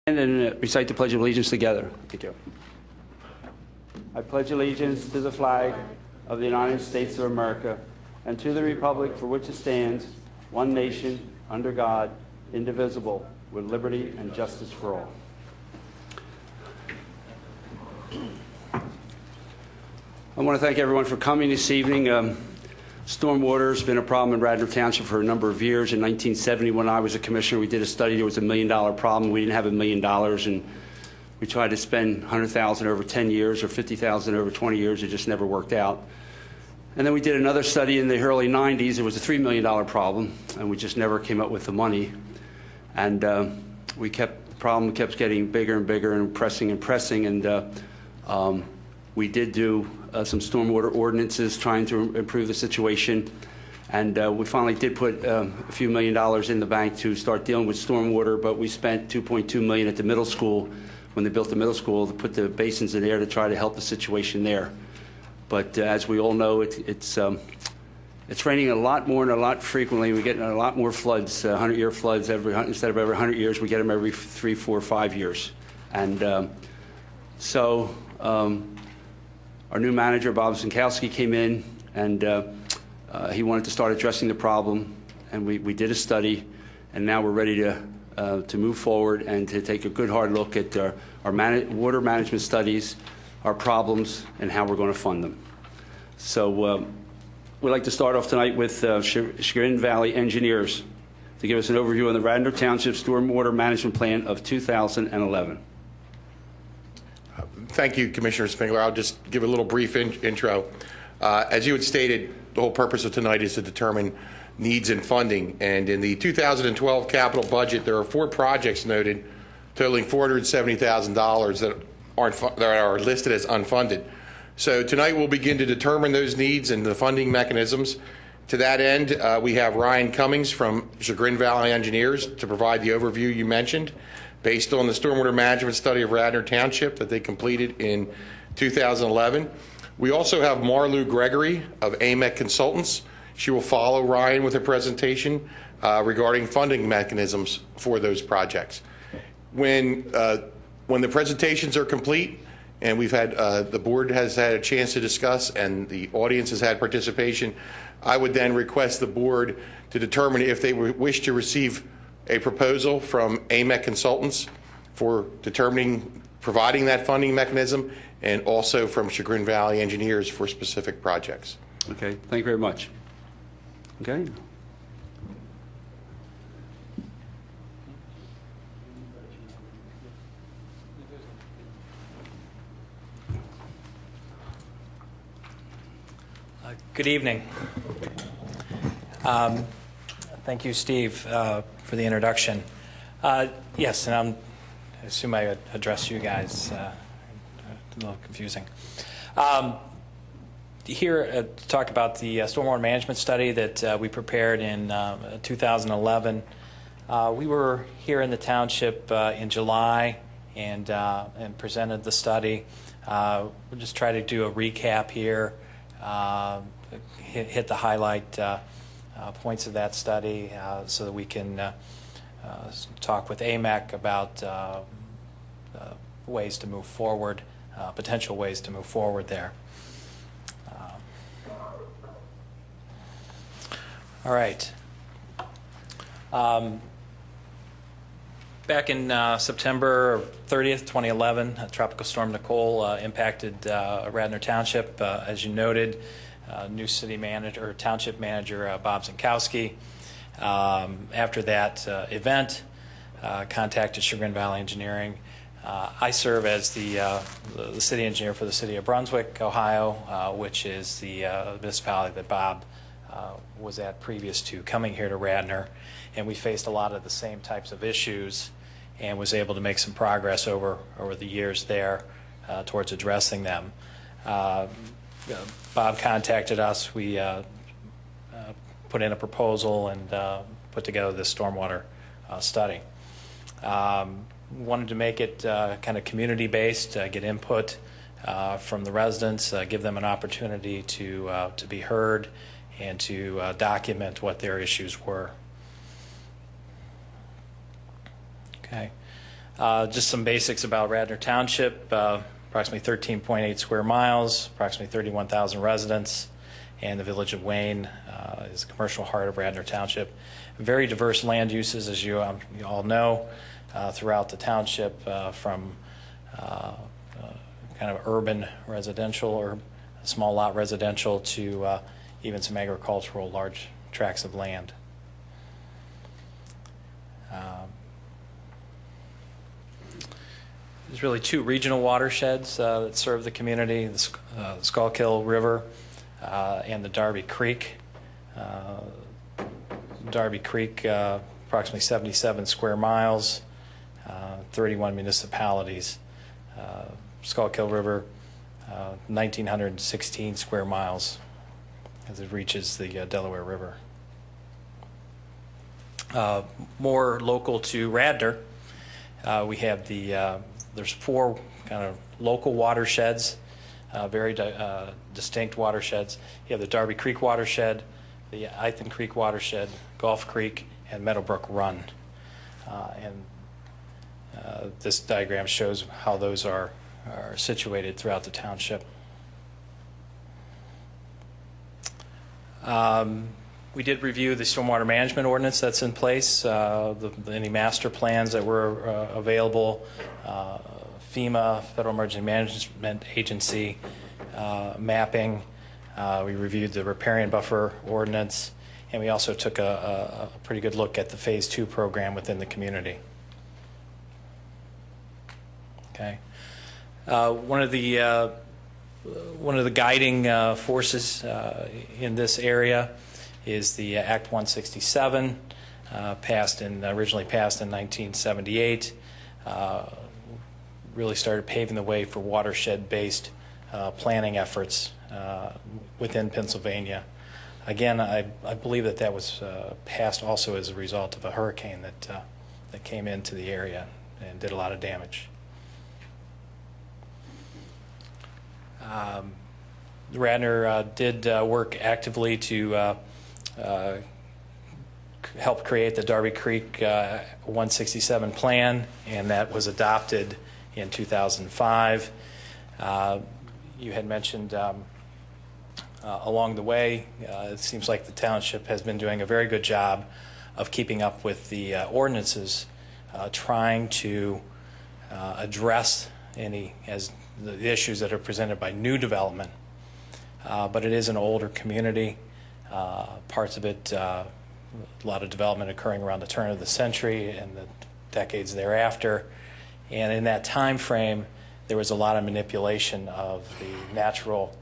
And recite the Pledge of Allegiance together. Thank you. I pledge allegiance to the flag of the United States of America and to the republic for which it stands, one nation, under God, indivisible, with liberty and justice for all. I want to thank everyone for coming this evening. Stormwater has been a problem in Radnor Township for a number of years. In 1970, when I was a commissioner, we did a study. There was $1 million problem. We didn't have $1 million, and we tried to spend $100,000 over 10 years or $50,000 over 20 years. It just never worked out. And then we did another study in the early 90s. It was a $3 million problem, and we just never came up with the money. And the problem kept getting bigger and bigger and pressing. And we did do some stormwater ordinances trying to improve the situation. And we finally did put a few $1 million in the bank to start dealing with stormwater, but we spent $2.2 million at the middle school when they built the middle school to put the basins in there to try to help the situation there. But as we all know, it's raining a lot more and a lot frequently. We get a lot more floods, 100-year floods. Instead of every 100 years, we get them every 3, 4, 5 years. And so our new manager, Bob Zinkowski, came in, and he wanted to start addressing the problem. And we did a study, and now we're ready to move forward and to take a good hard look at our water management studies, our problems, and how we're going to fund them. So we'd like to start off tonight with Chagrin Valley Engineers to give us an overview on the Radnor Township Stormwater Management Plan of 2011. Thank you, Commissioner Spengler. I'll just give a little brief intro. As you had stated, the whole purpose of tonight is to determine needs and funding. And in the 2012 capital budget, there are 4 projects noted totaling $470,000 that are listed as unfunded. So tonight we'll begin to determine those needs and the funding mechanisms. To that end, we have Ryan Cummings from Chagrin Valley Engineers to provide the overview you mentioned, based on the stormwater management study of Radnor Township that they completed in 2011. We also have Marlou Gregory of AMEC Consultants. She will follow Ryan with a presentation regarding funding mechanisms for those projects. When the presentations are complete and we've had the board has had a chance to discuss and the audience has had participation, I would then request the board to determine if they wish to receive a proposal from AMEC Consultants for providing that funding mechanism, and also from Chagrin Valley Engineers for specific projects. Okay, thank you very much. Okay. Good evening. Thank you, Steve, for the introduction. Yes, and I assume I addressed you guys. A little confusing. Here to talk about the stormwater management study that we prepared in 2011. We were here in the township in July and presented the study. We'll just try to do a recap here, hit the highlight points of that study so that we can talk with AMEC about ways to move forward, potential ways to move forward there. All right. Back in September 30th, 2011, Tropical Storm Nicole impacted Radnor Township, as you noted. New city manager, or township manager, Bob Zinkowski. After that event, contacted Chagrin Valley Engineering. I serve as the city engineer for the city of Brunswick, Ohio, which is the municipality that Bob was at previous to coming here to Radnor. And we faced a lot of the same types of issues and was able to make some progress over the years there towards addressing them. Bob contacted us. We put in a proposal and put together this stormwater study. Wanted to make it kind of community-based, get input from the residents, give them an opportunity to be heard and to document what their issues were. Okay. Just some basics about Radnor Township, approximately 13.8 square miles, approximately 31,000 residents, and the village of Wayne is the commercial heart of Radnor Township. Very diverse land uses, as you all know, throughout the township, from kind of urban residential or small lot residential to even some agricultural large tracts of land. There's really two regional watersheds that serve the community, the Schuylkill River and the Darby Creek. Darby Creek, approximately 77 square miles, 31 municipalities. Schuylkill River, 1,916 square miles as it reaches the Delaware River. More local to Radnor, we have there's four kind of local watersheds, very distinct watersheds. You have the Darby Creek watershed, the Ithan Creek watershed, Gulf Creek, and Meadowbrook Run. This diagram shows how those are situated throughout the township. We did review the stormwater management ordinance that's in place, any master plans that were available, FEMA, Federal Emergency Management Agency, mapping. We reviewed the riparian buffer ordinance, and we also took a pretty good look at the Phase 2 program within the community. Okay. One of the guiding forces in this area is the Act 167, originally passed in 1978. Really started paving the way for watershed-based planning efforts within Pennsylvania. Again, I believe that was passed also as a result of a hurricane that came into the area and did a lot of damage. Radnor did work actively to help create the Darby Creek 167 plan, and that was adopted in 2005. You had mentioned along the way, it seems like the township has been doing a very good job of keeping up with the ordinances, trying to address the issues that are presented by new development. But it is an older community. Parts of it, a lot of development occurring around the turn of the century and the decades thereafter. And in that time frame, there was a lot of manipulation of the natural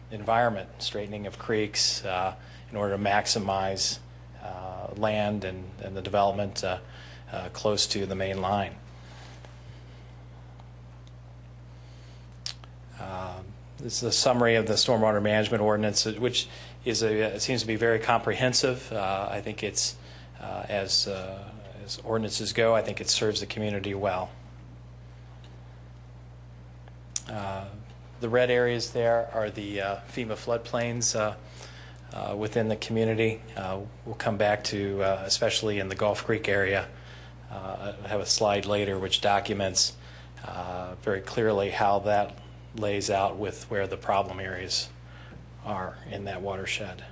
environment, straightening of creeks in order to maximize land and the development close to the main line. This is a summary of the stormwater management ordinance, which is it seems to be very comprehensive. I think it's as ordinances go, I think it serves the community well. The red areas there are the FEMA floodplains within the community. We'll come back to, especially in the Gulf Creek area, I have a slide later which documents very clearly how that lays out with where the problem areas are in that watershed.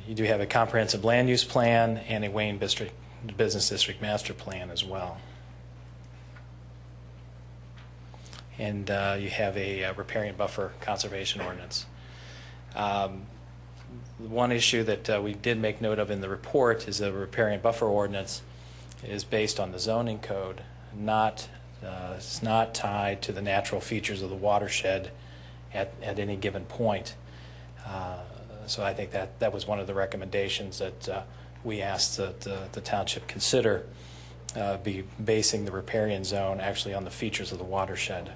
You do have a comprehensive land use plan and a Wayne Business District master plan as well. And you have a riparian buffer conservation ordinance. One issue that we did make note of in the report is the riparian buffer ordinance is based on the zoning code, it's not tied to the natural features of the watershed at any given point. So I think that was one of the recommendations that we asked that the township consider, be basing the riparian zone actually on the features of the watershed.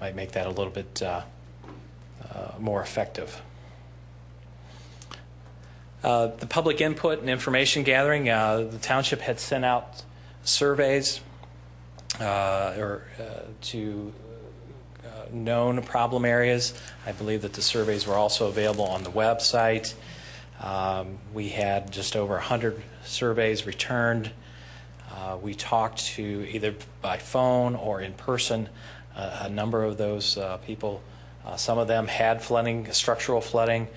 Might make that a little bit more effective. The public input and information gathering, the township had sent out surveys to known problem areas. I believe that the surveys were also available on the website. We had just over 100 surveys returned. We talked to, either by phone or in person, a number of those people. Some of them had flooding, structural flooding.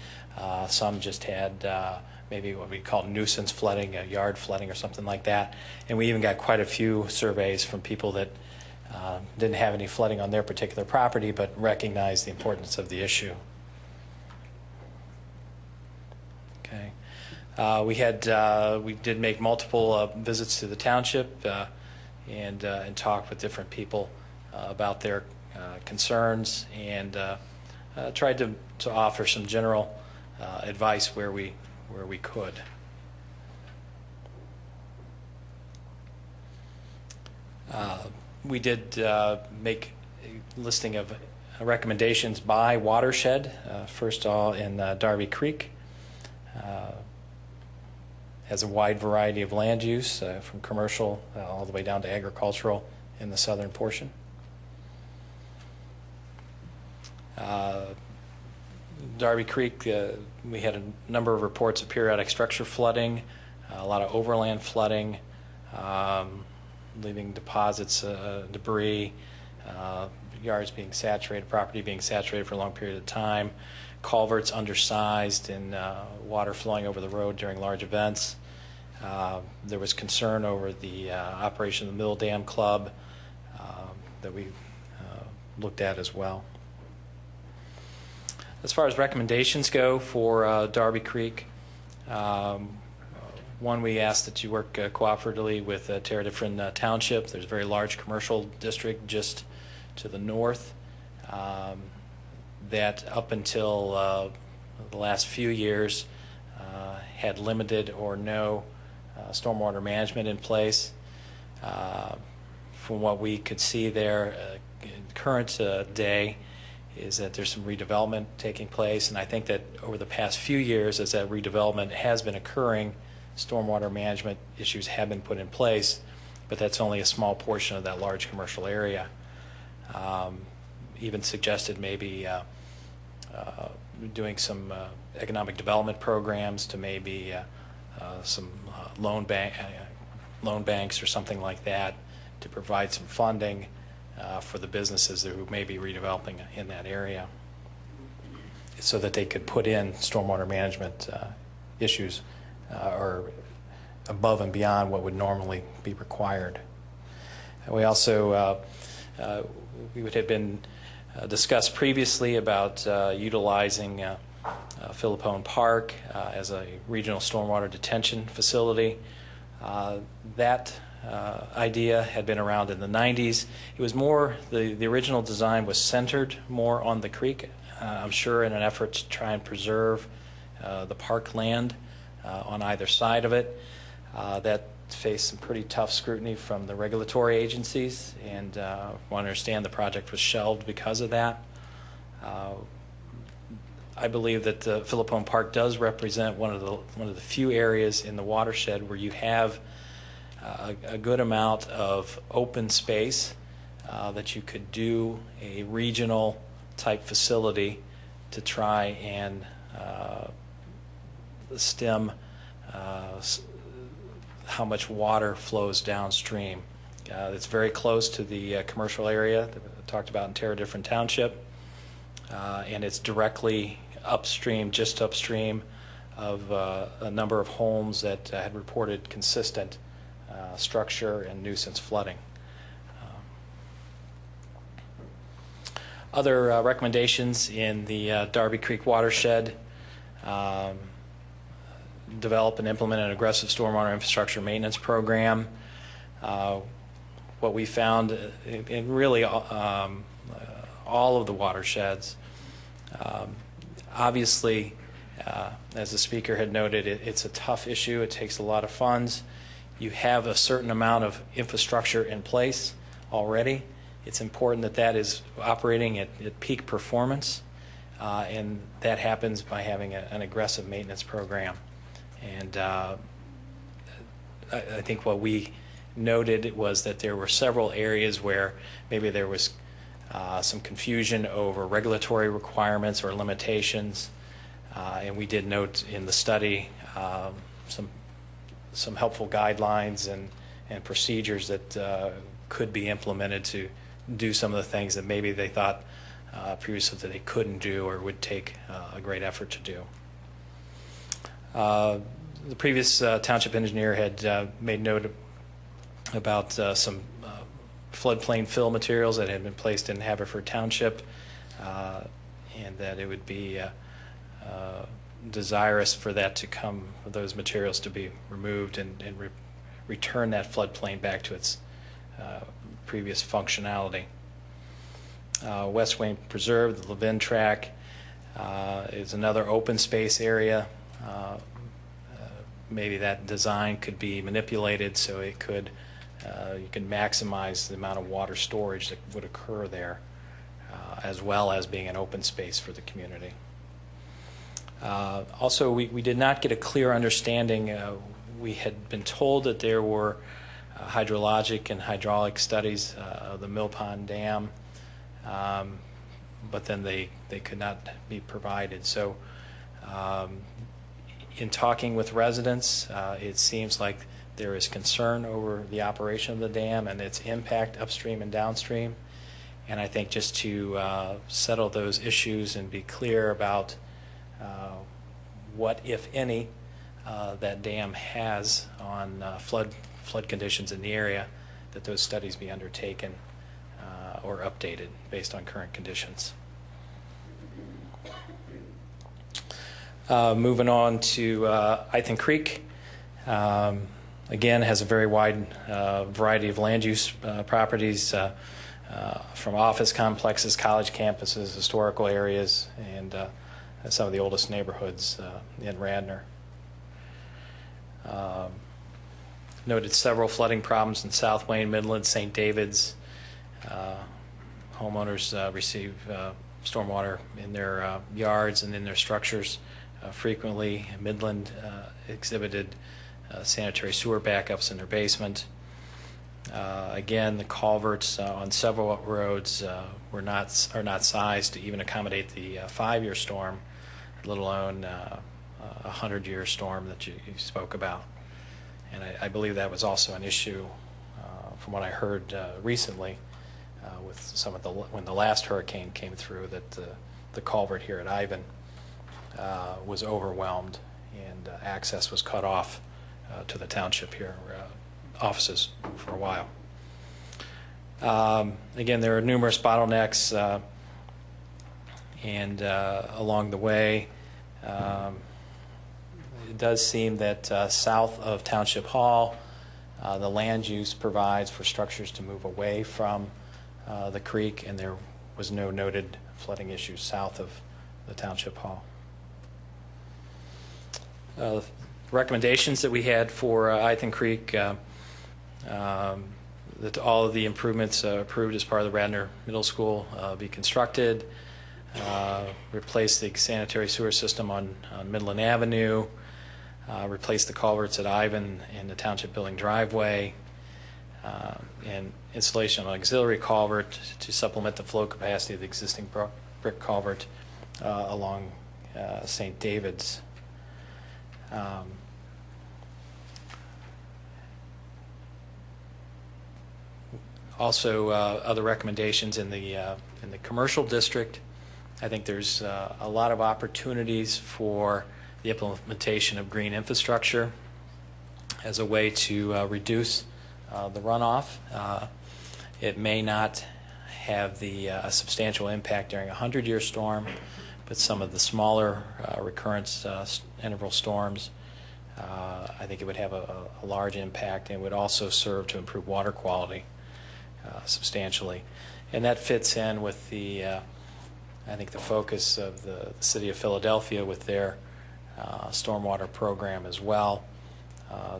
Some just had maybe what we call nuisance flooding, yard flooding or something like that. And we even got quite a few surveys from people that didn't have any flooding on their particular property but recognized the importance of the issue. Okay. We did make multiple visits to the township and talk with different people about their concerns, and tried to offer some general advice where we could. We did make a listing of recommendations by watershed. First of all, in Darby Creek. Has a wide variety of land use, from commercial all the way down to agricultural in the southern portion. Darby Creek, we had a number of reports of periodic structure flooding, a lot of overland flooding, leaving deposits, debris, yards being saturated, property being saturated for a long period of time, culverts undersized, and water flowing over the road during large events. There was concern over the operation of the Mill Dam Club that we looked at as well. As far as recommendations go for Darby Creek, one, we asked that you work cooperatively with Township. Township. There's a very large commercial district just to the north that up until the last few years had limited or no stormwater management in place. From what we could see there, in current day, is that there's some redevelopment taking place, and I think that over the past few years, as that redevelopment has been occurring, stormwater management issues have been put in place, but that's only a small portion of that large commercial area. Even suggested maybe doing some economic development programs to maybe some loan banks or something like that to provide some funding for the businesses who may be redeveloping in that area, so that they could put in stormwater management issues or above and beyond what would normally be required. And we also we would have been discussed previously about utilizing Philippone Park as a regional stormwater detention facility. That idea had been around in the 90s. It was more, the original design was centered more on the creek, I'm sure in an effort to try and preserve the park land on either side of it. That faced some pretty tough scrutiny from the regulatory agencies, and I understand the project was shelved because of that. I believe that Philippone Park does represent one of the few areas in the watershed where you have a good amount of open space that you could do a regional type facility to try and stem how much water flows downstream. It's very close to the commercial area that I talked about in Different Township, and it's directly upstream, just upstream of a number of homes that had reported consistent structure and nuisance flooding. Other recommendations in the Darby Creek watershed: develop and implement an aggressive stormwater infrastructure maintenance program. What we found in really all of the watersheds, obviously, as the speaker had noted, it's a tough issue. It takes a lot of funds. You have a certain amount of infrastructure in place already. It's important that that is operating at peak performance, and that happens by having an aggressive maintenance program. And I think what we noted was that there were several areas where maybe there was some confusion over regulatory requirements or limitations, and we did note in the study some some helpful guidelines and procedures that could be implemented to do some of the things that maybe they thought previously that they couldn't do or would take a great effort to do. The previous township engineer had made note about some floodplain fill materials that had been placed in Haverford Township, and that it would be desirous for that to come, those materials to be removed and return that floodplain back to its previous functionality. West Wayne Preserve, the Levin track, is another open space area. Maybe that design could be manipulated so it could, you can maximize the amount of water storage that would occur there, as well as being an open space for the community. Also, we did not get a clear understanding. We had been told that there were hydrologic and hydraulic studies of the Mill Pond Dam, but then they could not be provided. So in talking with residents, it seems like there is concern over the operation of the dam and its impact upstream and downstream. And I think just to settle those issues and be clear about what, if any, that dam has on flood conditions in the area, that those studies be undertaken or updated based on current conditions. Moving on to Ithan Creek. Again, has a very wide variety of land use properties, from office complexes, college campuses, historical areas, and some of the oldest neighborhoods in Radnor. Noted several flooding problems in South Wayne, Midland, St. David's. Homeowners receive stormwater in their yards and in their structures frequently. Midland exhibited sanitary sewer backups in their basement. Again, the culverts on several roads are not sized to even accommodate the 5-year storm, let alone a 100-year storm that you spoke about. And I believe that was also an issue, from what I heard recently, with some of when the last hurricane came through, that the culvert here at Ivan was overwhelmed and access was cut off to the township here offices for a while. Again, there are numerous bottlenecks, and along the way, it does seem that south of Township Hall, the land use provides for structures to move away from the creek, and there was no noted flooding issues south of the Township Hall. Recommendations that we had for Ithan Creek, that all of the improvements approved as part of the Radnor Middle School be constructed, replace the sanitary sewer system on Midland Avenue, replace the culverts at Ivan and the Township Building driveway, and installation of an auxiliary culvert to supplement the flow capacity of the existing brick culvert along St. David's. Also, other recommendations in the commercial district. I think there's a lot of opportunities for the implementation of green infrastructure as a way to reduce the runoff. It may not have the substantial impact during a 100-year storm, but some of the smaller recurrence interval storms, I think it would have a large impact, and would also serve to improve water quality substantially. And that fits in with the, I think, the focus of the city of Philadelphia with their stormwater program as well,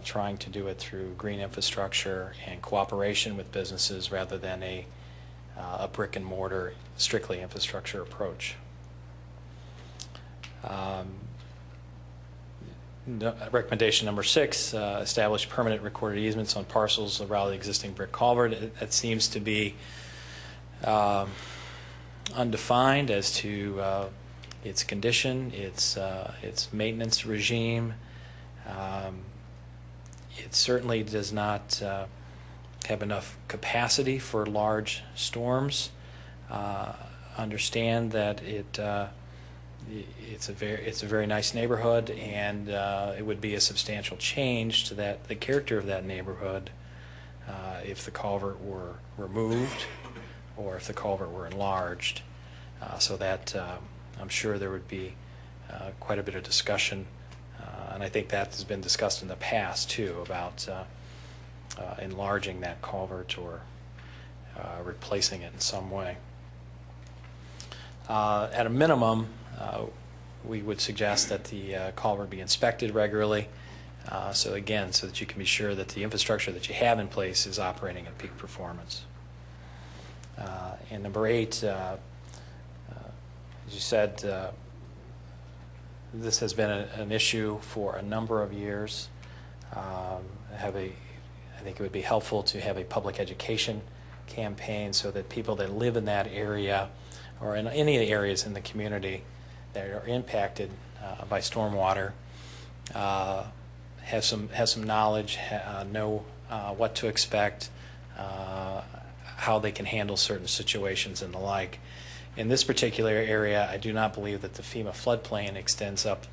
trying to do it through green infrastructure and cooperation with businesses rather than a brick and mortar, strictly infrastructure approach. Recommendation number 6, establish permanent recorded easements on parcels around the existing brick culvert. That seems to be undefined as to its condition, its maintenance regime. It certainly does not have enough capacity for large storms. Understand that it's a very nice neighborhood, and it would be a substantial change to the character of that neighborhood if the culvert were removed or if the culvert were enlarged. So that I'm sure there would be quite a bit of discussion, and I think that has been discussed in the past too, about enlarging that culvert or replacing it in some way. At a minimum, we would suggest that the culvert be inspected regularly, so that you can be sure that the infrastructure that you have in place is operating at peak performance. And number 8, as you said, this has been an issue for a number of years. I think it would be helpful to have a public education campaign so that people that live in that area or in any of the areas in the community that are impacted by stormwater have some knowledge, know what to expect, how they can handle certain situations and the like. In this particular area, I do not believe that the FEMA floodplain extends up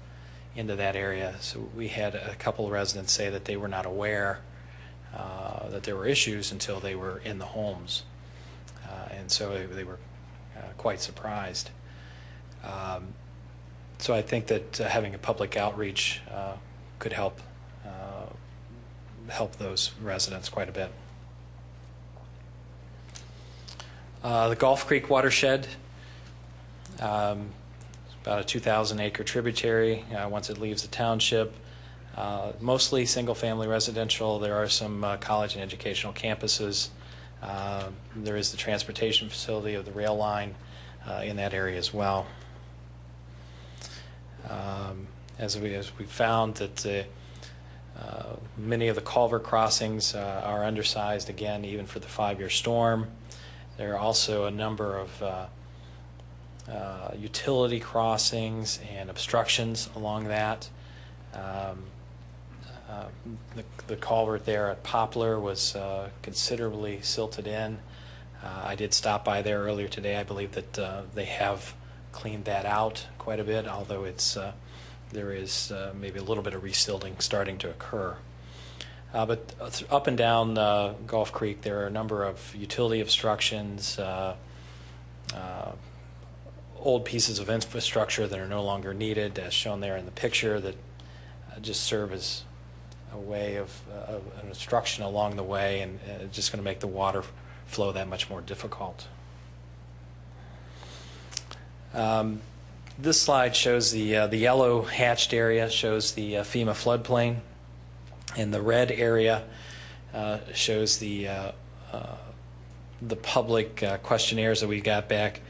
into that area. So we had a couple of residents say that they were not aware that there were issues until they were in the homes. And so they were quite surprised. So I think that having a public outreach could help those residents quite a bit. The Gulf Creek watershed, about a 2,000-acre tributary once it leaves the township. Mostly single-family residential. There are some college and educational campuses. There is the transportation facility of the rail line in that area as well. As we found that many of the culvert crossings are undersized, again, even for the 5-year storm. There are also a number of utility crossings and obstructions along that. The culvert there at Poplar was considerably silted in. I did stop by there earlier today. I believe that they have cleaned that out quite a bit, although there is maybe a little bit of resilting starting to occur. But up and down Gulf Creek, there are a number of utility obstructions, old pieces of infrastructure that are no longer needed, as shown there in the picture, that just serve as a way of an obstruction along the way, and it's just going to make the water flow that much more difficult. This slide shows the yellow hatched area shows the FEMA floodplain, and the red area shows the public questionnaires that we got back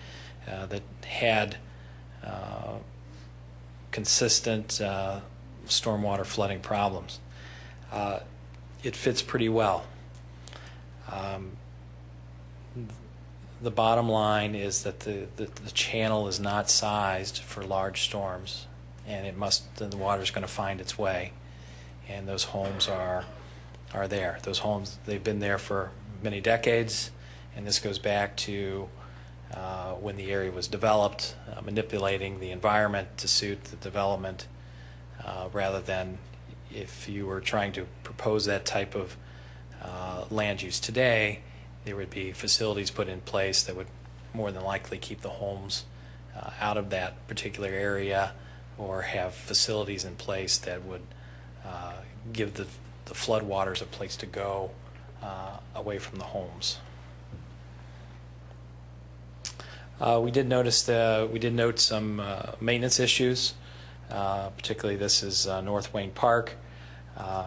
that had consistent stormwater flooding problems. It fits pretty well. The bottom line is that the channel is not sized for large storms, and the water is going to find its way, and those homes are there. Those homes, they've been there for many decades, and this goes back to when the area was developed, manipulating the environment to suit the development, rather than if you were trying to propose that type of land use today, there would be facilities put in place that would more than likely keep the homes out of that particular area, or have facilities in place that would give the floodwaters a place to go away from the homes. We did note some maintenance issues. Particularly, this is North Wayne Park.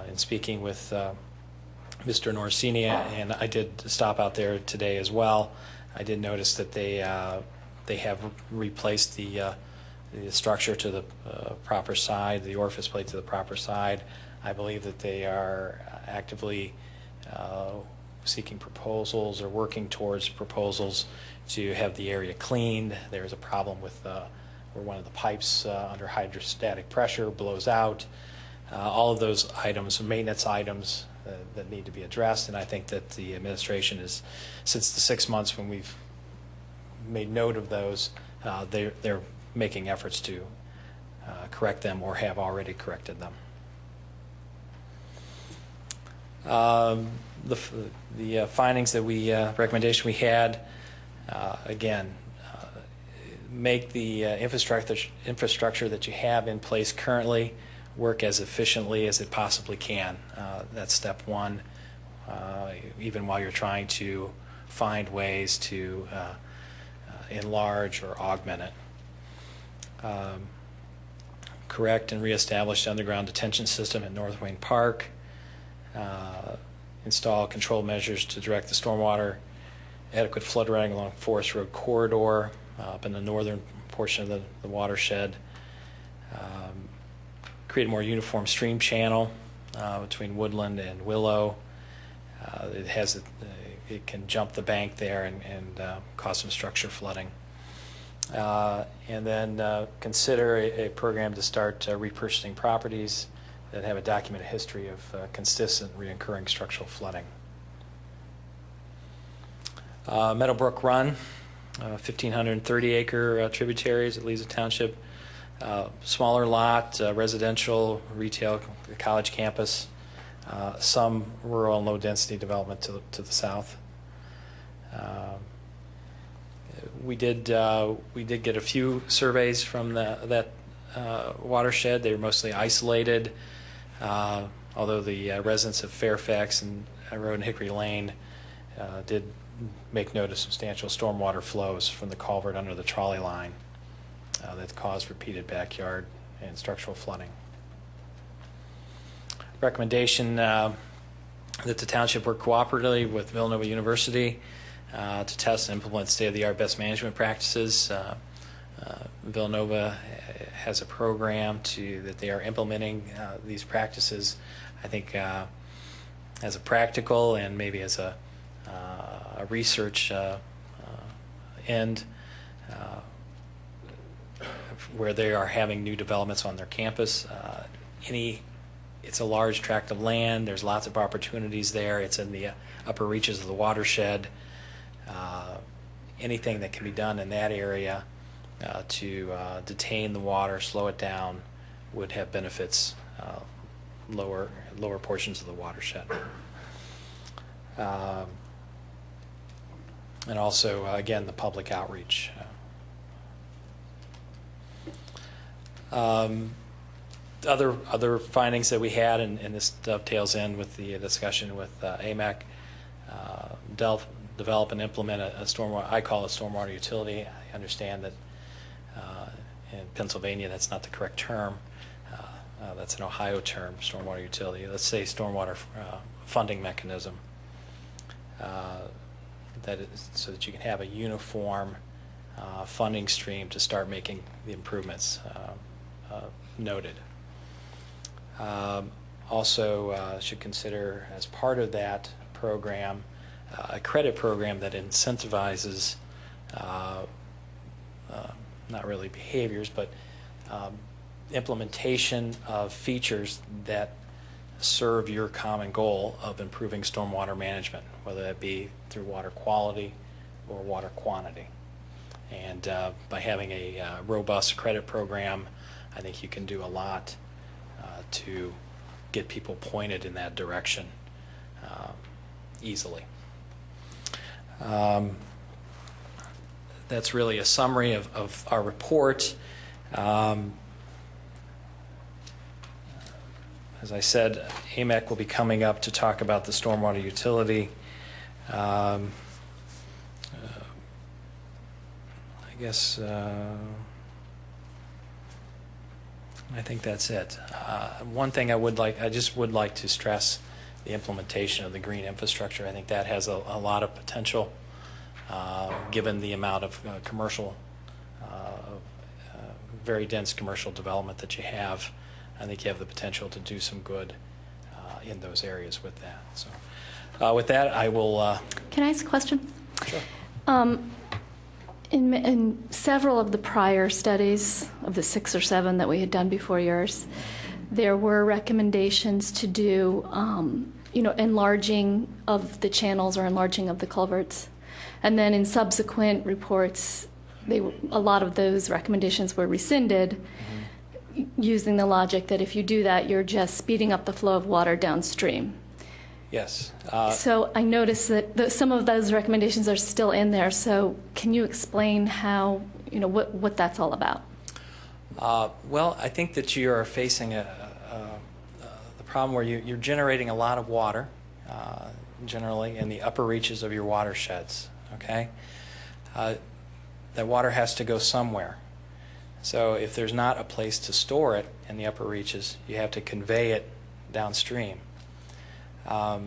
In speaking with Mr. Norsini, and I did stop out there today as well, I did notice that they have replaced the structure to the proper side, the orifice plate to the proper side. I believe that they are actively seeking proposals or working towards proposals to have the area cleaned. There is a problem with where one of the pipes under hydrostatic pressure blows out. all of those items, maintenance items that need to be addressed. And I think that the administration is, since the 6 months when we've made note of those, they're making efforts to correct them or have already corrected them. The findings that recommendation we had, again, make the infrastructure that you have in place currently work as efficiently as it possibly can. That's step one, even while you're trying to find ways to enlarge or augment it. Correct and reestablish the underground detention system at North Wayne Park. Install control measures to direct the stormwater, adequate flood routing along Forest Road corridor up in the northern portion of the watershed. Create a more uniform stream channel between Woodland and Willow. It can jump the bank there and cause some structure flooding. And then consider a program to start repurchasing properties that have a documented history of consistent reoccurring structural flooding. Meadowbrook Run, 1,530-acre tributaries that leaves the township. Smaller lot, residential, retail, college campus, some rural and low-density development to the south. We did get a few surveys from that watershed. They were mostly isolated, although the residents of Fairfax and Road and Hickory Lane did make note of substantial stormwater flows from the culvert under the trolley line that caused repeated backyard and structural flooding. Recommendation that the township work cooperatively with Villanova University to test and implement state-of-the-art best management practices. Villanova has a program that they are implementing these practices, I think, as a practical and maybe as a research end, where they are having new developments on their campus. It's a large tract of land. There's lots of opportunities there. It's in the upper reaches of the watershed. Anything that can be done in that area to detain the water, slow it down, would have benefits lower portions of the watershed. And also, again, the public outreach. Other findings that we had, and this dovetails in with the discussion with AMAC, develop and implement a stormwater, I call it stormwater utility. I understand that in Pennsylvania that's not the correct term. That's an Ohio term, stormwater utility. Let's say stormwater funding mechanism. So that you can have a uniform funding stream to start making the improvements noted. Also should consider, as part of that program, a credit program that incentivizes not really behaviors, but implementation of features that serve your common goal of improving stormwater management, whether that be through water quality or water quantity. And by having a robust credit program, I think you can do a lot to get people pointed in that direction easily. That's really a summary of our report. As I said, AMAC will be coming up to talk about the stormwater utility. I guess I think that's it. One thing I just would like to stress the implementation of the green infrastructure. I think that has a lot of potential, given the amount of commercial, very dense commercial development that you have. I think you have the potential to do some good in those areas with that. So, with that, I will. Can I ask a question? Sure. In several of the prior studies, of the 6 or 7 that we had done before yours, there were recommendations to do, enlarging of the channels or enlarging of the culverts. And then in subsequent reports, a lot of those recommendations were rescinded, using the logic that if you do that, you're just speeding up the flow of water downstream. Yes. So I noticed that some of those recommendations are still in there. So can you explain how, what that's all about? Well, I think that you are facing the problem where you're generating a lot of water, generally, in the upper reaches of your watersheds, okay? That water has to go somewhere. So if there's not a place to store it in the upper reaches, you have to convey it downstream. I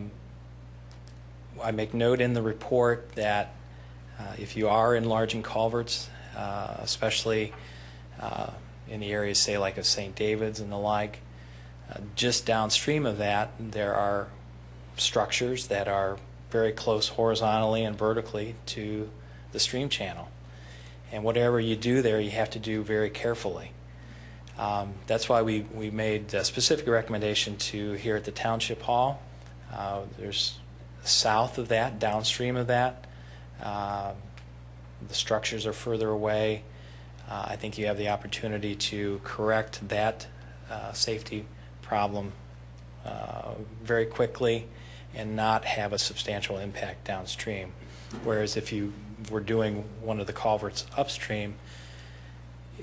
make note in the report that if you are enlarging culverts, especially in the areas, say, like of St. David's and the like, just downstream of that, there are structures that are very close horizontally and vertically to the stream channel. And whatever you do there, you have to do very carefully. That's why we made a specific recommendation to here at the Township Hall. There's south of that, downstream of that, the structures are further away. I think you have the opportunity to correct that safety problem very quickly and not have a substantial impact downstream. Whereas if you were doing one of the culverts upstream,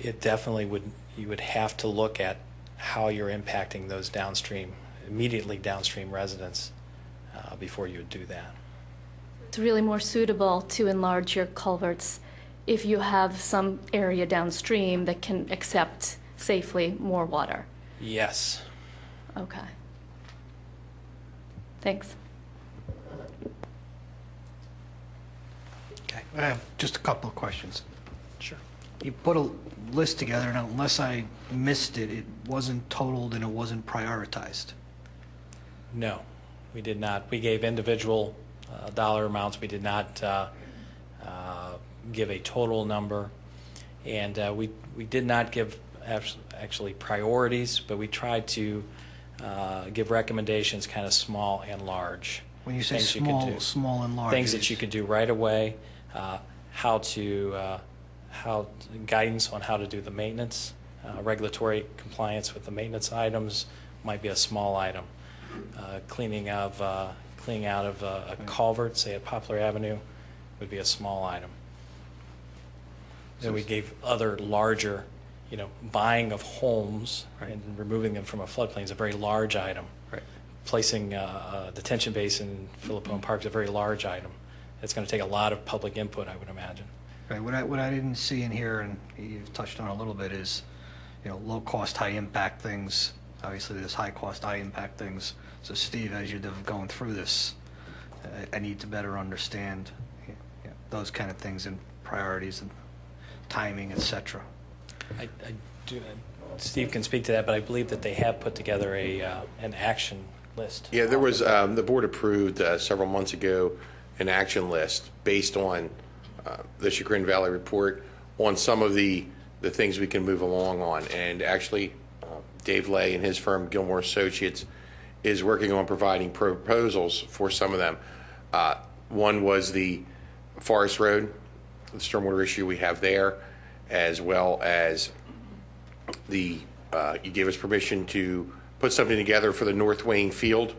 it definitely you would have to look at how you're impacting those immediately downstream residents before you would do that. It's really more suitable to enlarge your culverts if you have some area downstream that can accept safely more water. Yes. Okay. Thanks. Okay, I have just a couple of questions. Sure. You put a list together, and unless I missed it, it wasn't totaled and it wasn't prioritized. No, we did not. We gave individual dollar amounts. We did not give a total number, and we did not give actually priorities, but we tried to give recommendations, kind of small and large. When you say Things you could do. small and large, Things that you could do right away, how guidance on how to do the maintenance, regulatory compliance with the maintenance items might be a small item. Cleaning out of a culvert, say at Poplar Avenue, would be a small item. Then we gave other larger, buying of homes and removing them from a floodplain is a very large item. Right. Placing a detention basin in Philippone Park is a very large item. It's going to take a lot of public input, I would imagine. Right. What I didn't see in here, and you've touched on a little bit, is low cost, high impact things. Obviously, there's high cost, high impact things. So, Steve, as you're going through this, I need to better understand those kind of things and priorities and timing, etc. I do. Steve can speak to that, but I believe that they have put together an action list. Yeah, there was, the board approved several months ago an action list based on the Chagrin Valley report on some of the things we can move along on. And actually, Dave Lay and his firm, Gilmore Associates, is working on providing proposals for some of them. One was the Forest Road, the stormwater issue we have there, as well as you gave us permission to put something together for the North Wayne Field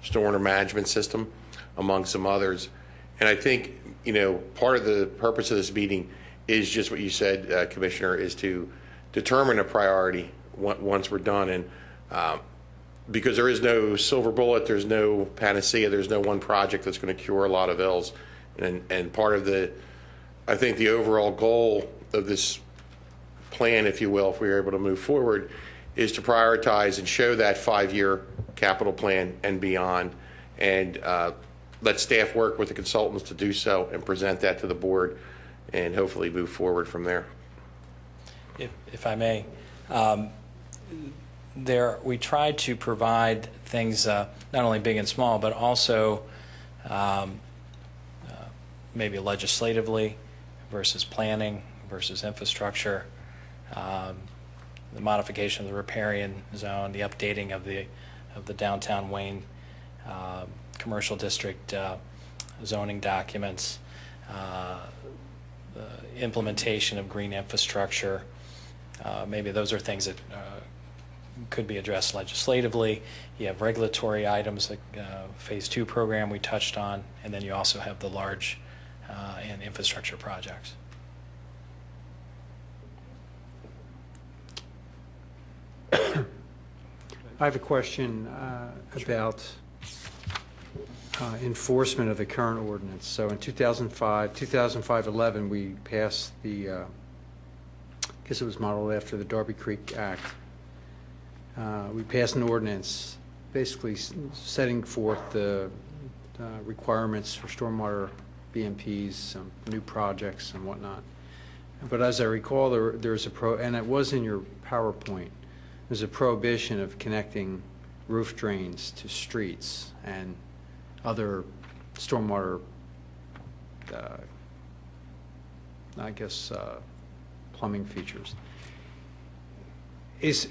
stormwater management system, among some others. And I think, part of the purpose of this meeting is just what you said, Commissioner, is to determine a priority once we're done. And because there is no silver bullet, there's no panacea, there's no one project that's going to cure a lot of ills. And part of I think the overall goal of this plan, if you will, if we are able to move forward, is to prioritize and show that 5-year capital plan and beyond, and let staff work with the consultants to do so and present that to the board and hopefully move forward from there. If I may, we tried to provide things not only big and small, but also maybe legislatively versus planning versus infrastructure, the modification of the riparian zone, the updating of the downtown Wayne commercial district zoning documents, the implementation of green infrastructure. Maybe those are things that could be addressed legislatively. You have regulatory items like Phase 2 program we touched on, and then you also have the large and infrastructure projects. I have a question about enforcement of the current ordinance. So in 2005-11, we passed the, I guess it was modeled after the Darby Creek Act. We passed an ordinance basically setting forth the requirements for stormwater BMPs, some new projects and whatnot. But as I recall, there's and it was in your PowerPoint, there's a prohibition of connecting roof drains to streets and other stormwater, I guess, plumbing features.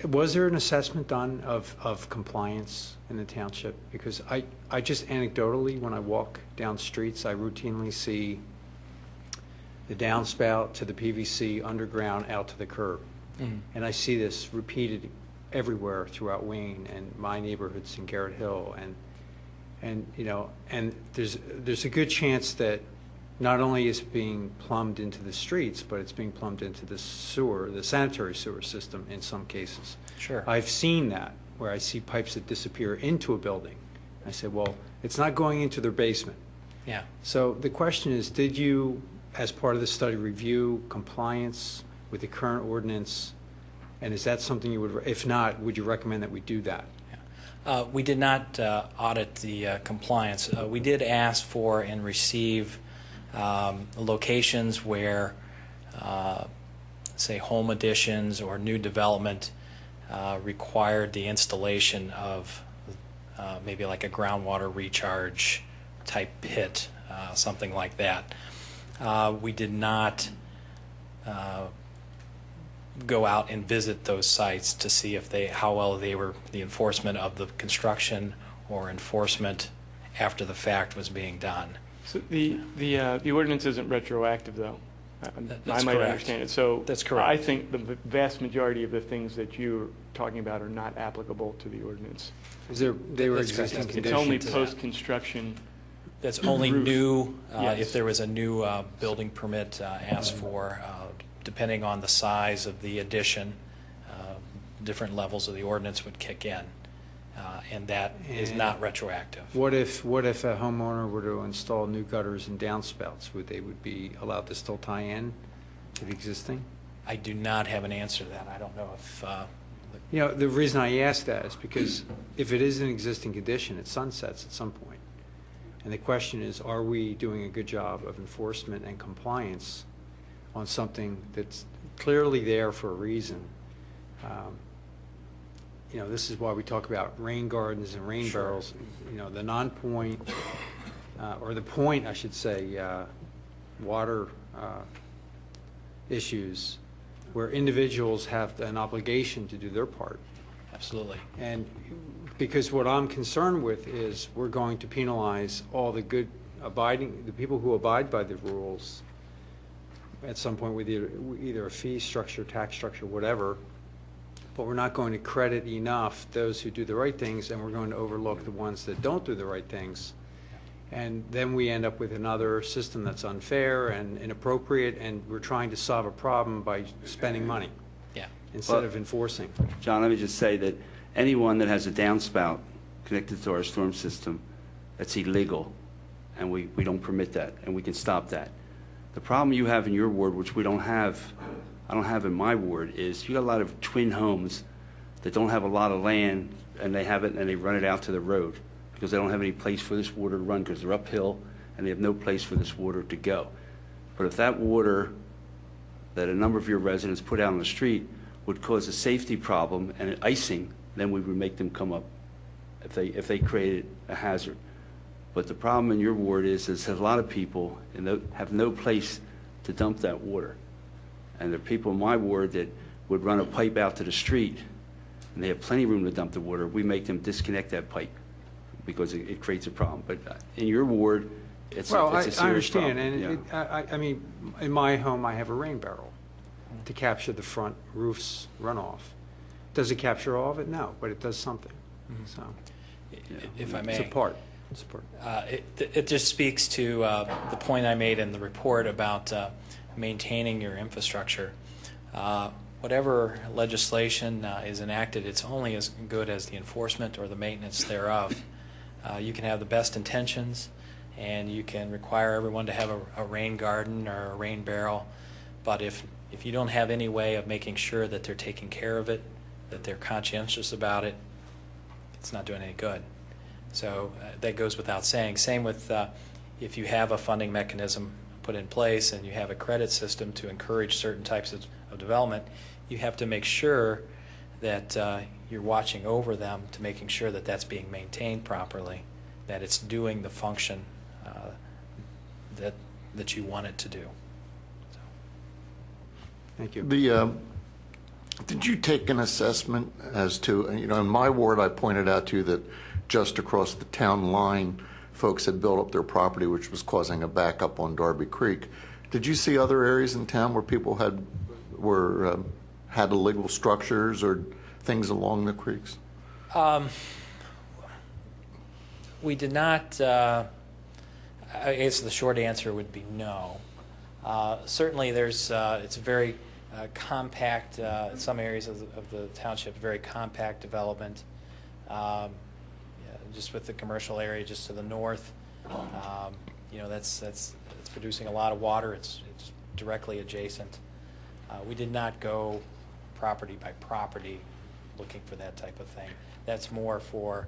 Was there an assessment done of compliance in the township? Because I just anecdotally, when I walk down streets, I routinely see the downspout to the PVC underground out to the curb. Mm-hmm. And I see this repeated everywhere throughout Wayne and my neighborhoods in Garrett Hill. And you know, and there's a good chance that not only is it being plumbed into the streets, but it's being plumbed into the sewer, the sanitary sewer system in some cases. Sure. I've seen that, where I see pipes that disappear into a building. I said, well, it's not going into their basement. Yeah. So the question is, did you, as part of the study, review compliance with the current ordinance? And is that something you would, if not, would you recommend that we do that? We did not audit the compliance. We did ask for and receive locations where, say, home additions or new development required the installation of maybe like a groundwater recharge type pit, something like that. We did not go out and visit those sites to see if how well they were, the enforcement of the construction or enforcement after the fact was being done. So the ordinance isn't retroactive, though. That's I might correct. understand it. So That's correct. I think the vast majority of the things that you're talking about are not applicable to the ordinance. They were That's correct. existing It's It's conditions. only to that. post-construction. That's only Roof. new, Yes. if there was a new building permit asked for, depending on the size of the addition, different levels of the ordinance would kick in, and that is not retroactive. What if a homeowner were to install new gutters and downspouts? Would they be allowed to still tie in to the existing? I do not have an answer to that. I don't know if, You know, the reason I ask that is because if it is an existing condition, it sunsets at some point. And the question is, are we doing a good job of enforcement and compliance on something that's clearly there for a reason? You know, this is why we talk about rain gardens and rain barrels. You know, the non-point, or the point, I should say, water issues where individuals have an obligation to do their part. absolutely. And because what I'm concerned with is we're going to penalize all the good the people who abide by the rules at some point with either a fee structure, tax structure, whatever, but we're not going to credit enough those who do the right things, and we're going to overlook the ones that don't do the right things. And then we end up with another system that's unfair and inappropriate, and we're trying to solve a problem by spending money Yeah. instead Well- of enforcing. John, let me just say that anyone that has a downspout connected to our storm system, that's illegal, and we don't permit that, and we can stop that. The problem you have in your ward, which I don't have in my ward, is you got a lot of twin homes that don't have a lot of land, and they have it, and they run it out to the road because they don't have any place for this water to run because they're uphill, and they have no place for this water to go. But if that water that a number of your residents put out on the street would cause a safety problem and an icing, then we would make them come up if they created a hazard. But the problem in your ward is a lot of people have no place to dump that water. And there are people in my ward that would run a pipe out to the street, and they have plenty of room to dump the water, we make them disconnect that pipe because it creates a problem. But in your ward, it's Well, a serious problem. I understand, and Yeah. I mean, in my home, I have a rain barrel to capture the front roof's runoff. Does it capture all of it? No, but it does something. So If I it's a may. part. It's a part. It just speaks to the point I made in the report about maintaining your infrastructure. Whatever legislation is enacted, it's only as good as the enforcement or the maintenance thereof. You can have the best intentions, and you can require everyone to have a rain garden or a rain barrel, but if you don't have any way of making sure that they're taking care of it, that they're conscientious about it, it's not doing any good. So that goes without saying. Same with if you have a funding mechanism put in place and you have a credit system to encourage certain types of development, you have to make sure that you're watching over them to making sure that that's being maintained properly, that it's doing the function that you want it to do. So. Thank you. Did you take an assessment as to, in my ward, I pointed out to you that just across the town line, folks had built up their property, which was causing a backup on Darby Creek. Did you see other areas in town where people had illegal structures or things along the creeks? We did not. I guess the short answer would be no. Certainly, it's a very compact. Some areas of the township, very compact development. Just with the commercial area just to the north, it's producing a lot of water. It's directly adjacent. We did not go property by property looking for that type of thing. That's more for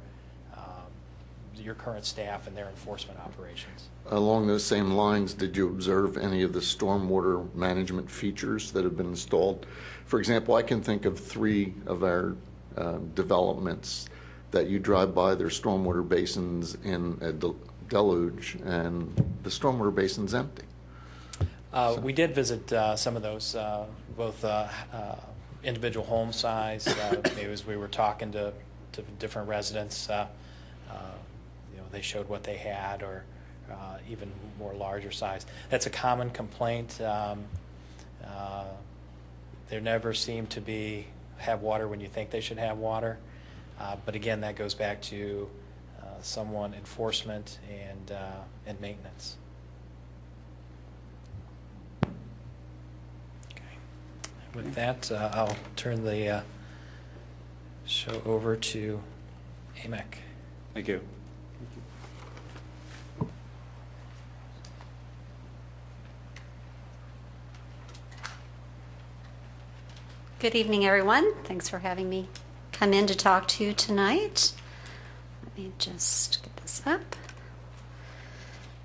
your current staff and their enforcement operations. Along those same lines, did you observe any of the stormwater management features that have been installed? For example, I can think of 3 of our developments that you drive by. There's stormwater basins in a deluge, and the stormwater basin's empty. We did visit some of those, both individual home size. Maybe as we were talking to different residents, they showed what they had, or even more larger size. That's a common complaint. There never seem to have water when you think they should have water. But again, that goes back to someone enforcement and maintenance. Okay. With that, I'll turn the show over to AMEC. Thank you. Good evening, everyone. Thanks for having me come in to talk to you tonight. Let me just get this up.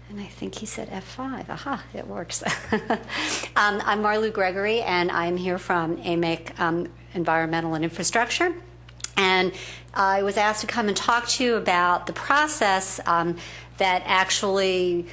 And I think he said F5. Aha, it works. I'm Marlou Gregory, and I'm here from AMEC Environmental and Infrastructure. And I was asked to come and talk to you about the process that actually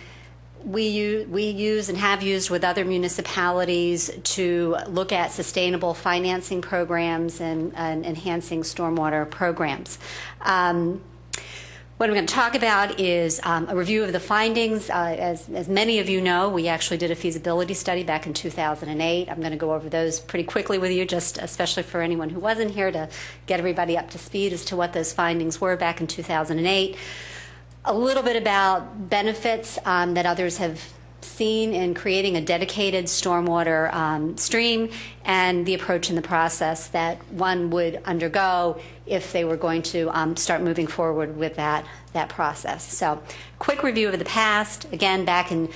we use and have used with other municipalities to look at sustainable financing programs and enhancing stormwater programs. What I'm going to talk about is a review of the findings. As many of you know, we actually did a feasibility study back in 2008. I'm going to go over those pretty quickly with you, just especially for anyone who wasn't here, to get everybody up to speed as to what those findings were back in 2008. A little bit about benefits that others have seen in creating a dedicated stormwater stream, and the approach in the process that one would undergo if they were going to start moving forward with that process. So, quick review of the past. Again, back in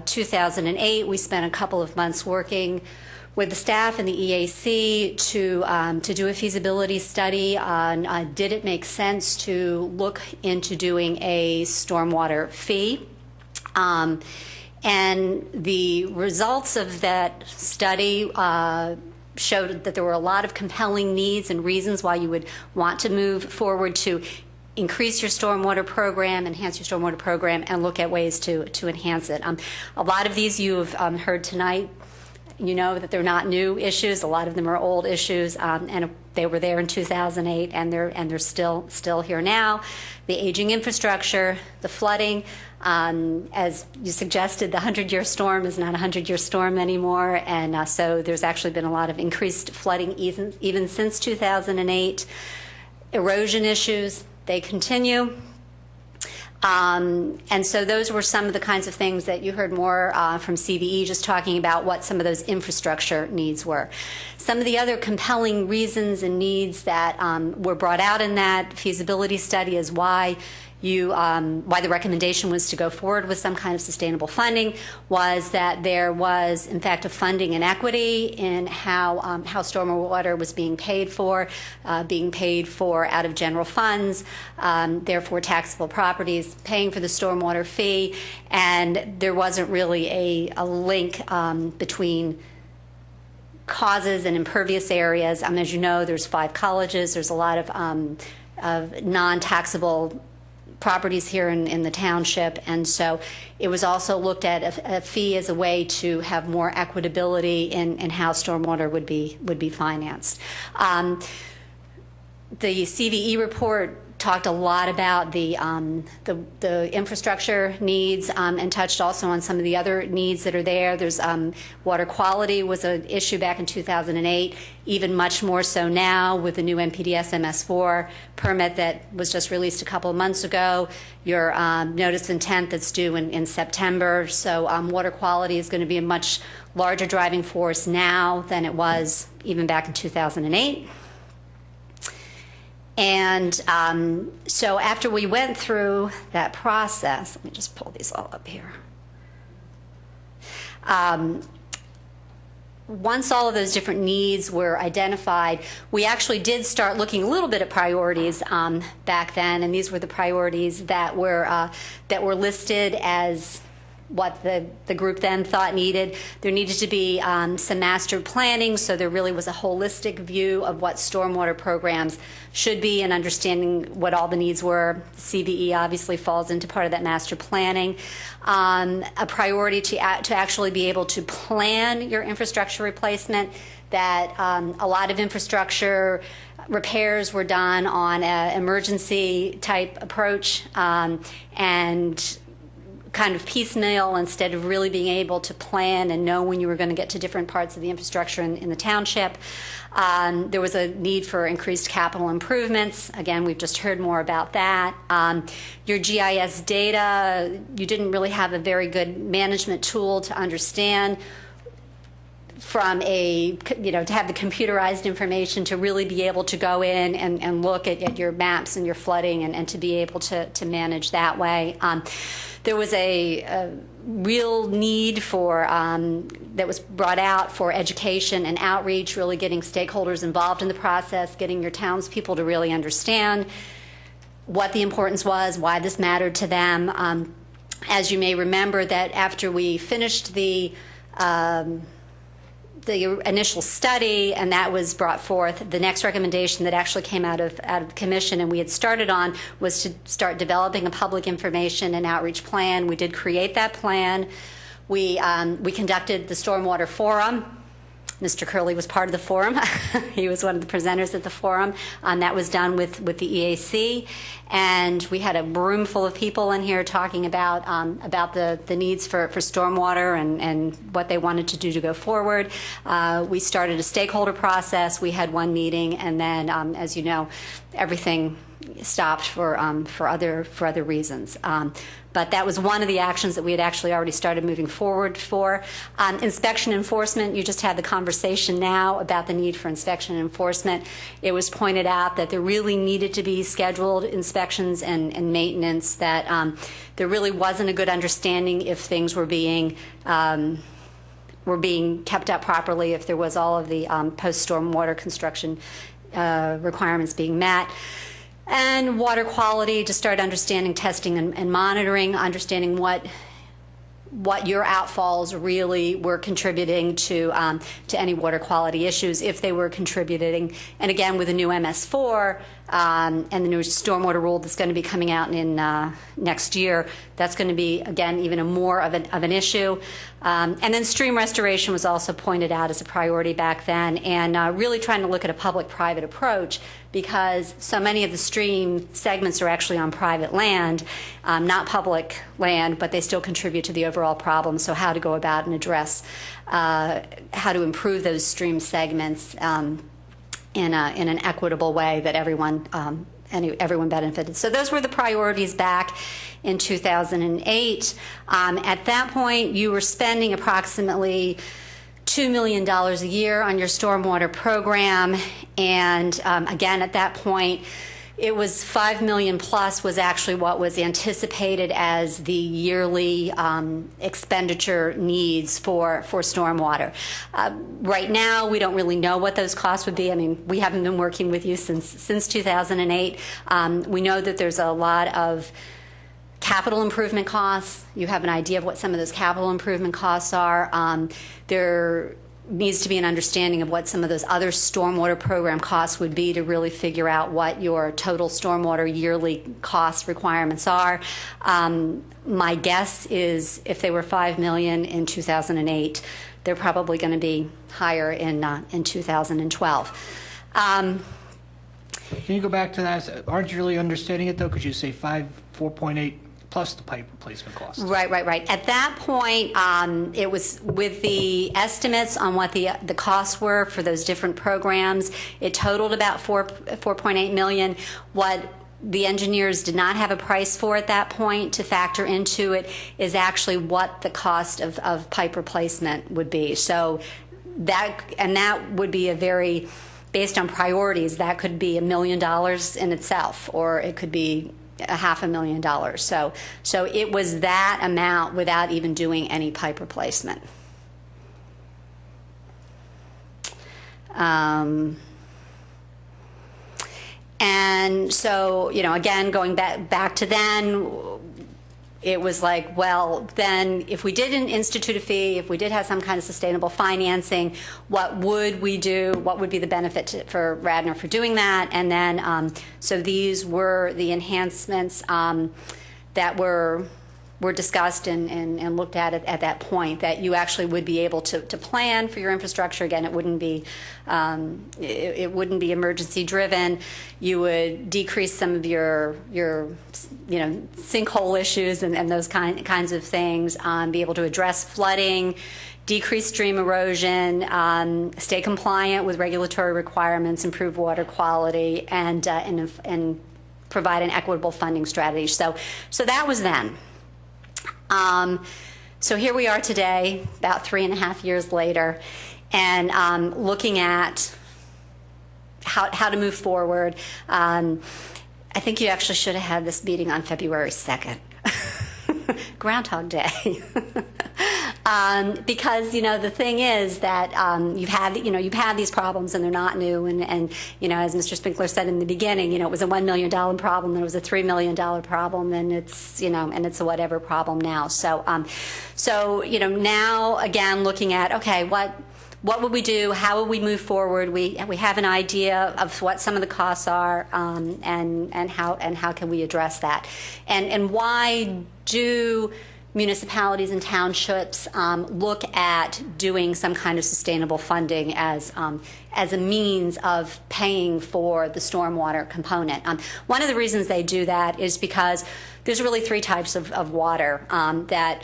2008, we spent a couple of months working with the staff and the EAC to do a feasibility study on did it make sense to look into doing a stormwater fee. And the results of that study showed that there were a lot of compelling needs and reasons why you would want to move forward to increase your stormwater program, enhance your stormwater program, and look at ways to enhance it. A lot of these you have heard tonight. You know that they're not new issues. A lot of them are old issues, and they were there in 2008, and they're still here now. The aging infrastructure, the flooding. As you suggested, the 100-year storm is not a 100-year storm anymore, and so there's actually been a lot of increased flooding even since 2008. Erosion issues, they continue. And so those were some of the kinds of things that you heard more from CVE, just talking about what some of those infrastructure needs were. Some of the other compelling reasons and needs that were brought out in that feasibility study is why the recommendation was to go forward with some kind of sustainable funding was that there was, in fact, a funding inequity in how stormwater was being paid for out of general funds, therefore taxable properties paying for the stormwater fee, and there wasn't really a link between causes and impervious areas. As you know, there's 5 colleges. There's a lot of non-taxable properties here in the township, and so it was also looked at a fee as a way to have more equitability in how stormwater would be financed. The CVE report talked a lot about the infrastructure needs and touched also on some of the other needs that are there. There's water quality was an issue back in 2008, even much more so now with the new NPDES MS4 permit that was just released a couple of months ago. Your notice of intent that's due in September. So water quality is going to be a much larger driving force now than it was even back in 2008. And so after we went through that process, let me just pull these all up here. Once all of those different needs were identified, we actually did start looking a little bit at priorities back then, and these were the priorities that were listed as what the group then thought needed. There needed to be some master planning, so there really was a holistic view of what stormwater programs should be and understanding what all the needs were. CVE obviously falls into part of that master planning. A priority to actually be able to plan your infrastructure replacement, that a lot of infrastructure repairs were done on an emergency type approach and kind of piecemeal instead of really being able to plan and know when you were going to get to different parts of the infrastructure in the township. There was a need for increased capital improvements. Again, we've just heard more about that. Your GIS data, you didn't really have a very good management tool to understand from to have the computerized information to really be able to go in and look at your maps and your flooding and to be able to manage that way. There was a real need for that was brought out for education and outreach, really getting stakeholders involved in the process, getting your townspeople to really understand what the importance was, why this mattered to them. As you may remember, that after we finished the initial study, and that was brought forth, the next recommendation that actually came out of the commission and we had started on was to start developing a public information and outreach plan. We did create that plan. We conducted the Stormwater Forum. Mr. Curley was part of the forum. He was one of the presenters at the forum. That was done with the EAC. And we had a room full of people in here talking about the needs for stormwater and what they wanted to do to go forward. We started a stakeholder process. We had one meeting, and then, as you know, everything stopped for other reasons. But that was one of the actions that we had actually already started moving forward for. Inspection enforcement, you just had the conversation now about the need for inspection enforcement. It was pointed out that there really needed to be scheduled inspections and maintenance, that there really wasn't a good understanding if things were being kept up properly, if there was all of the post-stormwater construction requirements being met. And water quality, to start understanding testing and monitoring, understanding what your outfalls really were contributing to any water quality issues, if they were contributing. And again, with the new MS4, and the new stormwater rule that's going to be coming out in next year, that's going to be, again, even more of an issue. And then stream restoration was also pointed out as a priority back then, and really trying to look at a public-private approach, because so many of the stream segments are actually on private land, not public land, but they still contribute to the overall problem. So how to go about and address, how to improve those stream segments in an equitable way that everyone benefited. So those were the priorities back in 2008. At that point, you were spending approximately $2 million a year on your stormwater program, and again, at that point, it was $5 million plus was actually what was anticipated as the yearly expenditure needs for stormwater. Right now, we don't really know what those costs would be. I mean, we haven't been working with you since 2008. We know that there's a lot of capital improvement costs. You have an idea of what some of those capital improvement costs are. There needs to be an understanding of what some of those other stormwater program costs would be to really figure out what your total stormwater yearly cost requirements are. My guess is if they were $5 million in 2008, they're probably going to be higher in 2012. Can you go back to that? Aren't you really understanding it, though? Because you say 4.8 plus the pipe replacement cost. Right. At that point, it was with the estimates on what the costs were for those different programs. It totaled about $4.8 million. What the engineers did not have a price for at that point to factor into it is actually what the cost of pipe replacement would be. So that would be a very, based on priorities, that could be $1 million in itself, or it could be $500,000. So it was that amount without even doing any pipe replacement. And so, again, going back to then, it was like, well, then if we didn't institute a fee, if we did have some kind of sustainable financing, what would we do? What would be the benefit for Radnor for doing that? And then, so these were the enhancements that were discussed and looked at that point, that you actually would be able to plan for your infrastructure. Again, it wouldn't be emergency driven. You would decrease some of your sinkhole issues and those kinds of things. Be able to address flooding, decrease stream erosion, stay compliant with regulatory requirements, improve water quality, and provide an equitable funding strategy. So that was then. So here we are today, about 3.5 years later, and looking at how to move forward. I think you actually should have had this meeting on February 2nd, Groundhog Day. Because the thing is that you've had these problems and they're not new, and as Mr. Spinkler said in the beginning, it was a $1 million problem, then it was a $3 million problem, and it's a whatever problem now. So now again looking at, okay, what would we do? How would we move forward? We have an idea of what some of the costs are, and how can we address that, and why do municipalities and townships look at doing some kind of sustainable funding as a means of paying for the stormwater component. One of the reasons they do that is because there's really 3 types of water that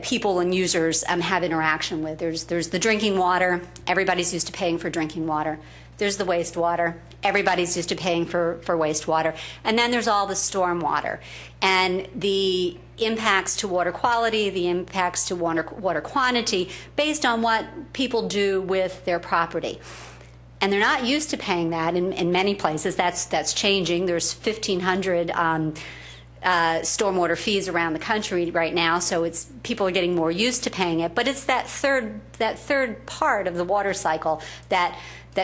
people and users have interaction with. There's the drinking water. Everybody's used to paying for drinking water. There's the wastewater. Everybody's used to paying for wastewater. And then there's all the stormwater. And the impacts to water quality, the impacts to water quantity, based on what people do with their property. And they're not used to paying that in many places. That's changing. There's 1,500 stormwater fees around the country right now, so people are getting more used to paying it. But it's that third part of the water cycle that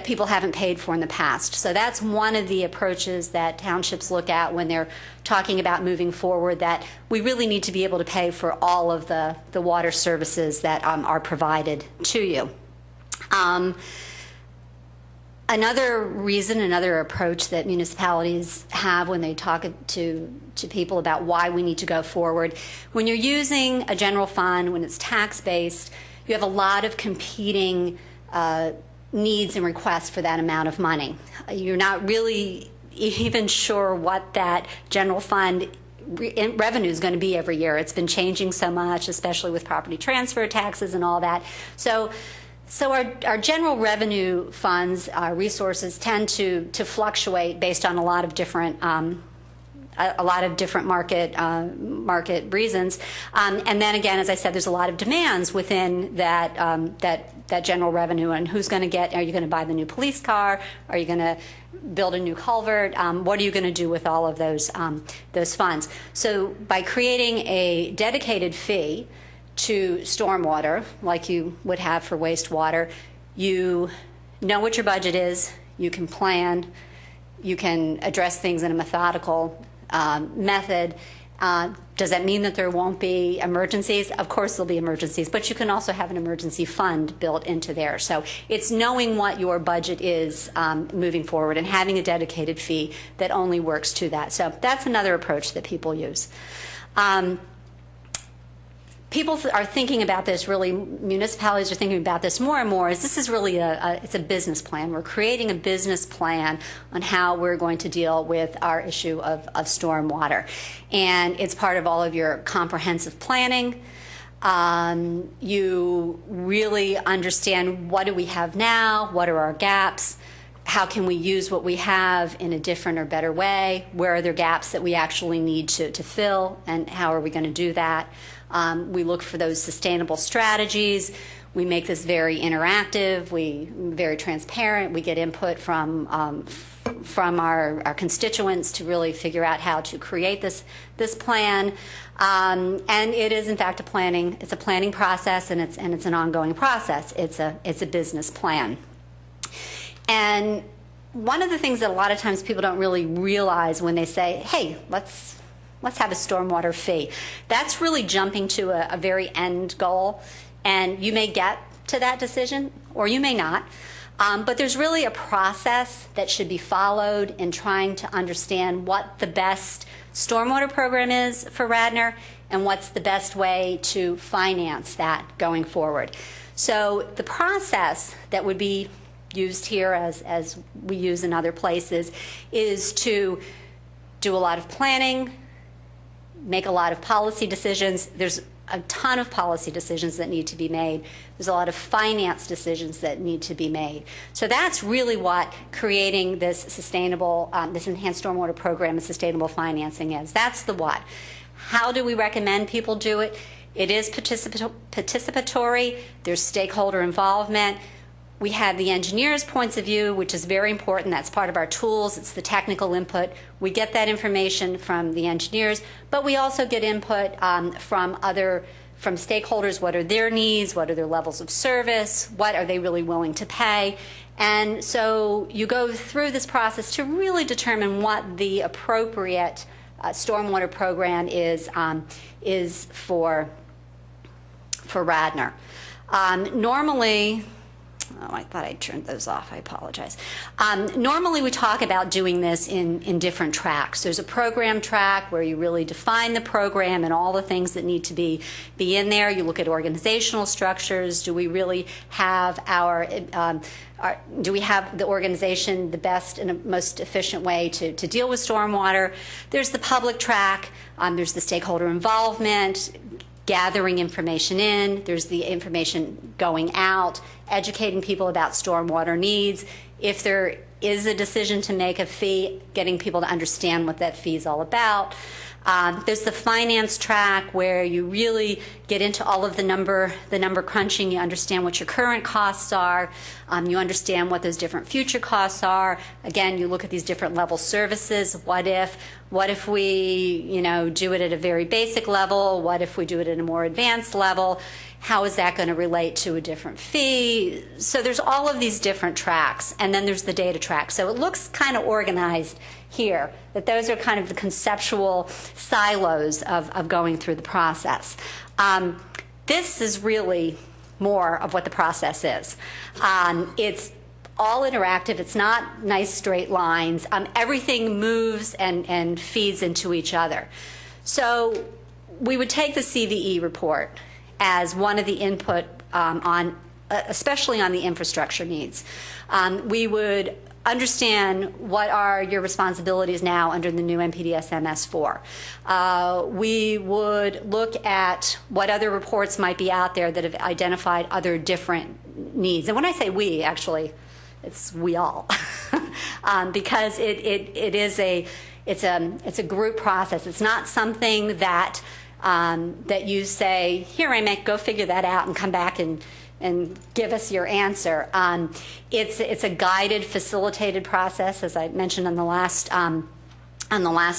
people haven't paid for in the past. So that's one of the approaches that townships look at when they're talking about moving forward, that we really need to be able to pay for all of the water services that are provided to you. Another reason, another approach that municipalities have when they talk to people about why we need to go forward, when you're using a general fund, when it's tax-based, you have a lot of competing needs and requests for that amount of money. You're not really even sure what that general fund revenue is going to be every year. It's been changing so much, especially with property transfer taxes and all that. So our general revenue funds, our resources tend to fluctuate based on a lot of different market reasons, and then again, as I said, there's a lot of demands within that general revenue. And who's going to get? Are you going to buy the new police car? Are you going to build a new culvert? What are you going to do with all of those funds? So by creating a dedicated fee to stormwater, like you would have for wastewater, you know what your budget is. You can plan. You can address things in a methodical method. Does that mean that there won't be emergencies? Of course there'll be emergencies, but you can also have an emergency fund built into there. So it's knowing what your budget is moving forward and having a dedicated fee that only works to that. So that's another approach that people use. People are thinking about this, really, municipalities are thinking about this more and more, is this is really it's a business plan. We're creating a business plan on how we're going to deal with our issue of stormwater. And it's part of all of your comprehensive planning. You really understand, what do we have now? What are our gaps? How can we use what we have in a different or better way? Where are there gaps that we actually need to fill, and how are we going to do that? We look for those sustainable strategies. We make this very interactive, very transparent. We get input from our constituents to really figure out how to create this plan. And it is, in fact, it's a planning process, and it's an ongoing process. It's a business plan. And one of the things that a lot of times people don't really realize when they say, hey, let's have a stormwater fee, that's really jumping to a very end goal. And you may get to that decision, or you may not. But there's really a process that should be followed in trying to understand what the best stormwater program is for Radnor and what's the best way to finance that going forward. So the process that would be used here, as we use in other places, is to do a lot of planning, make a lot of policy decisions. There's a ton of policy decisions that need to be made. There's a lot of finance decisions that need to be made. So that's really what creating this sustainable, this enhanced stormwater program and sustainable financing is. That's the what. How do we recommend people do it? It is participatory. There's stakeholder involvement. We have the engineers' points of view, which is very important. That's part of our tools. It's the technical input. We get that information from the engineers, but we also get input from stakeholders. What are their needs? What are their levels of service? What are they really willing to pay? And so you go through this process to really determine what the appropriate stormwater program is for Radnor. Normally, I thought I turned those off. I apologize. Normally we talk about doing this in different tracks. There's a program track where you really define the program and all the things that need to be in there. You look at organizational structures. Do we really have do we have the organization the best and most efficient way to deal with stormwater? There's the public track. There's the stakeholder involvement, gathering information in. There's the information going out, educating people about stormwater needs. If there is a decision to make a fee, getting people to understand what that fee is all about. There's the finance track where you really get into all of the number crunching. You understand what your current costs are. You understand what those different future costs are. Again, you look at these different level services. What if we, do it at a very basic level? What if we do it at a more advanced level? How is that going to relate to a different fee? So there's all of these different tracks, and then there's the data track. So it looks kind of organized here, that those are kind of the conceptual silos of going through the process. This is really more of what the process is. It's all interactive. It's not nice straight lines. Everything moves and feeds into each other. So we would take the CVE report as one of the input especially on the infrastructure needs. We would understand what are your responsibilities now under the new NPDES MS4. We would look at what other reports might be out there that have identified other different needs. And when I say we, actually, it's we all, because it's a group process. It's not something that you say, here, Amick, go figure that out and come back and give us your answer. It's a guided, facilitated process, as I mentioned on the last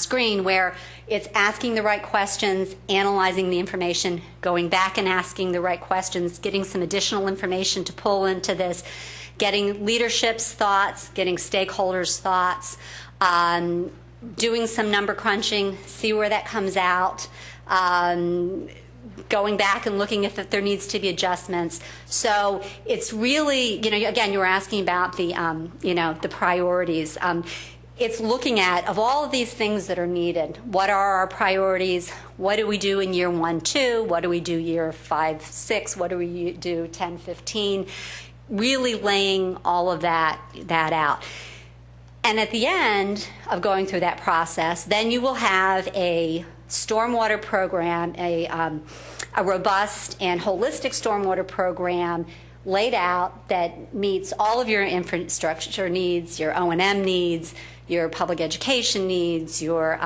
screen, where it's asking the right questions, analyzing the information, going back and asking the right questions, getting some additional information to pull into this, getting leadership's thoughts, getting stakeholders' thoughts, doing some number crunching, see where that comes out, going back and looking if there needs to be adjustments. So it's really, again, you were asking about the, the priorities. It's looking at, of all of these things that are needed, what are our priorities? What do we do in year 1, 2? What do we do year 5, 6? What do we do 10, 15? Really laying all of that out. And at the end of going through that process, then you will have a stormwater program, a robust and holistic stormwater program laid out that meets all of your infrastructure needs, your O&M needs, your public education needs, your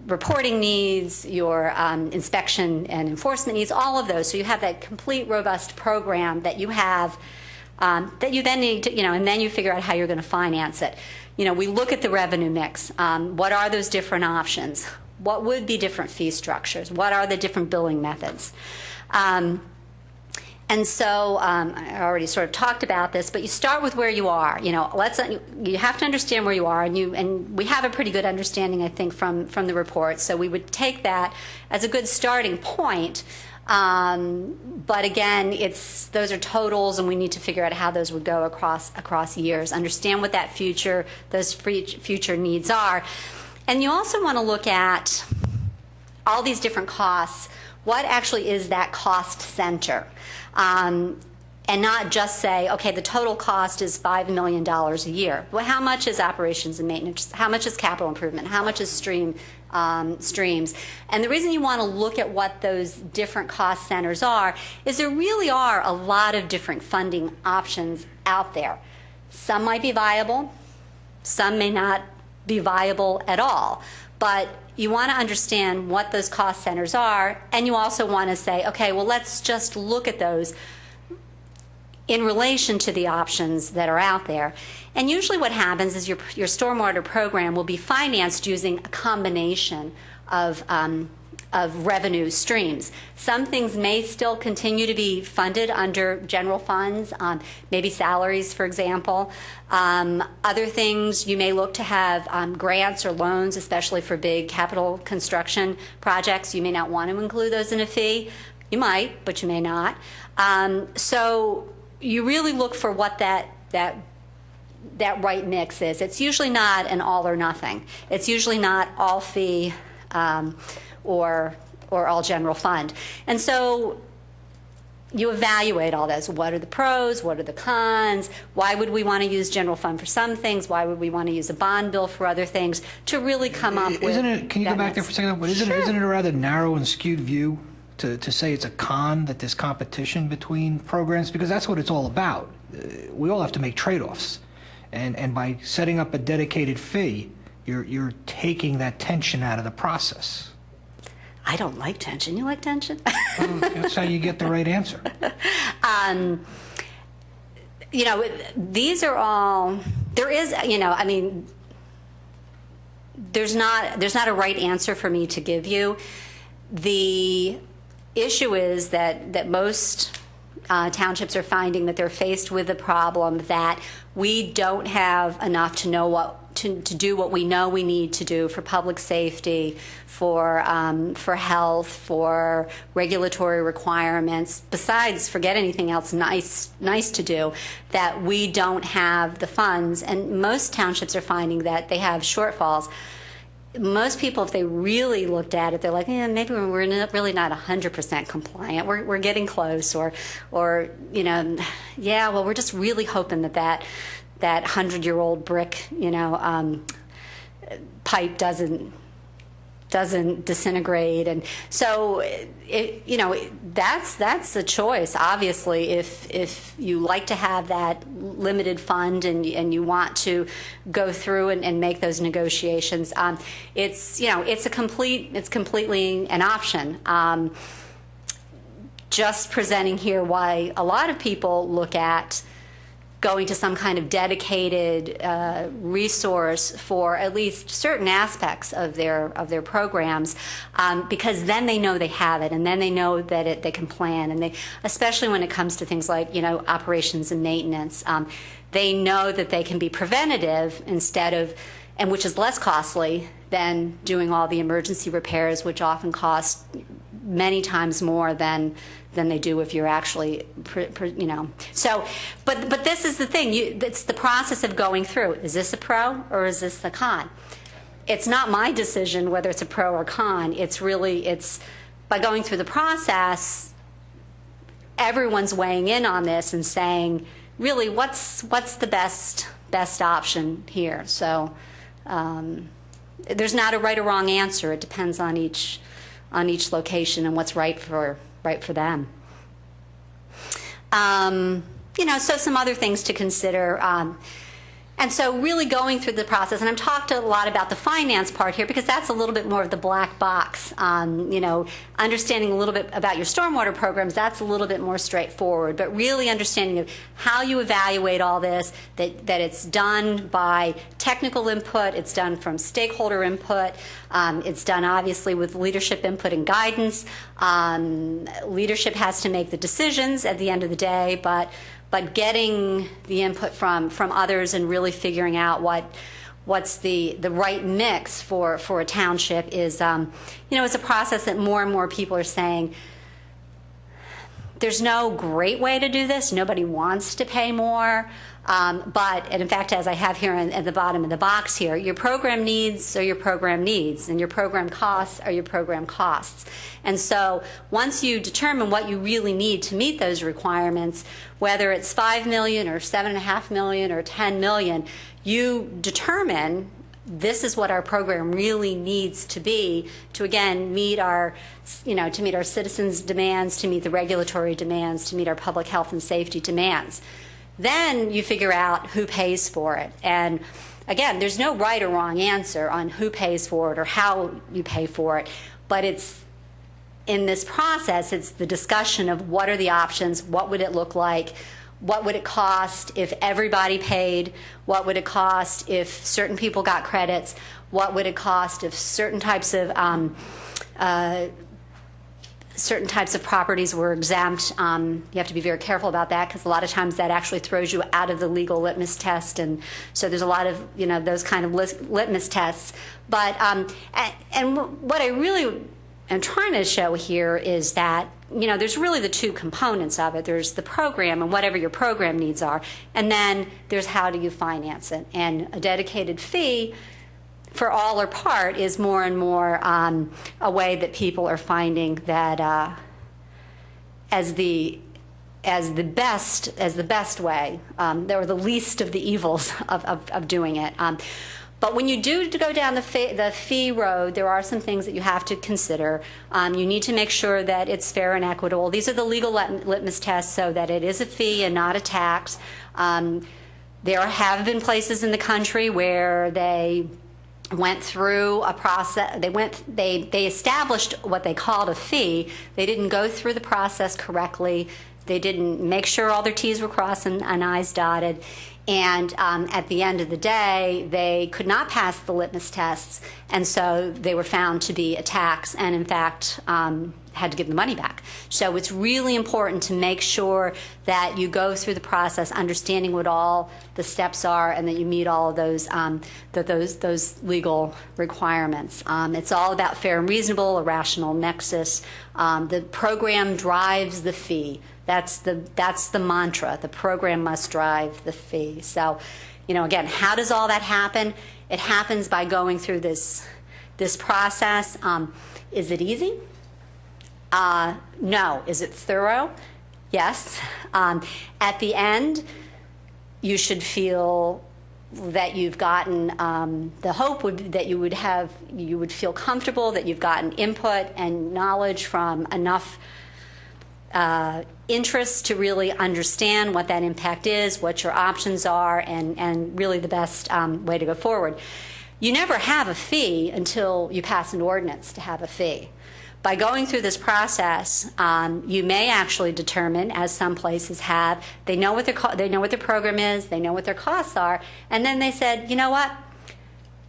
reporting needs, your inspection and enforcement needs, all of those. So you have that complete, robust program that you have that you then need to, and then you figure out how you're going to finance it. We look at the revenue mix. What are those different options? What would be different fee structures? What are the different billing methods? And so I already sort of talked about this, but you start with where you are. You have to understand where you are, and we have a pretty good understanding, I think, from the report. So we would take that as a good starting point. But again, those are totals, and we need to figure out how those would go across years. Understand what those future needs are, and you also want to look at all these different costs. What actually is that cost center? And not just say, okay, the total cost is $5 million a year. Well, how much is operations and maintenance? How much is capital improvement? How much is streams? And the reason you want to look at what those different cost centers are is there really are a lot of different funding options out there. Some might be viable, some may not be viable at all, but you want to understand what those cost centers are, and you also want to say, okay, well, let's just look at those in relation to the options that are out there. And usually what happens is your stormwater program will be financed using a combination of revenue streams. Some things may still continue to be funded under general funds, maybe salaries, for example. Other things you may look to have grants or loans, especially for big capital construction projects. You may not want to include those in a fee. You might, but you may not. So you really look for what that right mix is. It's usually not an all or nothing. It's usually not all fee or all general fund. And so you evaluate all those. What are the pros? What are the cons? Why would we want to use general fund for some things? Why would we want to use a bond bill for other things? To really come up with Can you go back there for a second? Isn't it a rather narrow and skewed view to say it's a con that there's competition between programs? Because that's what it's all about. We all have to make trade-offs. And by setting up a dedicated fee, you're taking that tension out of the process. I don't like tension. You like tension? That's how you get the right answer. These are all, there is, there's not a right answer for me to give you. The issue is that most townships are finding that they're faced with the problem that we don't have enough to know what to do what we know we need to do for public safety, for health, for regulatory requirements, besides forget anything else nice to do, that we don't have the funds. And most townships are finding that they have shortfalls. Most people, if they really looked at it, they're like, maybe we're really not 100% compliant. We're getting close, or we're just really hoping that 100-year-old brick, pipe doesn't disintegrate. And so that's a choice, obviously. If you like to have that limited fund and you want to go through and make those negotiations, it's completely an option. Just presenting here why a lot of people look at going to some kind of dedicated resource for at least certain aspects of their programs, because then they know they have it, and then they know that they can plan, and especially when it comes to things like operations and maintenance, they know that they can be preventative and which is less costly than doing all the emergency repairs, which often cost many times more than they do if you're actually, So, but this is the thing. It's the process of going through. Is this a pro or is this the con? It's not my decision whether it's a pro or con. It's by going through the process, everyone's weighing in on this and saying, really, what's the best option here? So, there's not a right or wrong answer. It depends on each location and what's right for them. So some other things to consider. And so really going through the process, and I've talked a lot about the finance part here because that's a little bit more of the black box. Understanding a little bit about your stormwater programs, that's a little bit more straightforward. But really understanding of how you evaluate all this, that it's done by technical input, it's done from stakeholder input, it's done obviously with leadership input and guidance. Leadership has to make the decisions at the end of the day, but getting the input from others and really figuring out what's the right mix for a township is, it's a process that more and more people are saying, there's no great way to do this. Nobody wants to pay more. And in fact, as I have here at the bottom of the box here, your program needs are your program needs, and your program costs are your program costs. And so once you determine what you really need to meet those requirements, whether it's $5 million or $7.5 million or $10 million, you determine this is what our program really needs to be to, again, meet our citizens' demands, to meet the regulatory demands, to meet our public health and safety demands. Then you figure out who pays for it. And again, there's no right or wrong answer on who pays for it or how you pay for it. But it's in this process, it's the discussion of what are the options, what would it look like, what would it cost if everybody paid, what would it cost if certain people got credits, what would it cost if certain types of properties were exempt. You have to be very careful about that because a lot of times that actually throws you out of the legal litmus test, and so there's a lot of those kind of litmus tests. But and what I really am trying to show here is that there's really the two components of it. There's the program and whatever your program needs are, and then there's how do you finance it. And a dedicated fee for all or part is more and more a way that people are finding that as the best way, or the least of the evils of doing it. But when you do go down the fee road, there are some things that you have to consider. You need to make sure that it's fair and equitable. These are the legal litmus tests, so that it is a fee and not a tax. There have been places in the country where they went through a process. They established what they called a fee. They didn't go through the process correctly. They didn't make sure all their T's were crossed and I's dotted. And at the end of the day, they could not pass the litmus tests, and so they were found to be a tax. And in fact, had to give the money back. So it's really important to make sure that you go through the process understanding what all the steps are and that you meet all of those legal requirements. It's all about fair and reasonable, a rational nexus. The program drives the fee. That's the mantra. The program must drive the fee. So, again, how does all that happen? It happens by going through this process. Is it easy? No. Is it thorough? Yes. At the end, you should feel that you've gotten, the hope would be that you would feel comfortable, that you've gotten input and knowledge from enough interest to really understand what that impact is, what your options are, and really the best way to go forward. You never have a fee until you pass an ordinance to have a fee. By going through this process, you may actually determine, as some places have, they know what their program is, they know what their costs are, and then they said, you know what?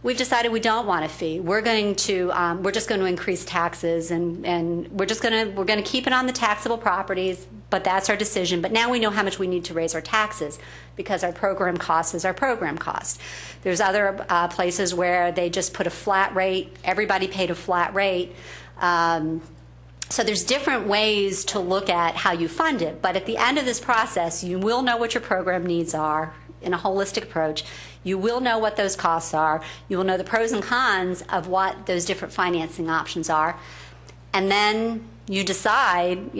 We've decided we don't want a fee. We're just going to increase taxes, and we're going to keep it on the taxable properties. But that's our decision. But now we know how much we need to raise our taxes because our program cost is our program cost. There's other places where they just put a flat rate. Everybody paid a flat rate. So there's different ways to look at how you fund it. But at the end of this process, you will know what your program needs are in a holistic approach. You will know what those costs are. You will know the pros and cons of what those different financing options are. And then you decide,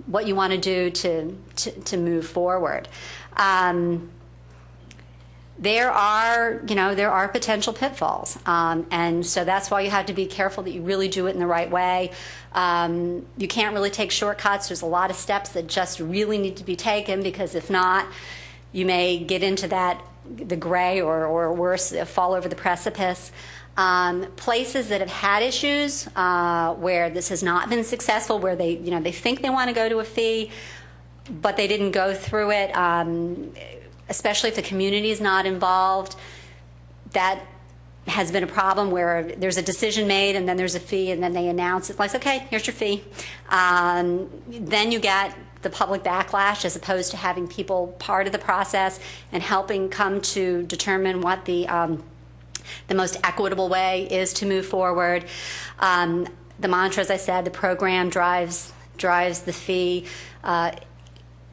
what you want to do to move forward. There are potential pitfalls, and so that's why you have to be careful that you really do it in the right way. You can't really take shortcuts. There's a lot of steps that just really need to be taken, because if not, you may get into the gray or worse, fall over the precipice. Places that have had issues where this has not been successful, where they think they want to go to a fee, but they didn't go through it, especially if the community is not involved. That has been a problem, where there's a decision made and then there's a fee and then they announce it like, okay, here's your fee. Then you get the public backlash, as opposed to having people part of the process and helping come to determine what the most equitable way is to move forward. The mantra, as I said, the program drives the fee.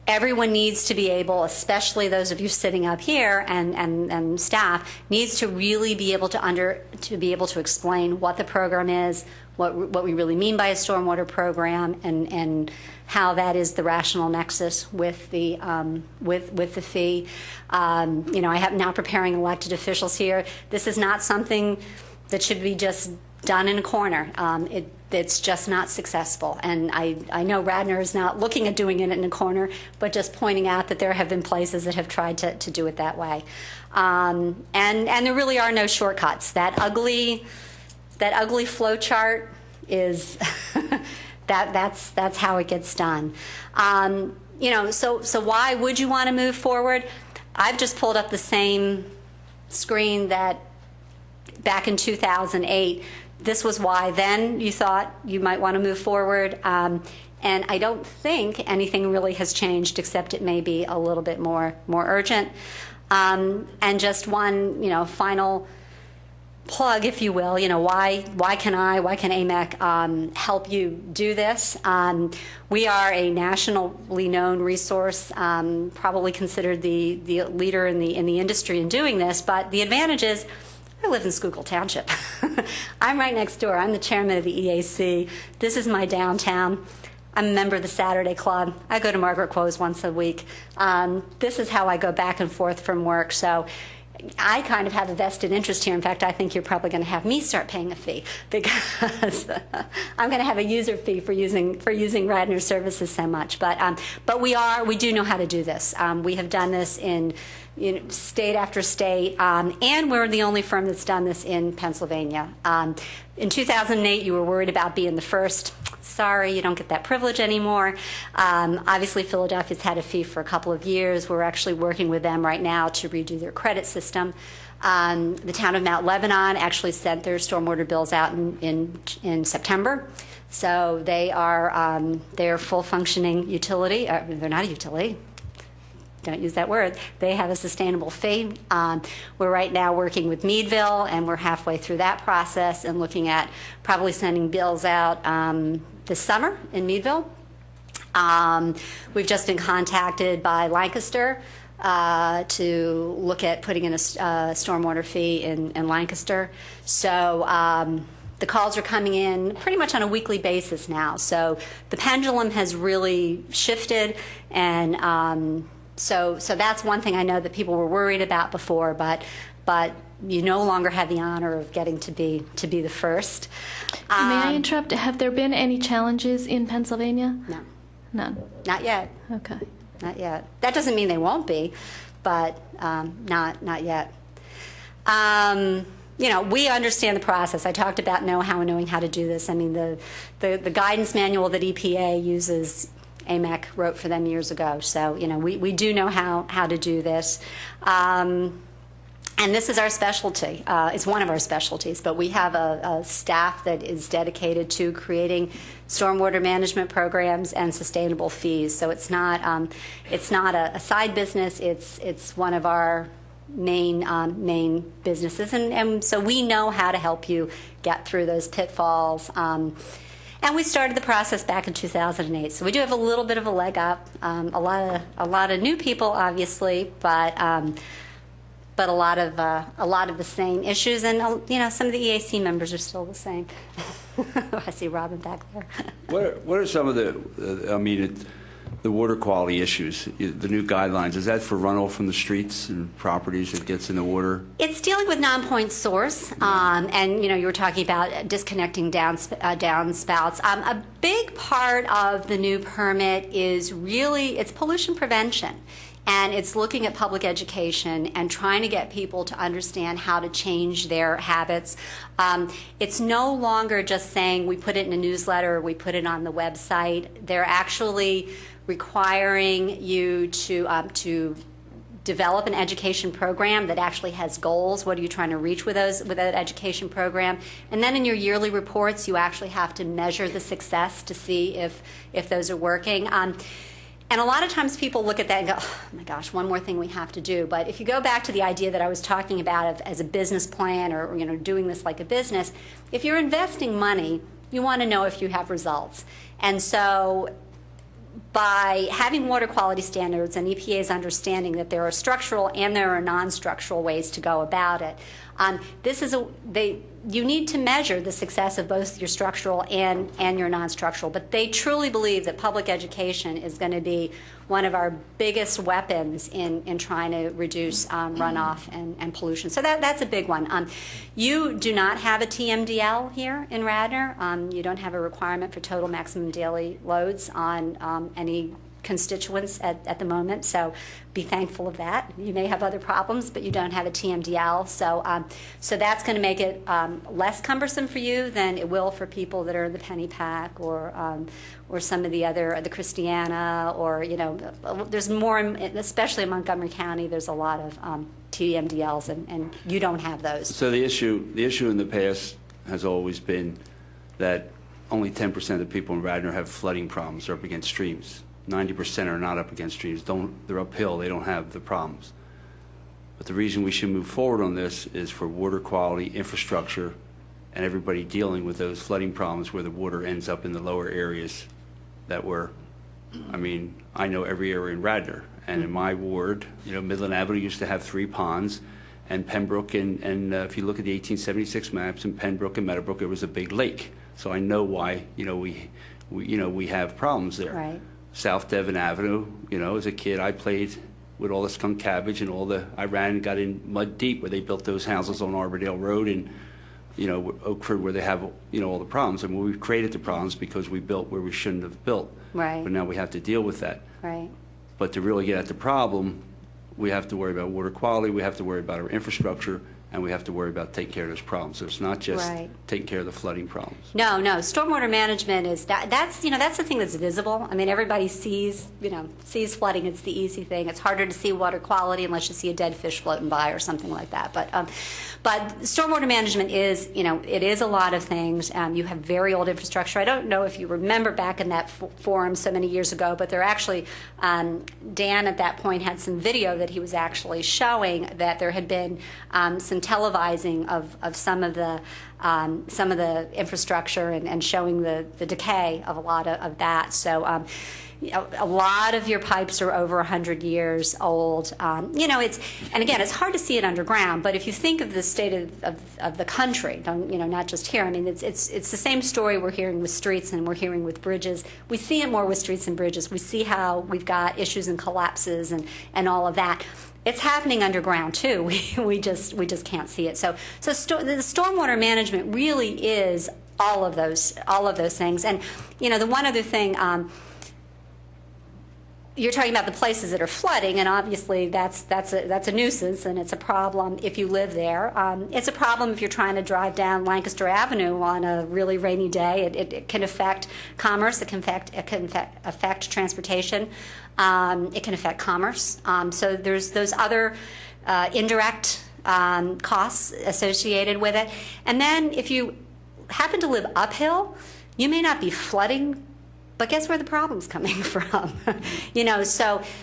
Everyone needs to be able, especially those of you sitting up here and staff, needs to really be able to explain what the program is, what we really mean by a stormwater program, and how that is the rational nexus with the fee. I have now preparing elected officials here. This is not something that should be just done in a corner. It's just not successful. And I know Radnor is not looking at doing it in a corner, but just pointing out that there have been places that have tried to do it that way. And there really are no shortcuts. That ugly flow chart is that's how it gets done. So why would you want to move forward? I've just pulled up the same screen that back in 2008. This was why then you thought you might want to move forward. And I don't think anything really has changed, except it may be a little bit more urgent. And just one, final plug, if you will. Why can AMEC help you do this? We are a nationally known resource, probably considered the leader in the industry in doing this. But the advantage is, I live in Schuylkill Township. I'm right next door. I'm the chairman of the EAC. This is my downtown. I'm a member of the Saturday Club. I go to Margaret Quo's once a week. This is how I go back and forth from work. So I kind of have a vested interest here. In fact, I think you're probably going to have me start paying a fee, because I'm going to have a user fee for using Radnor services so much. But we do know how to do this. We have done this in state after state, and we're the only firm that's done this in Pennsylvania. In 2008, you were worried about being the first. Sorry, you don't get that privilege anymore. Obviously, Philadelphia's had a fee for a couple of years. We're actually working with them right now to redo their credit system. The town of Mount Lebanon actually sent their stormwater bills out in September. So they're full functioning utility. They're not a utility. Don't use that word. They have a sustainable fee. We're right now working with Meadville, and we're halfway through that process and looking at probably sending bills out this summer in Meadville. We've just been contacted by Lancaster to look at putting in a stormwater fee in Lancaster. So the calls are coming in pretty much on a weekly basis now. So the pendulum has really shifted, and so that's one thing I know that people were worried about before, but you no longer have the honor of getting to be the first. May I interrupt? Have there been any challenges in Pennsylvania? No. None. Not yet. Okay. Not yet. That doesn't mean they won't be, but not yet. We understand the process. I talked about know-how and knowing how to do this. I mean, the guidance manual that EPA uses, AMEC wrote for them years ago. So, we do know how to do this. And this is our specialty. It's one of our specialties, but we have a staff that is dedicated to creating stormwater management programs and sustainable fees. So it's not a side business. It's one of our main businesses, and so we know how to help you get through those pitfalls. And we started the process back in 2008, so we do have a little bit of a leg up. A lot of new people, obviously, but a lot of the same issues, and some of the EAC members are still the same. I see Robin back there. What are some of the water quality issues, the new guidelines? Is that for runoff from the streets and properties that gets in the water? It's dealing with non-point source, and you were talking about disconnecting downspouts. A big part of the new permit is really it's pollution prevention. And it's looking at public education and trying to get people to understand how to change their habits. It's no longer just saying we put it in a newsletter, we put it on the website. They're actually requiring you to develop an education program that actually has goals. What are you trying to reach with that education program? And then in your yearly reports, you actually have to measure the success to see if those are working. And a lot of times people look at that and go, oh my gosh, one more thing we have to do. But if you go back to the idea that I was talking about as a business plan or doing this like a business, if you're investing money, you want to know if you have results. And so by having water quality standards and EPA's understanding that there are structural and there are non-structural ways to go about it, you need to measure the success of both your structural and your non-structural. But they truly believe that public education is going to be one of our biggest weapons in trying to reduce runoff and pollution. So that's a big one. You do not have a TMDL here in Radnor. You don't have a requirement for total maximum daily loads on any constituents at the moment, so be thankful of that. You may have other problems, but you don't have a TMDL, so that's going to make it less cumbersome for you than it will for people that are in the Pennypack or some of the Christiana, or there's more, especially in Montgomery County. There's a lot of TMDLs, and you don't have those. So the issue in the past has always been that only 10% of the people in Radnor have flooding problems. They're up against streams. 90% are not up against streams. They're uphill. They don't have the problems. But the reason we should move forward on this is for water quality, infrastructure, and everybody dealing with those flooding problems where the water ends up in the lower areas that I know every area in Radnor. And in my ward, Midland Avenue used to have 3 ponds, and Pembroke, and if you look at the 1876 maps, in Pembroke and Meadowbrook, it was a big lake. So I know why, we have problems there. Right. South Devon Avenue, as a kid, I played with all the skunk cabbage and I ran and got in mud deep where they built those houses on Arbordale Road and, Oakford, where they have, all the problems. And we created the problems because we built where we shouldn't have built. Right. But now we have to deal with that. Right. But to really get at the problem, we have to worry about water quality, we have to worry about our infrastructure, and we have to worry about taking care of those problems. So it's not just Right. taking care of the flooding problems. No, no. Stormwater management is that's the thing that's visible. I mean, everybody sees flooding. It's the easy thing. It's harder to see water quality unless you see a dead fish floating by or something like that. But stormwater management is it is a lot of things. You have very old infrastructure. I don't know if you remember back in that forum so many years ago, but there actually Dan at that point had some video that he was actually showing that there had been some televising of some of the infrastructure and showing the decay of a lot of that. So a lot of your pipes are over 100 years old. It's hard to see it underground. But if you think of the state of the country, not just here. I mean, it's the same story we're hearing with streets and we're hearing with bridges. We see it more with streets and bridges. We see how we've got issues and collapses and all of that. It's happening underground too. We just can't see it. So the stormwater management really is all of those things. And the one other thing, you're talking about the places that are flooding, and obviously that's a nuisance and it's a problem if you live there. It's a problem if you're trying to drive down Lancaster Avenue on a really rainy day. It can affect commerce. It can affect transportation. It can affect commerce. So there's those other indirect costs associated with it. And then if you happen to live uphill, you may not be flooding, but guess where the problem's coming from?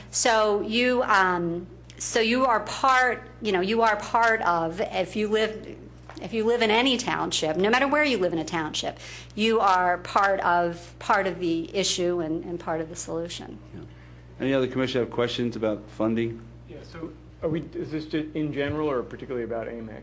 So you are part. You are part of. If you live in any township, no matter where you live in a township, you are part of the issue and part of the solution. Yeah. Any other commissioners have questions about funding? Yeah, so is this just in general or particularly about AMEC?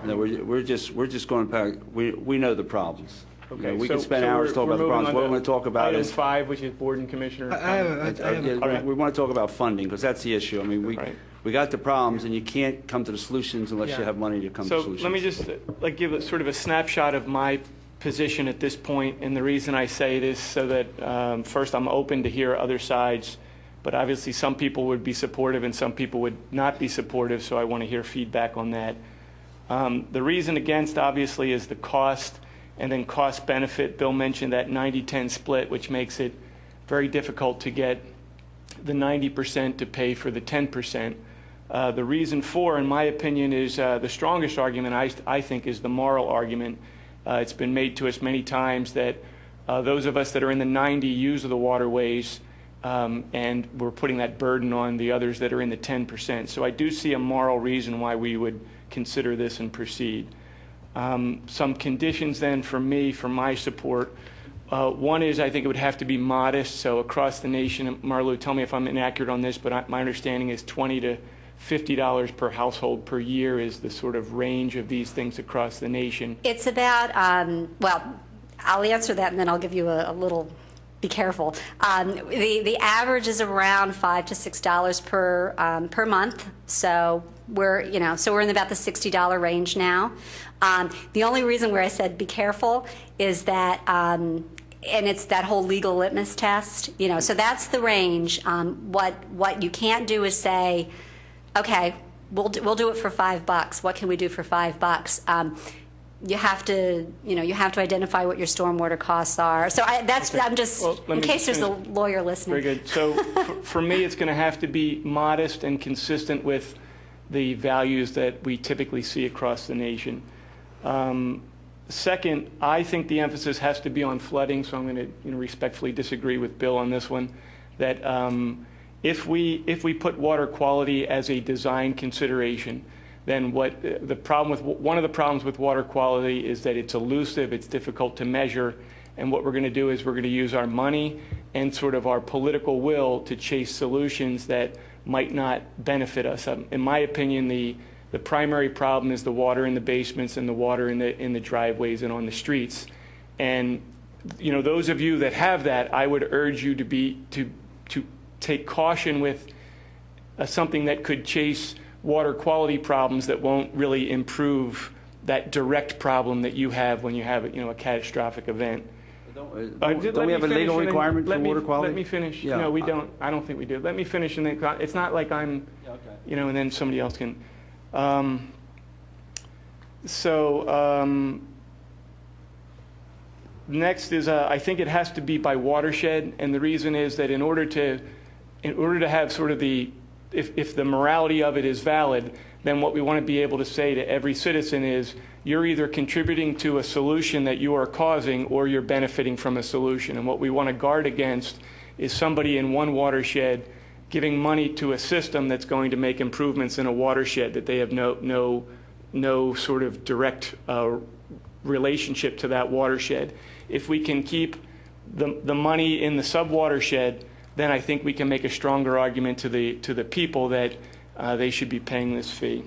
No, we're just going back. We know the problems. Okay, we can spend hours talking about the problems. What we want to talk about is item 5, which is board and commissioner. I have a question. we want to talk about funding because that's the issue. I mean, Right. we got the problems, and you can't come to the solutions unless you Yeah. have money to come to So solutions. let me just give sort of a snapshot of my position at this point, and the reason I say this so that first I'm open to hear other sides, but obviously some people would be supportive and some people would not be supportive, so I want to hear feedback on that. The reason against obviously is the cost and then cost benefit. Bill mentioned that 90-10 split, which makes it very difficult to get the 90% to pay for the 10%. The reason for, in my opinion, is the strongest argument, I think, is the moral argument. It's been made to us many times that those of us that are in the 90 use the waterways, and we're putting that burden on the others that are in the 10%. So I do see a moral reason why we would consider this and proceed. Some conditions then for me, for my support. One is I think it would have to be modest. So across the nation, Marlu, tell me if I'm inaccurate on this, but my understanding is $20 to $50 per household per year is the sort of range of these things across the nation. It's about, I'll answer that and then I'll give you a little, be careful. The average is around $5 to $6 per month. So we're in about the $60 range now. The only reason where I said be careful is that, and it's that whole legal litmus test, so that's the range. What you can't do is say, okay, we'll do it for $5. What can we do for $5? You have to identify what your stormwater costs are. So I'm just, in case there's a lawyer listening. Very good. So for me, it's going to have to be modest and consistent with the values that we typically see across the nation. Second, I think the emphasis has to be on flooding, so I'm going to respectfully disagree with Bill on this one, that if we put water quality as a design consideration, then one of the problems with water quality is that it's elusive, it's difficult to measure, and what we're going to do is we're going to use our money and sort of our political will to chase solutions that might not benefit us. In my opinion, the primary problem is the water in the basements and the water in the driveways and on the streets. And those of you that have that, I would urge you to take caution with something that could chase water quality problems that won't really improve that direct problem that you have when you have a catastrophic event. Don't we have a legal requirement for water quality? Let me finish. Yeah. No, we don't. I don't think we do. Let me finish, and then it's not like I'm, and then somebody else can. So next is, I think it has to be by watershed, and the reason is that in order to have sort of if the morality of it is valid, then what we want to be able to say to every citizen is, you're either contributing to a solution that you are causing or you're benefiting from a solution. And what we want to guard against is somebody in one watershed giving money to a system that's going to make improvements in a watershed that they have no sort of direct relationship to that watershed. If we can keep the money in the sub-watershed, then I think we can make a stronger argument to the people that they should be paying this fee.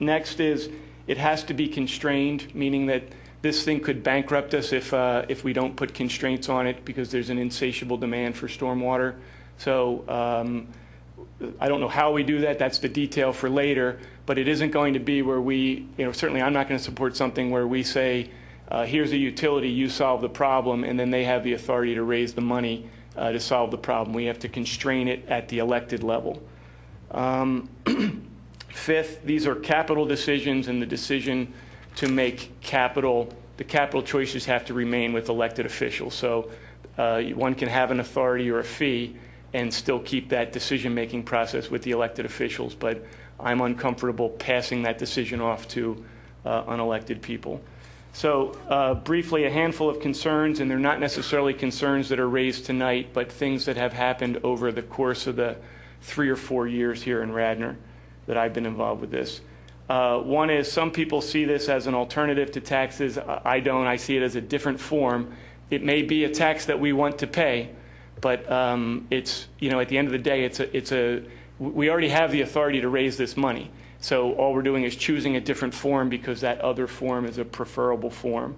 Next is, it has to be constrained, meaning that this thing could bankrupt us if we don't put constraints on it, because there's an insatiable demand for stormwater. So I don't know how we do that. That's the detail for later. But it isn't going to be where we, certainly I'm not going to support something where we say, here's a utility, you solve the problem, and then they have the authority to raise the money to solve the problem. We have to constrain it at the elected level. Fifth, these are capital decisions, and the decision to make the capital choices have to remain with elected officials. So one can have an authority or a fee and still keep that decision-making process with the elected officials, but I'm uncomfortable passing that decision off to unelected people. So briefly, a handful of concerns, and they're not necessarily concerns that are raised tonight, but things that have happened over the course of the 3 or 4 years here in Radnor that I've been involved with this. One is, some people see this as an alternative to taxes. I don't. I see it as a different form. It may be a tax that we want to pay, but it's, at the end of the day, we already have the authority to raise this money. So all we're doing is choosing a different form because that other form is a preferable form.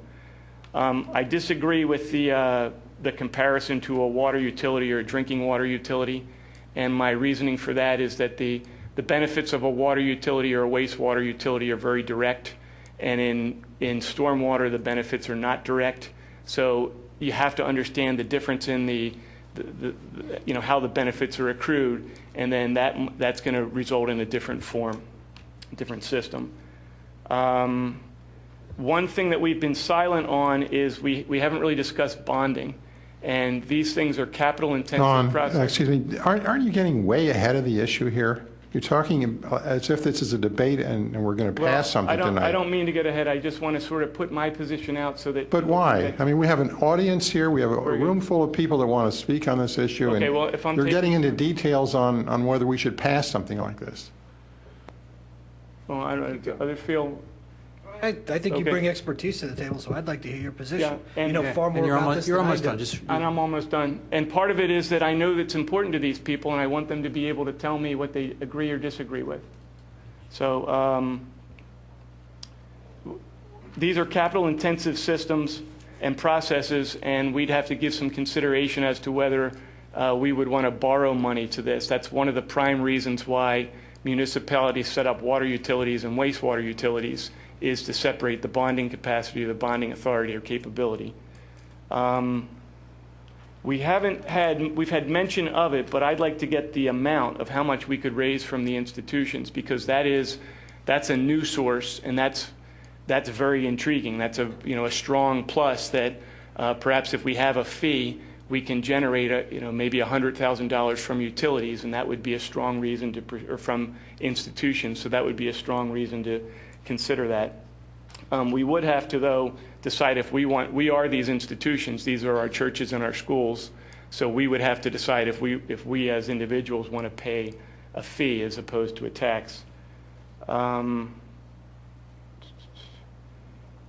I disagree with the comparison to a water utility or a drinking water utility, and my reasoning for that is that the benefits of a water utility or a wastewater utility are very direct, and in stormwater the benefits are not direct. So you have to understand the difference in how the benefits are accrued, and then that's going to result in a different form, different system. One thing that we've been silent on is we haven't really discussed bonding, and these things are capital-intensive processes. Excuse me, aren't you getting way ahead of the issue here? You're talking as if this is a debate and we're going to pass something tonight. I don't mean to get ahead. I just want to sort of put my position out so that... But why? I mean, we have an audience here. We have a room full of people that want to speak on this issue. Okay, and well, if I'm you're getting into details on whether we should pass something like this. Well, I don't know. Others feel... I think you Okay. bring expertise to the table, so I'd like to hear your position. Yeah, and- you know far more And you're about almost, this you're than I almost do. done. Just And I'm almost done. And part of it is that I know that's important to these people, and I want them to be able to tell me what they agree or disagree with. So these are capital-intensive systems and processes, and we'd have to give some consideration as to whether we would want to borrow money to this. That's one of the prime reasons why municipalities set up water utilities and wastewater utilities, is to separate the bonding capacity or the bonding authority or capability. We've had mention of it, but I'd like to get the amount of how much we could raise from the institutions, because that's a new source, and that's very intriguing. That's a strong plus that perhaps if we have a fee, we can generate maybe $100,000 from utilities, and that would be a strong reason or from institutions. So that would be a strong reason to consider that. We would have to, though, decide if we are these institutions. These are our churches and our schools. So we would have to decide if we as individuals want to pay a fee as opposed to a tax. And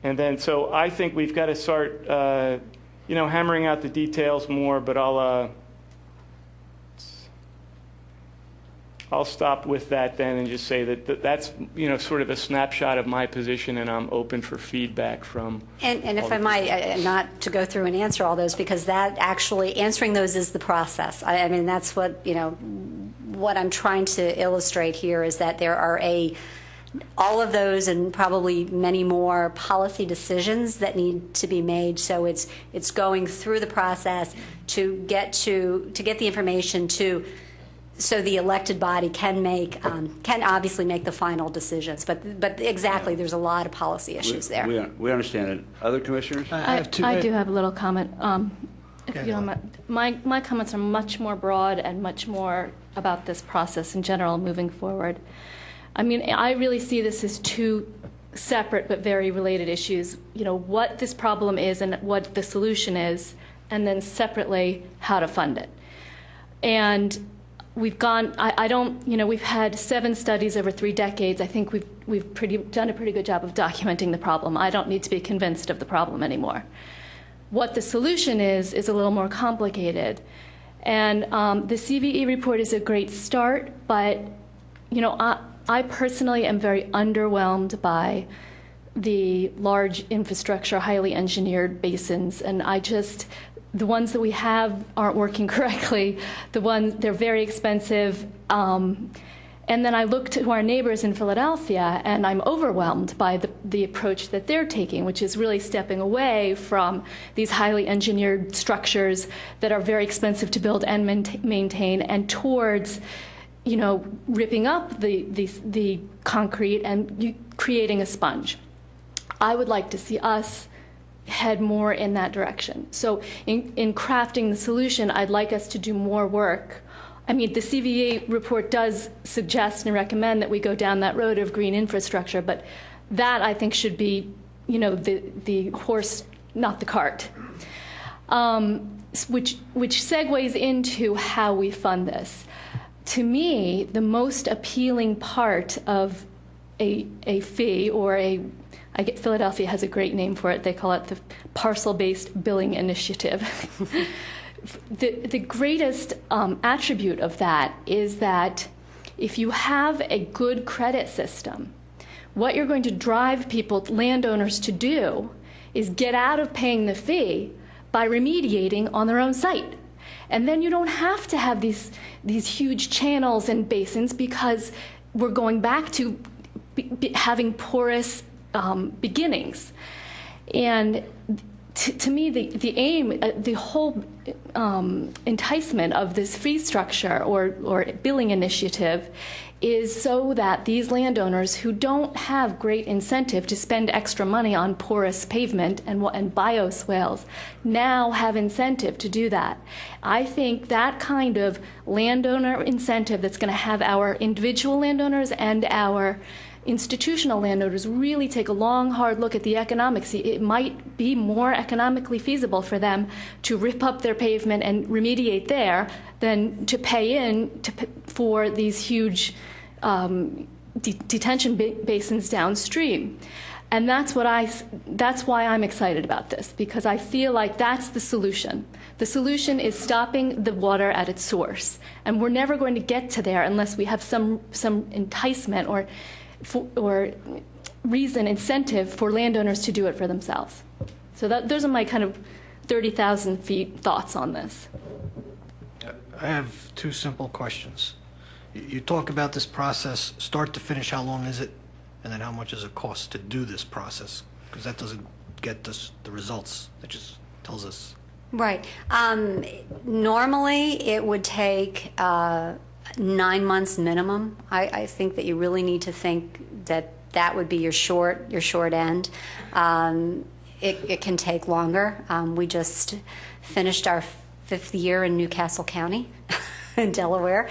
then, so I think we've got to start, hammering out the details more, but I'll stop with that then and just say that's sort of a snapshot of my position, and I'm open for feedback from. And if I might, not to go through and answer all those, because that actually, answering those is the process. I mean, that's what I'm trying to illustrate here is that there are all of those and probably many more policy decisions that need to be made. So it's going through the process to get the information to so the elected body can obviously make the final decisions. But exactly, there's a lot of policy issues there. We understand it. Other commissioners? I do have a little comment. If you don't mind. My comments are much more broad and much more about this process in general moving forward. I mean, I really see this as two separate but very related issues. You know, what this problem is and what the solution is, and then separately how to fund it. And we've gone, we've had 7 studies over 3 decades. I think we've done a pretty good job of documenting the problem. I don't need to be convinced of the problem anymore. What the solution is a little more complicated. And the CVE report is a great start, but, you know, I personally am very underwhelmed by the large infrastructure, highly engineered basins, and the ones that we have aren't working correctly. They're very expensive. And then I look to our neighbors in Philadelphia, and I'm overwhelmed by the approach that they're taking, which is really stepping away from these highly engineered structures that are very expensive to build and maintain, and towards, you know, ripping up the concrete and creating a sponge. I would like to see us head more in that direction. So in crafting the solution, I'd like us to do more work. I mean, the CVE report does suggest and recommend that we go down that road of green infrastructure, but that, I think, should be, you know, the horse, not the cart. Which segues into how we fund this. To me, the most appealing part of a fee, or Philadelphia has a great name for it. They call it the parcel-based billing initiative. The greatest attribute of that is that if you have a good credit system, what you're going to drive landowners to do is get out of paying the fee by remediating on their own site. And then you don't have to have these huge channels and basins, because we're going back to having porous beginnings. And to me, the aim, the whole enticement of this fee structure or billing initiative is so that these landowners who don't have great incentive to spend extra money on porous pavement and bioswales now have incentive to do that. I think that kind of landowner incentive that's going to have our individual landowners and our institutional landowners really take a long, hard look at the economics. It might be more economically feasible for them to rip up their pavement and remediate there than to pay for these huge detention basins downstream. And that's why I'm excited about this, because I feel like that's the solution. The solution is stopping the water at its source. And we're never going to get to there unless we have some enticement or incentive for landowners to do it for themselves. So those are my kind of 30,000 feet thoughts on this. I have 2 simple questions. You talk about this process, start to finish, how long is it? And then how much does it cost to do this process? Because that doesn't get us the results. That just tells us. Right. Normally, it would take 9 months minimum. I think that you really need to think that would be your short end. It can take longer. We just finished our 5th year in Newcastle County in Delaware.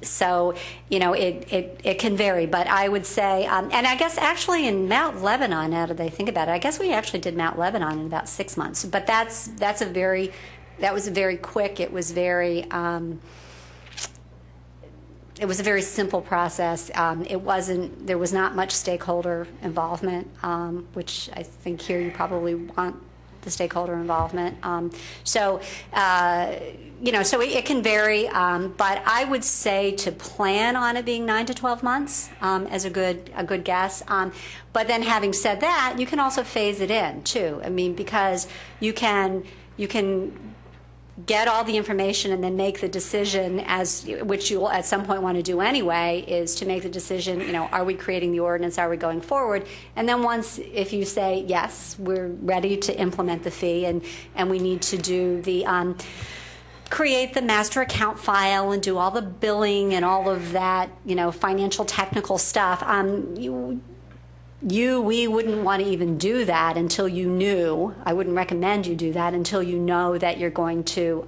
So, you know, it can vary. But I would say, and I guess actually in Mount Lebanon, now that I think about it, I guess we actually did Mount Lebanon in about 6 months. But that was very quick. It was very... It was a very simple process. There was not much stakeholder involvement, which I think here you probably want the stakeholder involvement. So it can vary, but I would say to plan on it being 9 to 12 months as a good guess. But then having said that, you can also phase it in too. I mean, because you can get all the information and then make the decision, which you'll at some point want to do anyway, is to make the decision, you know, are we creating the ordinance, are we going forward? And then if you say, yes, we're ready to implement the fee and we need to do the create the master account file and do all the billing and all of that, financial technical stuff. We wouldn't want to even do that until you knew. I wouldn't recommend you do that until you know that you're going to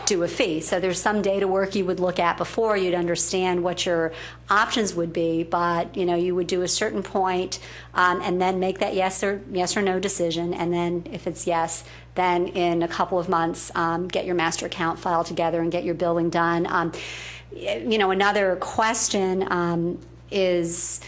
do a fee. So there's some data work you would look at before you'd understand what your options would be, but you would do a certain point and then make that yes or no decision, and then if it's yes, then in a couple of months get your master account file together and get your billing done. Another question is,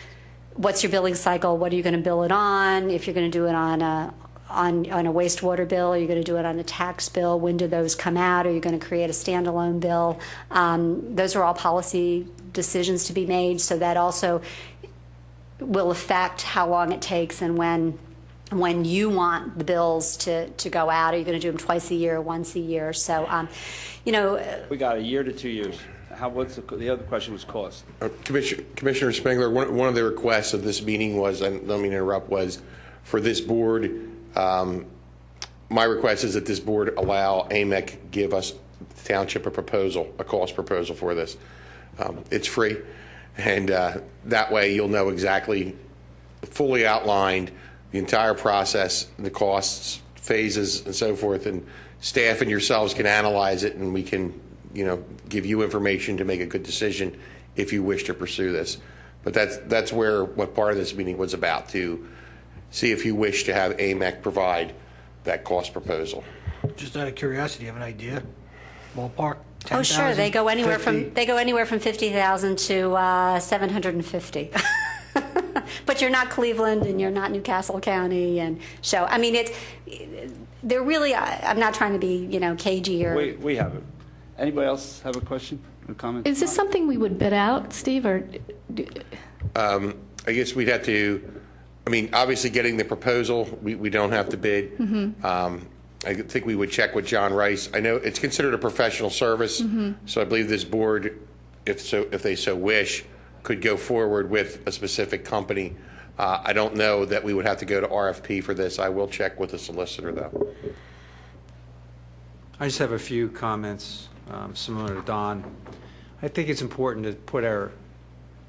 what's your billing cycle? What are you going to bill it on? If you're going to do it on a wastewater bill, are you going to do it on a tax bill? When do those come out? Are you going to create a standalone bill? Those are all policy decisions to be made, so that also will affect how long it takes and when you want the bills to go out. Are you going to do them twice a year, once a year? So, We got a year to 2 years. What's the other question was cost? Commissioner Spengler, one of the requests of this meeting was, and let me interrupt, was for this board. My request is that this board allow AMEC give us, the township, a cost proposal for this. It's free, and that way you'll know exactly, fully outlined, the entire process, the costs, phases, and so forth, and staff and yourselves can analyze it, and we can, give you information to make a good decision if you wish to pursue this. But that's what part of this meeting was about, to see if you wish to have AMEC provide that cost proposal. Just out of curiosity, you have an idea? Ballpark? 10,000, oh, sure. They go anywhere 50? from 50,000 to 750. But you're not Cleveland and you're not Newcastle County, and so they're really. I'm not trying to be cagey or. We have it. Anybody else have a question or comment? Is this something we would bid out, Steve, or? I guess we'd have to. Obviously, getting the proposal, we don't have to bid. Mm-hmm. I think we would check with John Rice. I know it's considered a professional service, so I believe this board, if they so wish, could go forward with a specific company. I don't know that we would have to go to RFP for this. I will check with the solicitor, though. I just have a few comments similar to Don. I think it's important to put our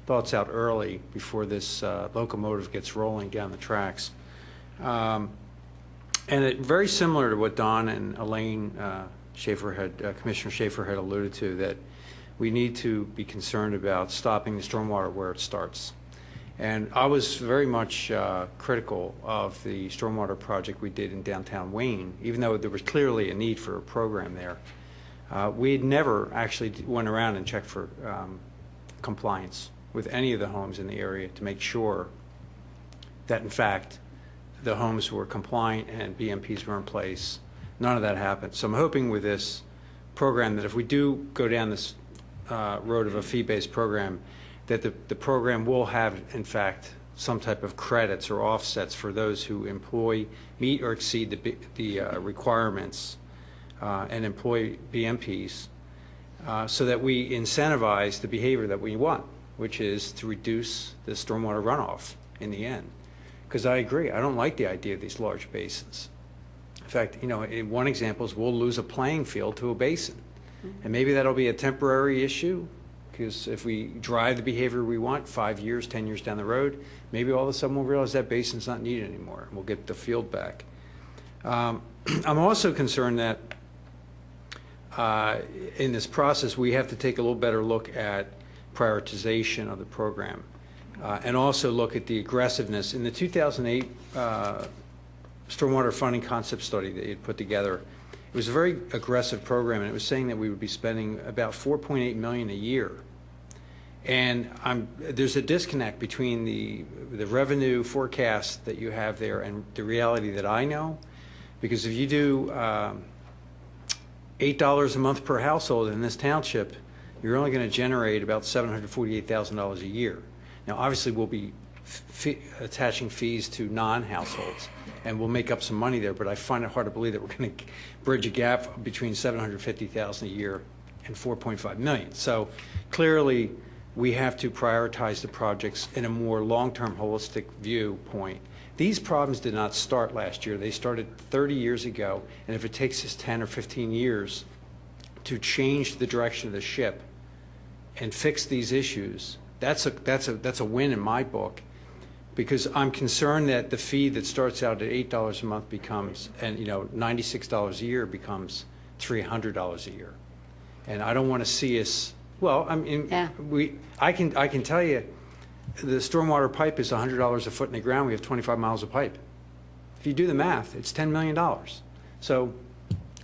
thoughts out early before this locomotive gets rolling down the tracks. And very similar to what Don and Elaine Commissioner Schaefer had alluded to, that we need to be concerned about stopping the stormwater where it starts. And I was very much critical of the stormwater project we did in downtown Wayne, even though there was clearly a need for a program there. We had never actually went around and checked for compliance with any of the homes in the area to make sure that, in fact, the homes were compliant and BMPs were in place. None of that happened. So I'm hoping with this program that if we do go down this road of a fee-based program, that the program will have, in fact, some type of credits or offsets for those who meet or exceed the requirements and employ BMPs, so that we incentivize the behavior that we want, which is to reduce the stormwater runoff in the end. Because I agree, I don't like the idea of these large basins. In fact, one example is we'll lose a playing field to a basin. And maybe that'll be a temporary issue, because if we drive the behavior we want 5 years, 10 years down the road, maybe all of a sudden we'll realize that basin's not needed anymore, and we'll get the field back. I'm also concerned that in this process we have to take a little better look at prioritization of the program. And also look at the aggressiveness. In the 2008 stormwater funding concept study that you put together, it was a very aggressive program, and it was saying that we would be spending about $4.8 million a year. And there's a disconnect between the revenue forecast that you have there and the reality that I know, because if you do $8 a month per household in this township, you're only going to generate about $748,000 a year. Now, obviously, we'll be attaching fees to non-households, and we'll make up some money there, but I find it hard to believe that we're going to bridge a gap between $750,000 a year and $4.5 million. So clearly, we have to prioritize the projects in a more long-term holistic viewpoint These problems did not start last year. They started 30 years ago, and if it takes us 10 or 15 years to change the direction of the ship and fix these issues, that's a win in my book, because I'm concerned that the fee that starts out at $8 a month becomes, and $96 a year becomes $300 a year, and I don't want to see us. Well, I mean, Yeah. I can tell you, the stormwater pipe is $100 a foot in the ground. We have 25 miles of pipe. If you do the math, it's $10 million. So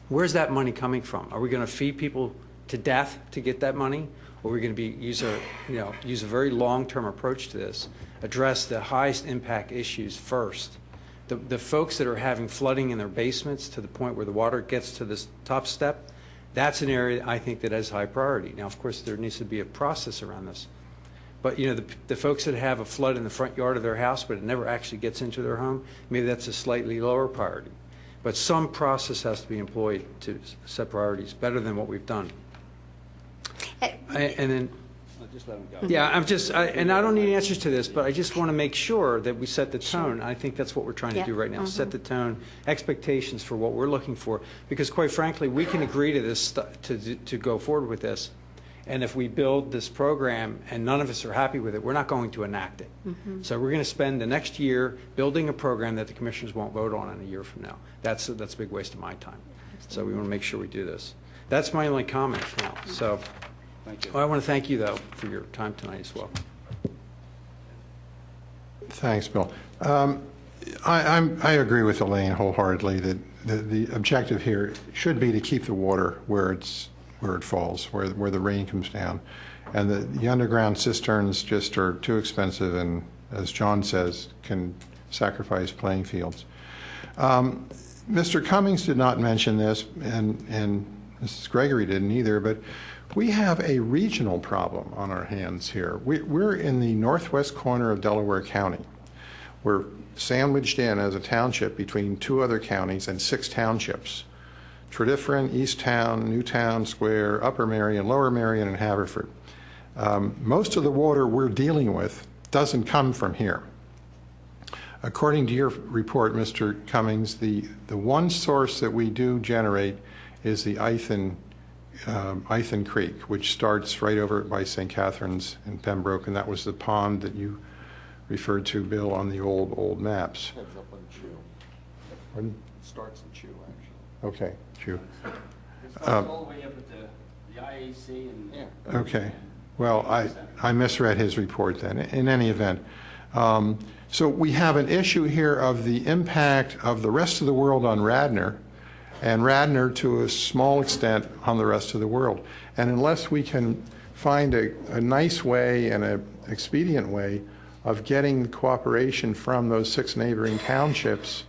where's that money coming from? Are we going to feed people to death to get that money? Or are we going to use a very long-term approach to this, address the highest impact issues first? The folks that are having flooding in their basements to the point where the water gets to this top step, that's an area I think that has high priority. Now, of course, there needs to be a process around this. But, the folks that have a flood in the front yard of their house, but it never actually gets into their home, maybe that's a slightly lower priority. But some process has to be employed to set priorities better than what we've done. And then, Just let them go. yeah, and I don't need answers to this, but I just want to make sure that we set the tone. I think that's what we're trying to do right now, set the tone, expectations for what we're looking for. Because quite frankly, we can agree to this, to go forward with this. And if we build this program and none of us are happy with it, we're not going to enact it. So we're going to spend the next year building a program that the commissioners won't vote on in a year from now. That's a big waste of my time. So we want to make sure we do this. That's my only comment now. So Thank you. I want to thank you, though, for your time tonight as well. Thanks, Bill. I agree with Elaine wholeheartedly that the objective here should be to keep the water where it falls, where the rain comes down. And the underground cisterns just are too expensive and, as John says, can sacrifice playing fields. Mr. Cummings did not mention this, and Mrs. Gregory didn't either, but we have a regional problem on our hands here. We're in the northwest corner of Delaware County. We're sandwiched in as a township between two other counties and 6 townships: Tredyffrin, Easttown, Newtown Square, Upper Marion, Lower Marion, and Haverford. Most of the water we're dealing with doesn't come from here. According to your report, Mr. Cummings, the one source that we do generate is the Ithan Creek, which starts right over by St. Catharines in Pembroke, and that was the pond that you referred to, Bill, on the old maps. Heads up on Chew. Pardon? It starts in Chew, actually. Okay, Chew. It starts all the way up at the IAC and... Yeah. Okay. Well, I misread his report then. In any event, so we have an issue here of the impact of the rest of the world on Radnor, and Radnor to a small extent on the rest of the world. And unless we can find a nice way and an expedient way of getting cooperation from those 6 neighboring townships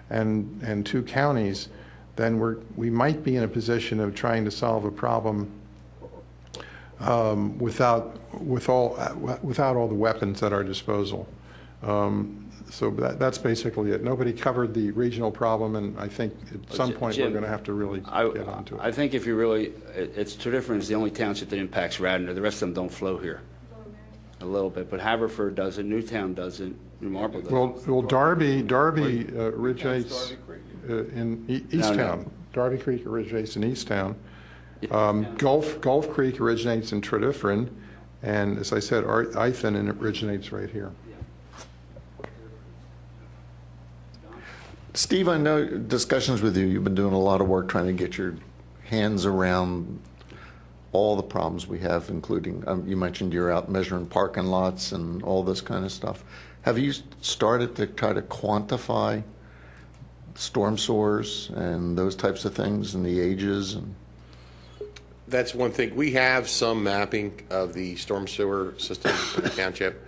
and 2 counties, then we might be in a position of trying to solve a problem without all the weapons at our disposal. So that's basically it. Nobody covered the regional problem, and I think at some point Jim, we're going to have to really get onto it. I think if you really, it's Tredyffrin is the only township that impacts Radnor. The rest of them don't flow here. A little bit, but Haverford doesn't, Newtown doesn't, New Marlboro doesn't. Well, Darby originates in Easttown. No. Darby Creek originates in Easttown. Gulf Creek originates in Tredyffrin, and as I said, Ithan, and it originates right here. Steve, I know discussions with you, you've been doing a lot of work trying to get your hands around all the problems we have, including, you mentioned you're out measuring parking lots and all this kind of stuff. Have you started to try to quantify storm sewers and those types of things and the ages? That's one thing. We have some mapping of the storm sewer system in the township.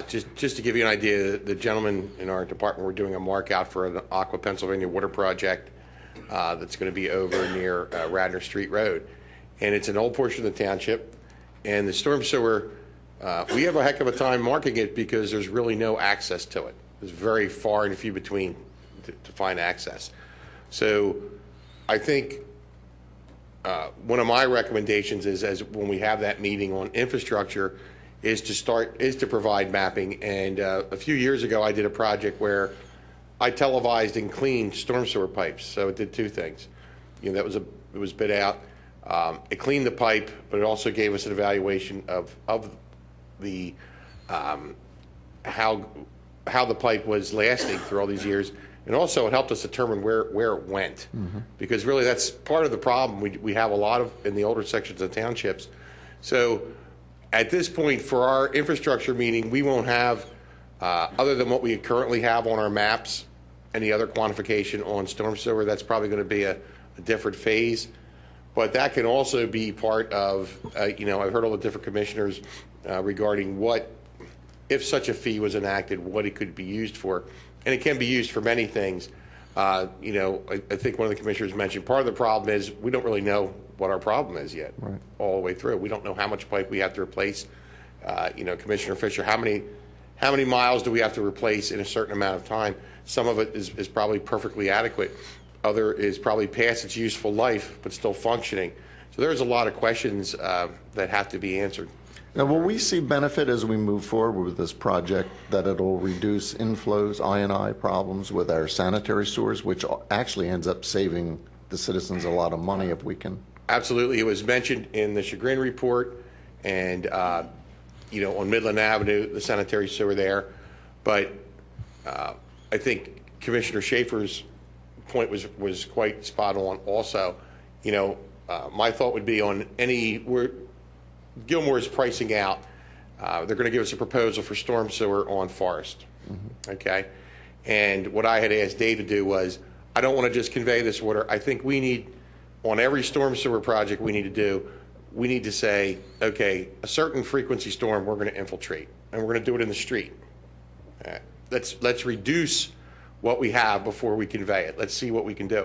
Just to give you an idea, the gentleman in our department, we're doing a mark out for an Aqua Pennsylvania water project that's going to be over near Radnor Street Road. And it's an old portion of the township. And the storm sewer, we have a heck of a time marking it because there's really no access to it. It's very far and few between to find access. So I think one of my recommendations is, as when we have that meeting on infrastructure, is to provide mapping. And a few years ago, I did a project where I televised and cleaned storm sewer pipes. So it did two things. You know, it was bid out. It cleaned the pipe, but it also gave us an evaluation of the how the pipe was lasting through all these years. And also it helped us determine where it went. Because really that's part of the problem. We have a lot of in the older sections of townships. So at this point for our infrastructure meeting, we won't have, other than what we currently have on our maps, any other quantification on storm sewer. That's probably going to be a different phase. But that can also be part of, you know, I've heard all the different commissioners regarding what, if such a fee was enacted, what it could be used for. And it can be used for many things. You know, I think one of the commissioners mentioned part of the problem is we don't really know what our problem is yet, all the way through. We don't know how much pipe we have to replace. You know, Commissioner Fisher, how many miles do we have to replace in a certain amount of time? Some of it is probably perfectly adequate. Other is probably past its useful life, but still functioning. So there's a lot of questions that have to be answered. Now, will we see benefit as we move forward with this project, that it'll reduce inflows, I&I problems with our sanitary sewers, which actually ends up saving the citizens a lot of money if we can? Absolutely. It was mentioned in the Chagrin report and, you know, on Midland Avenue, the sanitary sewer there. But I think Commissioner Schaefer's point was quite spot on also. You know, my thought would be on where Gilmore is pricing out, they're going to give us a proposal for storm sewer on Forest. Okay? And what I had asked Dave to do was, I don't want to just convey this water. I think we need, on every storm sewer project we need to say, okay, a certain frequency storm we're going to infiltrate, and we're going to do it in the street. Let's reduce what we have before we convey it. Let's see what we can do.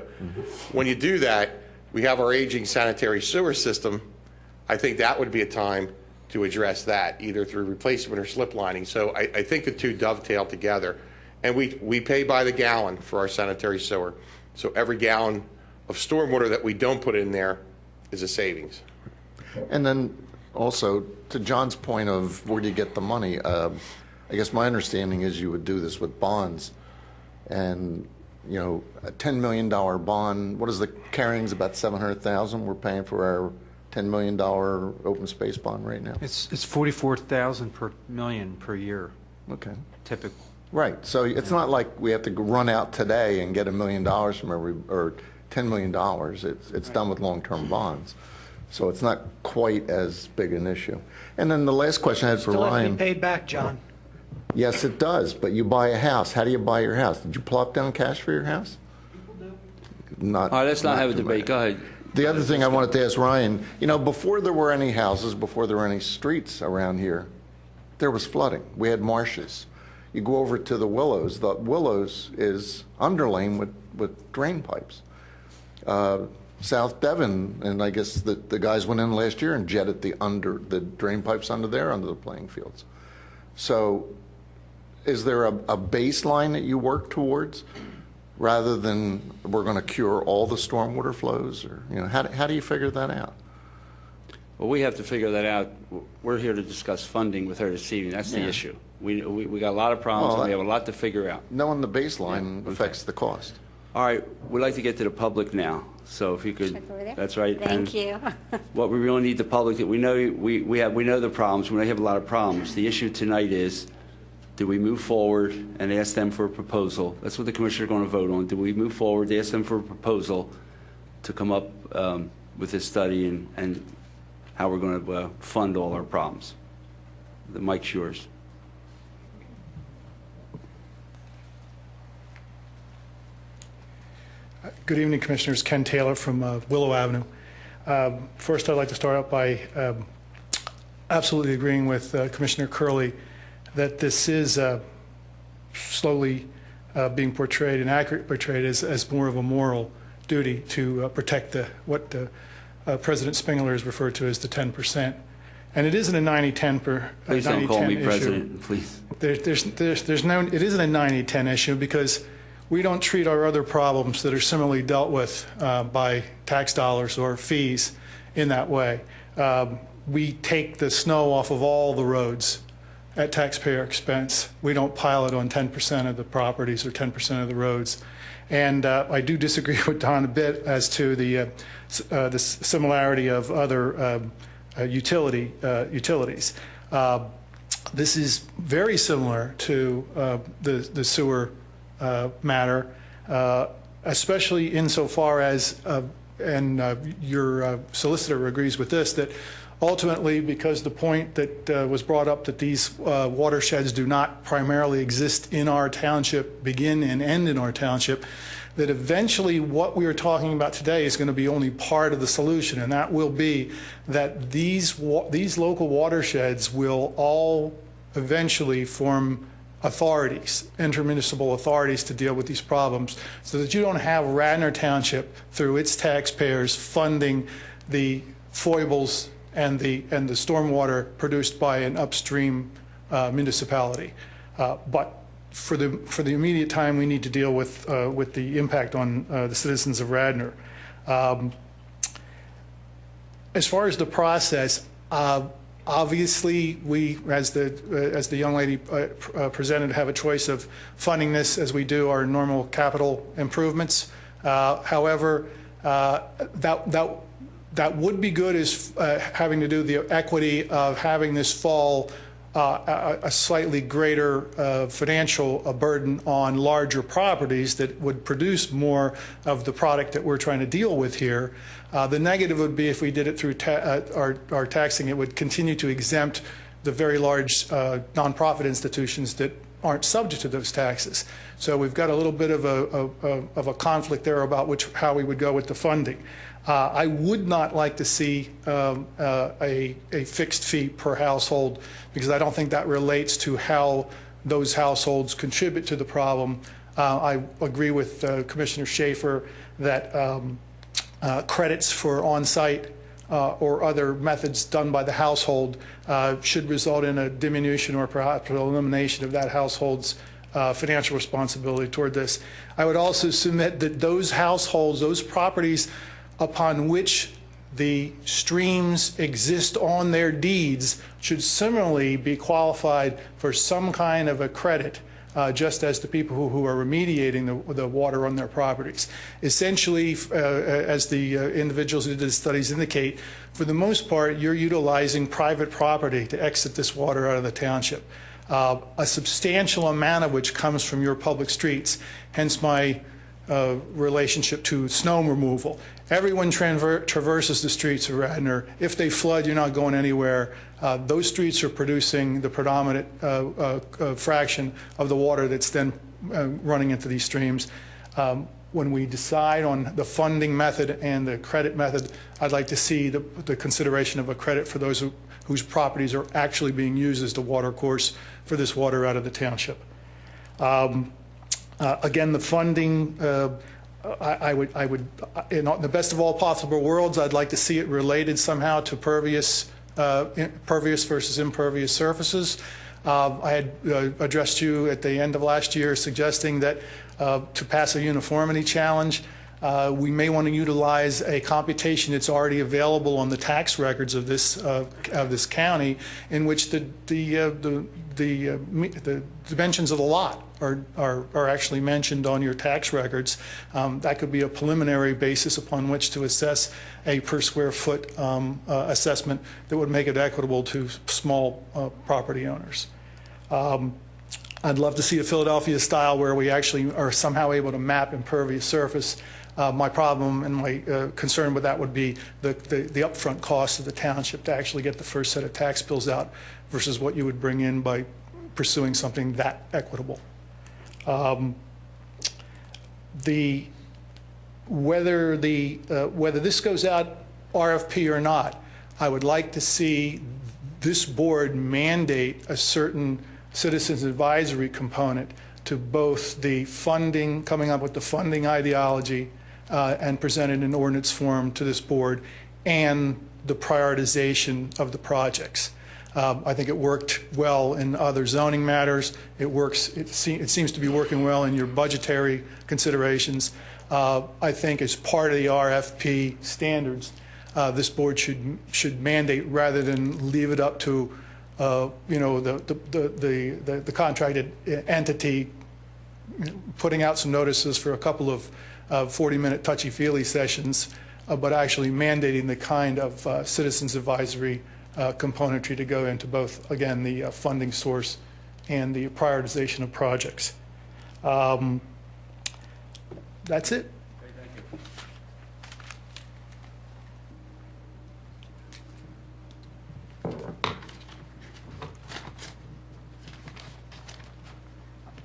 When you do that, we have our aging sanitary sewer system. I think that would be a time to address that, either through replacement or slip lining. So I think the two dovetail together. And we pay by the gallon for our sanitary sewer. So every gallon of stormwater that we don't put in there is a savings. And then also, to John's point of where do you get the money, I guess my understanding is you would do this with bonds. And, you know, a $10 million bond, what is the carrying's about $700,000 we're paying for our $10 million open space bond right now? It's $44,000 per million per year, Okay. typical. Right. So it's not like we have to run out today and get $1 million from or $10 million. It's done with long-term bonds. So it's not quite as big an issue. And then the last question I had for Still have to Ryan. be paid back, John. Yes, it does. But you buy a house. How do you buy your house? Did you plop down cash for your house? People do. Not. All right, let's not have a too debate. much. Go ahead. The other thing I wanted to ask Ryan, you know, before there were any houses, before there were any streets around here, there was flooding. We had marshes. You go over to the Willows is underlain with drain pipes. South Devon, and I guess the guys went in last year and jetted the drain pipes under the playing fields. So is there a baseline that you work towards rather than we're going to cure all the stormwater flows? Or, you know, how do you figure that out? Well, we have to figure that out. We're here to discuss funding with her this evening. That's the issue. We got a lot of problems, and we have a lot to figure out. Knowing the baseline affects the cost. All right, we'd like to get to the public now. So if you could, Check over there. that's right. Thank And you. what we really need the public, we know we know the problems. We have a lot of problems. The issue tonight is, do we move forward and ask them for a proposal? That's what the commissioner are going to vote on. Do we move forward, ask them for a proposal to come up with this study and how we're going to fund all our problems? The mic's yours. Good evening, Commissioners. Ken Taylor from Willow Avenue. First, I'd like to start out by absolutely agreeing with Commissioner Curley that this is slowly being portrayed and accurately portrayed as more of a moral duty to protect what President Spengler has referred to as the 10%. And it isn't a 90-10 Please don't call me issue. president, please. It isn't a 90-10 issue because we don't treat our other problems that are similarly dealt with by tax dollars or fees in that way. we take the snow off of all the roads at taxpayer expense. We don't pile it on 10% of the properties or 10% of the roads. And I do disagree with Don a bit as to the similarity of other utilities. This is very similar to the sewer matter, especially insofar as, and your solicitor agrees with this, that ultimately, because the point that was brought up that these watersheds do not primarily exist in our township, begin and end in our township, that eventually what we are talking about today is going to be only part of the solution, and that will be that these local watersheds will all eventually form authorities, intermunicipal authorities, to deal with these problems, so that you don't have Radnor Township, through its taxpayers, funding the foibles and the stormwater produced by an upstream municipality. But for the immediate time, we need to deal with the impact on the citizens of Radnor. As far as the process, obviously, we, as the young lady presented, have a choice of funding this as we do our normal capital improvements. However, that would be good as having to do the equity of having this fall a slightly greater financial burden on larger properties that would produce more of the product that we're trying to deal with here. The negative would be if we did it through our taxing, it would continue to exempt the very large nonprofit institutions that aren't subject to those taxes. So we've got a little bit of a conflict there about how we would go with the funding. I would not like to see a fixed fee per household, because I don't think that relates to how those households contribute to the problem. I agree with Commissioner Schaefer that credits for on-site or other methods done by the household should result in a diminution or perhaps an elimination of that household's financial responsibility toward this. I would also submit that those households, those properties upon which the streams exist on their deeds, should similarly be qualified for some kind of a credit, just as the people who are remediating the water on their properties. Essentially, as the individuals who did the studies indicate, for the most part, you're utilizing private property to exit this water out of the township. A substantial amount of which comes from your public streets, hence my relationship to snow removal. Everyone traverses the streets of Radnor. If they flood, you're not going anywhere. Those streets are producing the predominant fraction of the water that's then running into these streams. When we decide on the funding method and the credit method, I'd like to see the consideration of a credit for those whose properties are actually being used as the water course for this water out of the township. Again, the funding, I would, in the best of all possible worlds, I'd like to see it related somehow to pervious versus impervious surfaces. I had addressed you at the end of last year suggesting that to pass a uniformity challenge, we may want to utilize a computation that's already available on the tax records of this county, in which the dimensions of the lot are actually mentioned on your tax records. That could be a preliminary basis upon which to assess a per square foot assessment that would make it equitable to small property owners. I'd love to see a Philadelphia style where we actually are somehow able to map impervious surface. My problem and my concern with that would be the upfront cost of the township to actually get the first set of tax bills out versus what you would bring in by pursuing something that equitable. Whether this goes out RFP or not, I would like to see this board mandate a certain citizens advisory component to both the funding, coming up with the funding ideology and present it in ordinance form to this board, and the prioritization of the projects. I think it worked well in other zoning matters. It seems to be working well in your budgetary considerations. I think as part of the RFP standards, this board should mandate rather than leave it up to the contracted entity putting out some notices for a couple of 40-minute touchy-feely sessions, but actually mandating the kind of citizens advisory componentry to go into both, again, the funding source and the prioritization of projects. That's it.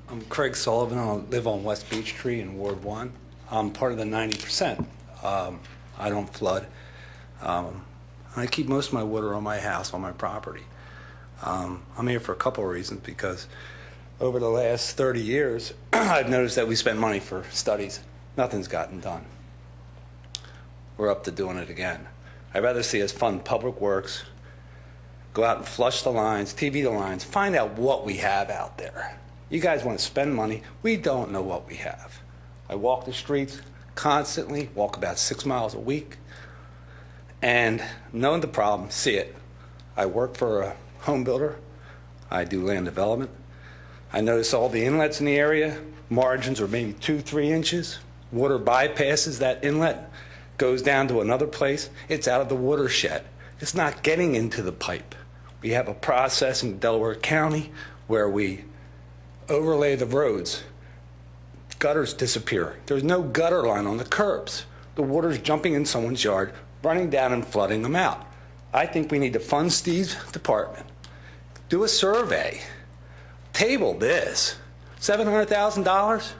I'm Craig Sullivan. I live on West Beach Tree in Ward 1. I'm part of the 90%. I don't flood. I keep most of my water on my house, on my property. I'm here for a couple of reasons, because over the last 30 years, I've noticed that we spent money for studies. Nothing's gotten done. We're up to doing it again. I'd rather see us fund public works, go out and flush the lines, TV the lines, find out what we have out there. You guys want to spend money. We don't know what we have. I walk the streets constantly, walk about 6 miles a week, and knowing the problem, see it. I work for a home builder. I do land development. I notice all the inlets in the area, margins are maybe 2-3 inches. Water bypasses that inlet, goes down to another place. It's out of the watershed. It's not getting into the pipe. We have a process in Delaware County where we overlay the roads. Gutters disappear. There's no gutter line on the curbs. The water's jumping in someone's yard, running down and flooding them out. I think we need to fund Steve's department, do a survey, table this, $700,000.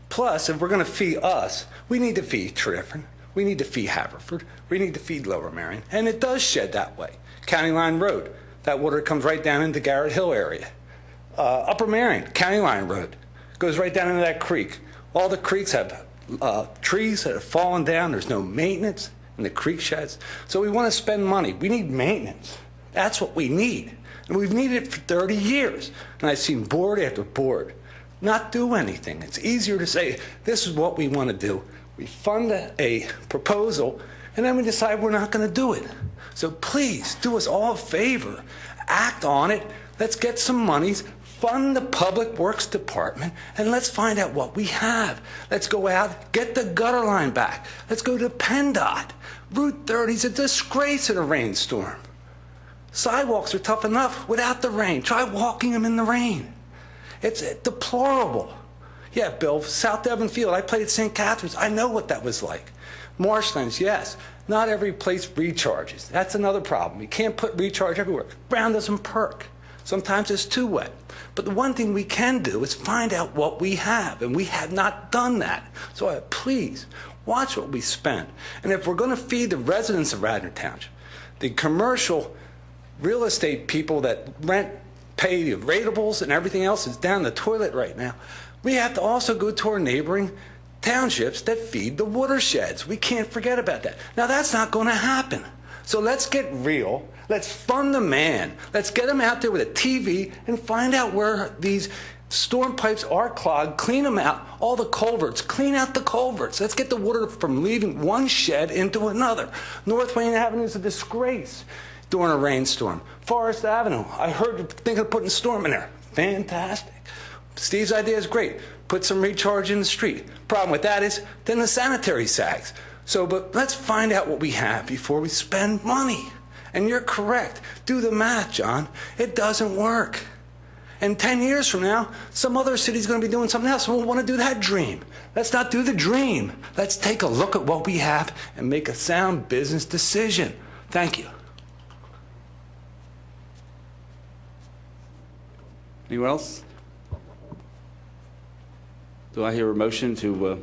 Plus, if we're going to fee us, we need to fee Triffin, we need to fee Haverford, we need to feed Lower Marion, and it does shed that way. County Line Road, that water comes right down into Garrett Hill area. Upper Marion, County Line Road, goes right down into that creek. All the creeks have trees that have fallen down. There's no maintenance in the creek sheds. So we want to spend money. We need maintenance. That's what we need. And we've needed it for 30 years. And I've seen board after board not do anything. It's easier to say, this is what we want to do. We fund a proposal, and then we decide we're not going to do it. So please, do us all a favor. Act on it. Let's get some monies, fund the Public Works Department, and let's find out what we have. Let's go out, get the gutter line back. Let's go to PennDOT. Route 30 is a disgrace in a rainstorm. Sidewalks are tough enough without the rain. Try walking them in the rain. It's deplorable. Yeah, Bill, South Devon Field, I played at St. Catharines. I know what that was like. Marshlands, yes. Not every place recharges. That's another problem. You can't put recharge everywhere. Ground doesn't perk. Sometimes it's too wet. But the one thing we can do is find out what we have, and we have not done that. So please, watch what we spend. And if we're going to feed the residents of Radnor Township, the commercial real estate people that rent, pay the ratables and everything else is down the toilet right now, we have to also go to our neighboring townships that feed the watersheds. We can't forget about that. Now, that's not going to happen. So let's get real. Let's fund the man. Let's get him out there with a TV and find out where these storm pipes are clogged, clean them out, all the culverts, clean out the culverts. Let's get the water from leaving one shed into another. North Wayne Avenue is a disgrace during a rainstorm. Forest Avenue, I heard you're thinking of putting a storm in there. Fantastic. Steve's idea is great. Put some recharge in the street. Problem with that is then the sanitary sags. So, but let's find out what we have before we spend money. And you're correct. Do the math, John. It doesn't work. And 10 years from now, some other city's going to be doing something else, and we'll want to do that dream. Let's not do the dream. Let's take a look at what we have and make a sound business decision. Thank you. Anyone else? Do I hear a motion to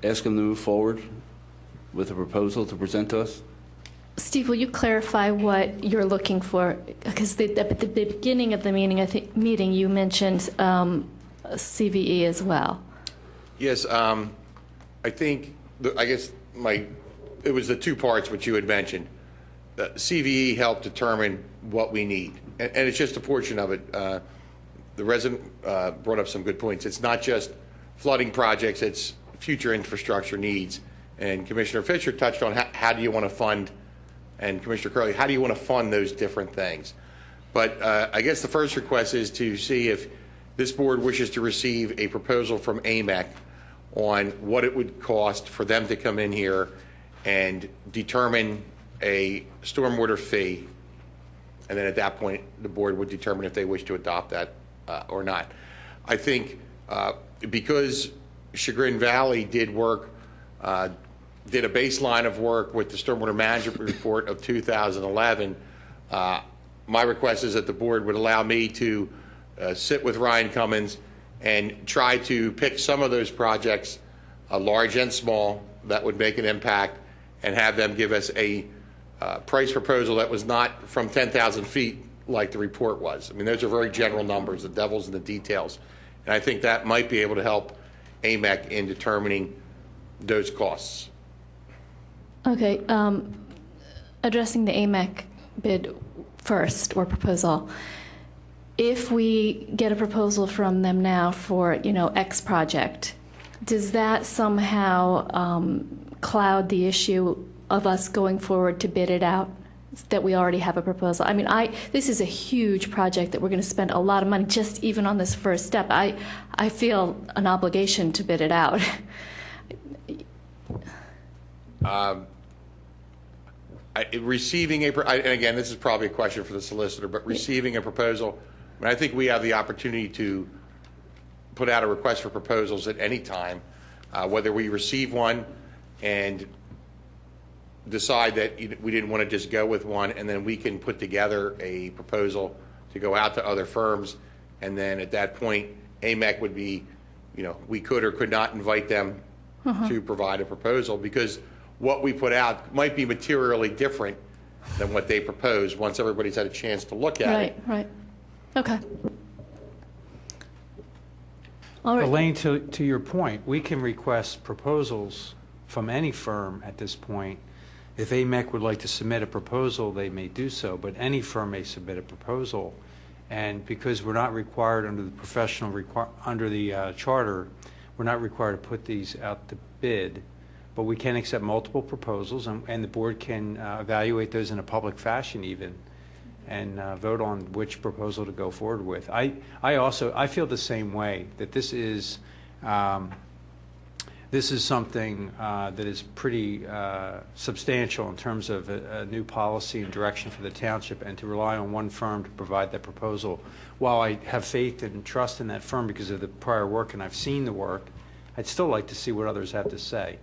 ask him to move forward with a proposal to present to us? Steve, will you clarify what you're looking for? Because at the beginning of the meeting, you mentioned CVE as well. Yes, I think, I guess it was the two parts which you had mentioned. CVE helped determine what we need, and it's just a portion of it. The resident brought up some good points. It's not just flooding projects, it's future infrastructure needs. And Commissioner Fisher touched on how do you want to fund, and Commissioner Curley, how do you want to fund those different things? But I guess the first request is to see if this board wishes to receive a proposal from AMEC on what it would cost for them to come in here and determine a stormwater fee, and then at that point the board would determine if they wish to adopt that or not. I think because Chagrin Valley did work, did a baseline of work with the stormwater management report of 2011, my request is that the board would allow me to sit with Ryan Cummins and try to pick some of those projects, large and small, that would make an impact, and have them give us a price proposal that was not from 10,000 feet like the report was. I mean, those are very general numbers. The devil's in the details. And I think that might be able to help AMEC in determining those costs. Okay, addressing the AMEC bid first, or proposal. If we get a proposal from them now for, X project, does that somehow cloud the issue of us going forward to bid it out, that we already have a proposal? I mean, this is a huge project that we're going to spend a lot of money just even on this first step. I feel an obligation to bid it out. Receiving and again, this is probably a question for the solicitor, but receiving a proposal, I mean, I think we have the opportunity to put out a request for proposals at any time, whether we receive one and decide that we didn't want to just go with one, and then we can put together a proposal to go out to other firms, and then at that point, AMEC would be, we could or could not invite them to provide a proposal, because what we put out might be materially different than what they propose once everybody's had a chance to look at it. Right. Okay. All right. Elaine, to your point, we can request proposals from any firm at this point. If AMEC would like to submit a proposal, they may do so, but any firm may submit a proposal. And because we're not required under the charter, we're not required to put these out to bid, but we can accept multiple proposals, and the board can evaluate those in a public fashion even, and vote on which proposal to go forward with. I feel the same way, that this is something that is pretty substantial in terms of a new policy and direction for the township, and to rely on one firm to provide that proposal. While I have faith and trust in that firm because of the prior work and I've seen the work, I'd still like to see what others have to say.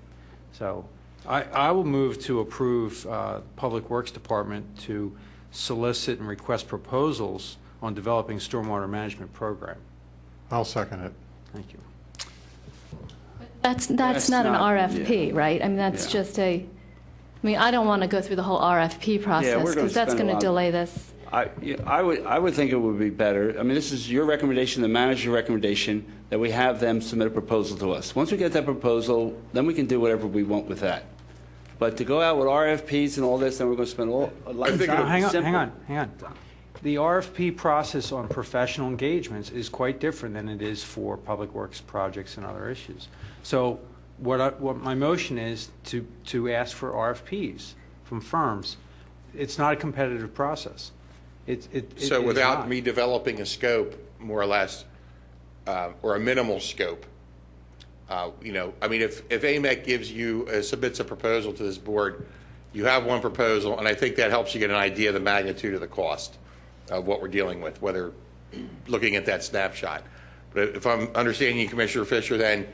So I will move to approve Public Works Department to solicit and request proposals on developing stormwater management program. I'll second it. Thank you. That's not an RFP, right? I mean, that's just I don't want to go through the whole RFP process, because that's going to delay this. I would think it would be better. I mean, this is your recommendation, the manager's recommendation, that we have them submit a proposal to us. Once we get that proposal, then we can do whatever we want with that. But to go out with RFPs and all this, then we're going to spend a lot of time. Hang on. The RFP process on professional engagements is quite different than it is for public works projects and other issues. So what my motion is to ask for RFPs from firms. It's not a competitive process. So without me developing a scope, more or less, or a minimal scope, I mean, if AMEC submits a proposal to this board, you have one proposal, and I think that helps you get an idea of the magnitude of the cost of what we're dealing with, whether looking at that snapshot. But if I'm understanding you, Commissioner Fisher, then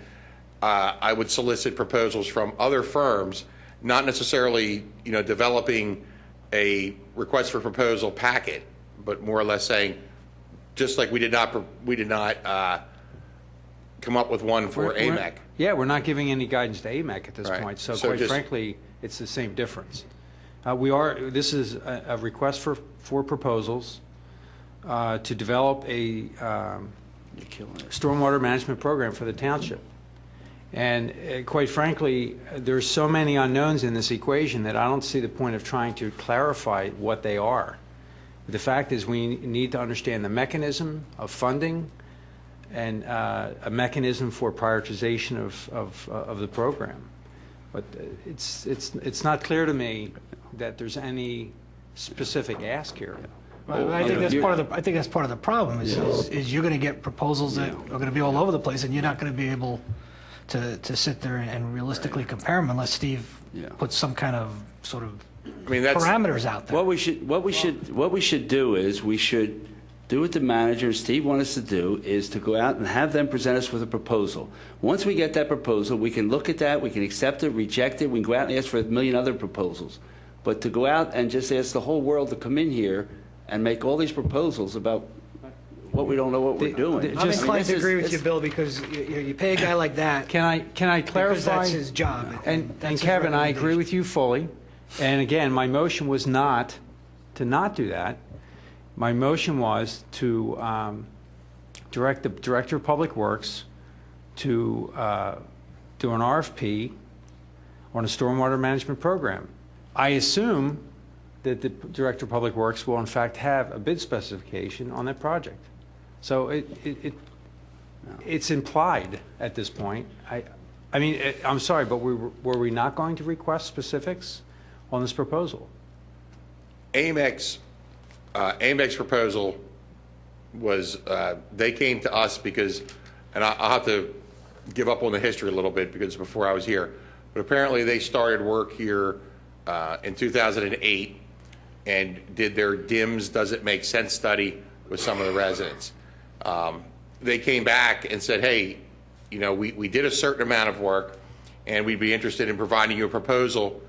I would solicit proposals from other firms, not necessarily, developing a request for proposal packet, but more or less saying, just like we did not come up with one for AMEC. We're not giving any guidance to AMEC at this point. So quite just, frankly, it's the same difference. This is a request for proposals to develop a stormwater management program for the township. And quite frankly, there's so many unknowns in this equation that I don't see the point of trying to clarify what they are. The fact is we need to understand the mechanism of funding and a mechanism for prioritization of the program. But it's not clear to me that there's any specific ask here. Well, I think that's part of the problem is you're going to get proposals that are going to be all over the place, and you're not going to be able to sit there and realistically compare them unless Steve puts some kind of sort of parameters out there. What we should do is we should do what the manager and Steve want us to do is to go out and have them present us with a proposal. Once we get that proposal, we can look at that, we can accept it, reject it, we can go out and ask for a million other proposals. But to go out and just ask the whole world to come in here and make all these proposals about what we don't know what we're doing. I'm inclined to agree with you, Bill, because you pay a guy like that. Can I clarify? Because that's his job. And That's his Kevin, I agree recommendation. with you fully. And again, my motion was not to not do that. My motion was to direct the Director of Public Works to do an RFP on a stormwater management program. I assume that the Director of Public Works will in fact have a bid specification on that project. So it's implied at this point. I mean, I'm sorry, but were we not going to request specifics on this proposal? AMEC's proposal was, they came to us because, and I'll have to give up on the history a little bit because before I was here, but apparently they started work here in 2008 and did their DIMS, does it make sense study with some of the residents. They came back and said, hey, you know, we did a certain amount of work and we'd be interested in providing you a proposal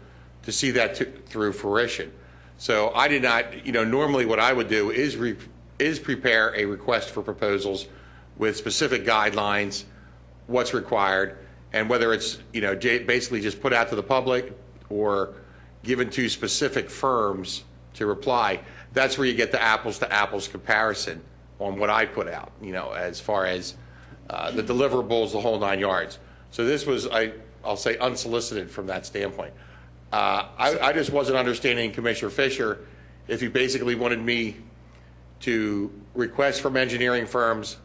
to see that through fruition. So I did not, you know, normally what I would do is prepare a request for proposals with specific guidelines, what's required, and whether it's, you know, basically just put out to the public or given to specific firms to reply. That's where you get the apples to apples comparison on what I put out, you know, as far as the deliverables, the whole 9 yards. So this was, I'll say, unsolicited from that standpoint. I just wasn't understanding Commissioner Fisher if he basically wanted me to request from engineering firms,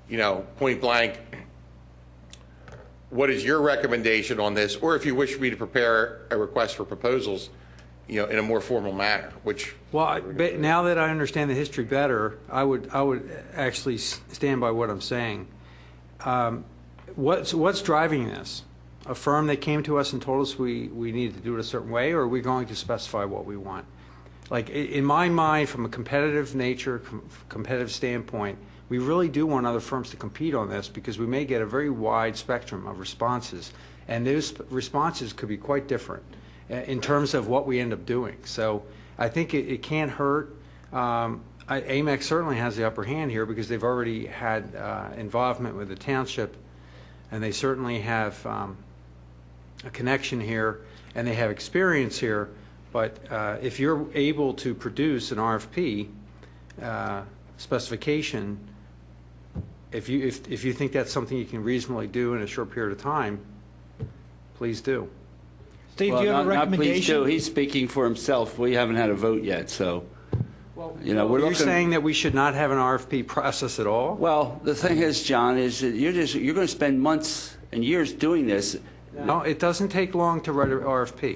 you know, point blank, what is your recommendation on this? Or if you wish me to prepare a request for proposals, you know, in a more formal manner, which... Well, now that I understand the history better, I would actually stand by what I'm saying. What's driving this? A firm that came to us and told us we needed to do it a certain way, or are we going to specify what we want? Like, in my mind, from a competitive nature, competitive standpoint, we really do want other firms to compete on this because we may get a very wide spectrum of responses, and those responses could be quite different in terms of what we end up doing. So I think it can't hurt. AMEC certainly has the upper hand here because they've already had involvement with the township, and they certainly have a connection here, and they have experience here. But if you're able to produce an RFP specification, if you think that's something you can reasonably do in a short period of time, please do. Steve, do you have a recommendation? Please do. He's speaking for himself. We haven't had a vote yet, so. You know, You're saying that we should not have an RFP process at all? Well, the thing is, John, is that you're going to spend months and years doing this. No, it doesn't take long to write an RFP.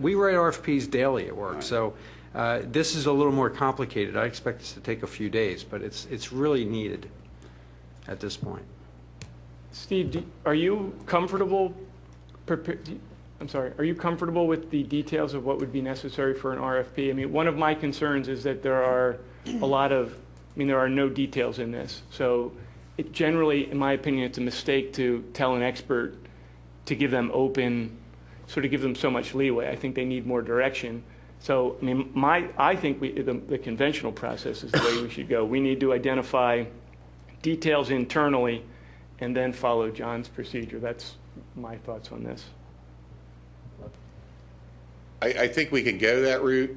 We write RFPs daily at work, so this is a little more complicated. I expect this to take a few days, but it's really needed at this point. Steve, are you comfortable? Are you comfortable with the details of what would be necessary for an RFP? I mean, one of my concerns is that there are there are no details in this. So it generally, in my opinion, it's a mistake to tell an expert to give them give them so much leeway. I think they need more direction. So, I mean, I think the conventional process is the way we should go. We need to identify details internally and then follow John's procedure. That's my thoughts on this. I think we can go that route.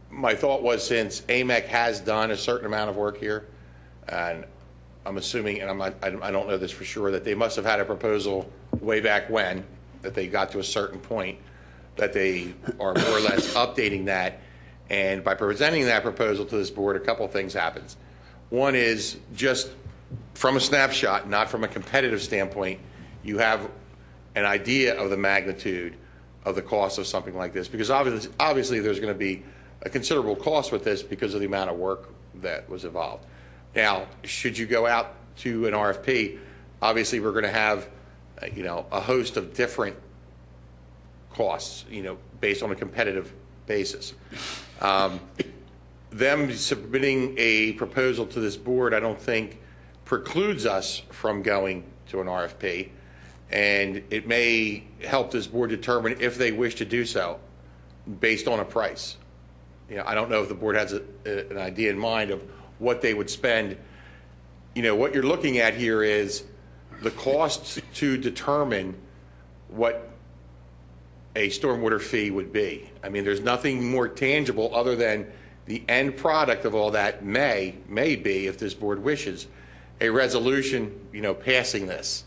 My thought was, since AMEC has done a certain amount of work here, and I'm assuming, and I don't know this for sure, that they must have had a proposal way back when, that they got to a certain point, that they are more or less updating that. And by presenting that proposal to this board, a couple of things happens. One is, just from a snapshot, not from a competitive standpoint, you have an idea of the magnitude of the cost of something like this, because obviously there's going to be a considerable cost with this because of the amount of work that was involved. Now, should you go out to an RFP, obviously we're going to have, a host of different costs, based on a competitive basis. Them submitting a proposal to this board, I don't think precludes us from going to an RFP, and it may help this board determine if they wish to do so based on a price. I don't know if the board has an idea in mind of what they would spend. What you're looking at here is the cost to determine what a stormwater fee would be. I mean, there's nothing more tangible other than the end product of all that may be, if this board wishes, a resolution, passing this.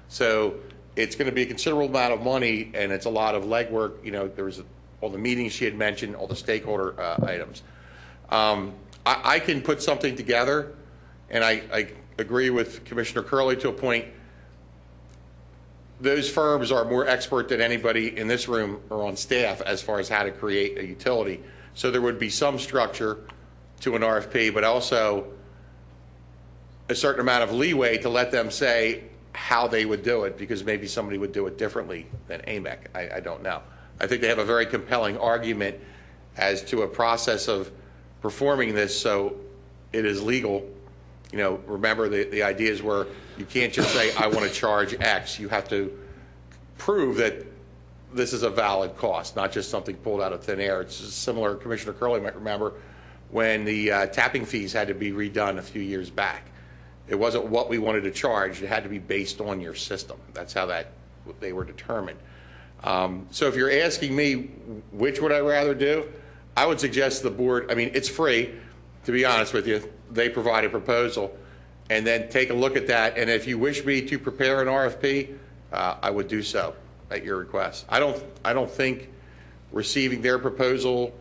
So it's going to be a considerable amount of money, and it's a lot of legwork. There was all the meetings she had mentioned, all the stakeholder items. I can put something together, and I agree with Commissioner Curley to a point. Those firms are more expert than anybody in this room or on staff as far as how to create a utility. So there would be some structure to an RFP, but also a certain amount of leeway to let them say how they would do it, because maybe somebody would do it differently than AMEC. I don't know. I think they have a very compelling argument as to a process of performing this so it is legal. Remember the ideas were you can't just say, I want to charge X. You have to prove that this is a valid cost, not just something pulled out of thin air. It's similar, Commissioner Curley might remember, when the tapping fees had to be redone a few years back. It wasn't what we wanted to charge. It had to be based on your system. That's how they were determined. So if you're asking me which would I rather do, I would suggest the board, it's free, to be honest with you. They provide a proposal, and then take a look at that. And if you wish me to prepare an RFP, I would do so at your request. I don't think receiving their proposal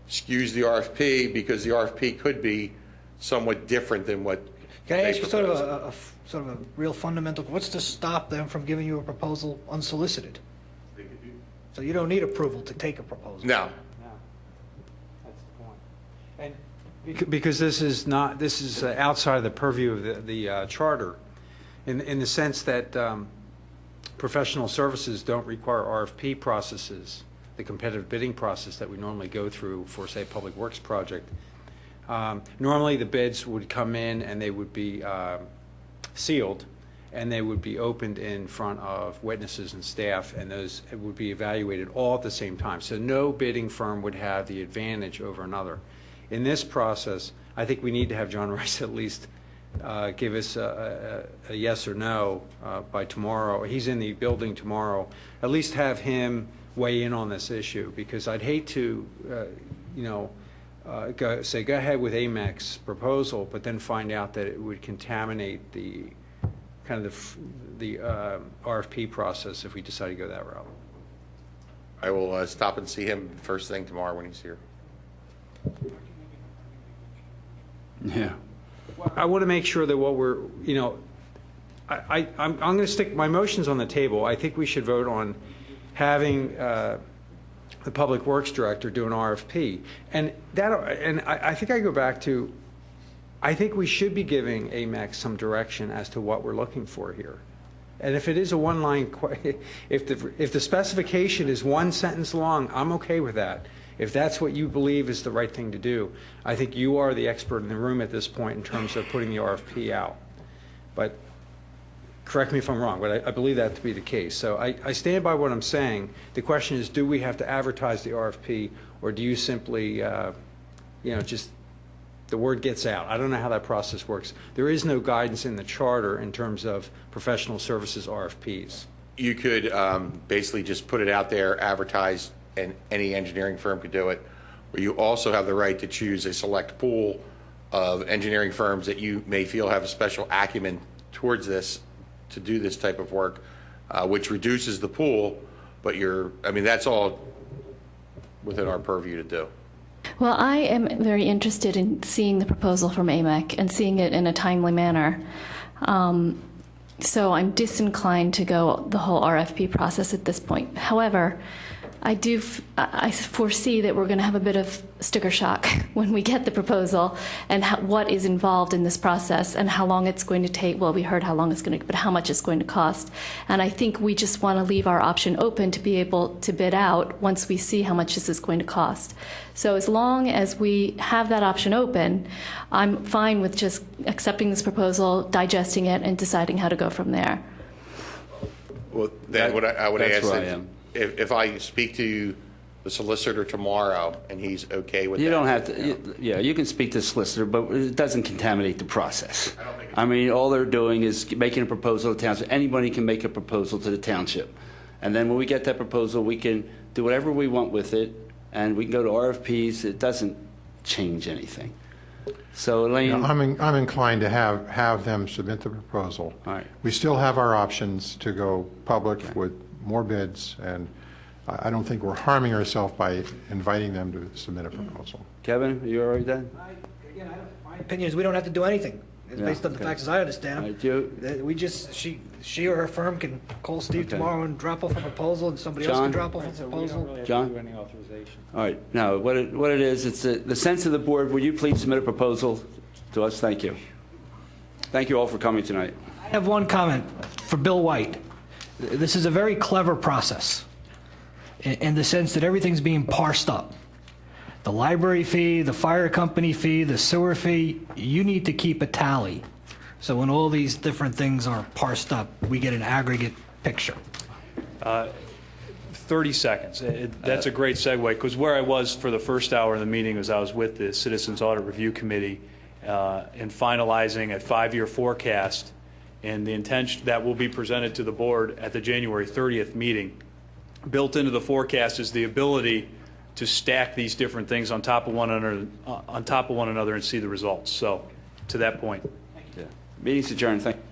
skews the RFP, because the RFP could be somewhat different than what Can I they ask you propose. sort of a real fundamental, what's to stop them from giving you a proposal unsolicited? So you don't need approval to take a proposal? No. That's the point. And because this is outside the purview of the charter, in the sense that professional services don't require RFP processes, the competitive bidding process that we normally go through for, say, a public works project. Normally the bids would come in and they would be sealed, and they would be opened in front of witnesses and staff, and those would be evaluated all at the same time. So no bidding firm would have the advantage over another. In this process, I think we need to have John Rice at least give us a yes or no by tomorrow. He's in the building tomorrow. At least have him weigh in on this issue, because I'd hate to, go ahead with AMEC's proposal, but then find out that it would contaminate the RFP process if we decide to go that route. I will stop and see him first thing tomorrow when he's here. Yeah. I want to make sure that what we're, I'm going to stick, my motion's on the table. I think we should vote on having the Public Works Director do an RFP. And I think I go back to, I think we should be giving AMEC some direction as to what we're looking for here. And if it is a one-line, if the specification is one sentence long, I'm okay with that. If that's what you believe is the right thing to do, I think you are the expert in the room at this point in terms of putting the RFP out. But correct me if I'm wrong, but I believe that to be the case. So I stand by what I'm saying. The question is, do we have to advertise the RFP, or do you simply, just the word gets out? I don't know how that process works. There is no guidance in the charter in terms of professional services RFPs. You could basically just put it out there, advertise, and any engineering firm could do it. But you also have the right to choose a select pool of engineering firms that you may feel have a special acumen towards this, to do this type of work, which reduces the pool, but that's all within our purview to do. Well, I am very interested in seeing the proposal from AMEC and seeing it in a timely manner. So I'm disinclined to go the whole RFP process at this point. However, I foresee that we're going to have a bit of sticker shock when we get the proposal and what is involved in this process and how long it's going to take. Well, we heard how long it's going to, but how much it's going to cost. And I think we just want to leave our option open to be able to bid out once we see how much this is going to cost. So as long as we have that option open, I'm fine with just accepting this proposal, digesting it, and deciding how to go from there. Well, then what I would That's ask where I that am. if I speak to the solicitor tomorrow and he's okay with that. You don't have to, yeah, you can speak to the solicitor, but it doesn't contaminate the process. I mean, all they're doing is making a proposal to the township. Anybody can make a proposal to the township. And then when we get that proposal, we can do whatever we want with it, and we can go to RFPs. It doesn't change anything. So, Elaine. I'm inclined to have them submit the proposal. All right. We still have our options to go public with more bids, and I don't think we're harming ourselves by inviting them to submit a proposal. Kevin, you all right then? Again, my opinion is we don't have to do anything. It's Yeah, based on the okay. facts as I understand All them. right, you- That we just, she or her firm can call Steve Okay. tomorrow and drop off a proposal, and somebody else John? can drop off a proposal. John? All right. No, what it is, it's the sense of the board. Would you please submit a proposal to us? Thank you. Thank you all for coming tonight. I have one comment for Bill White. This is a very clever process in the sense that everything's being parsed up. The library fee, the fire company fee, the sewer fee, you need to keep a tally. So when all these different things are parsed up, we get an aggregate picture. 30 seconds. That's a great segue, because where I was for the first hour of the meeting was I was with the Citizens Audit Review Committee in finalizing a 5-year forecast, and the intention that will be presented to the board at the January 30th meeting. Built into the forecast is the ability to stack these different things on top of one another and see the results. So, to that point. Meeting's adjourned. Thank you.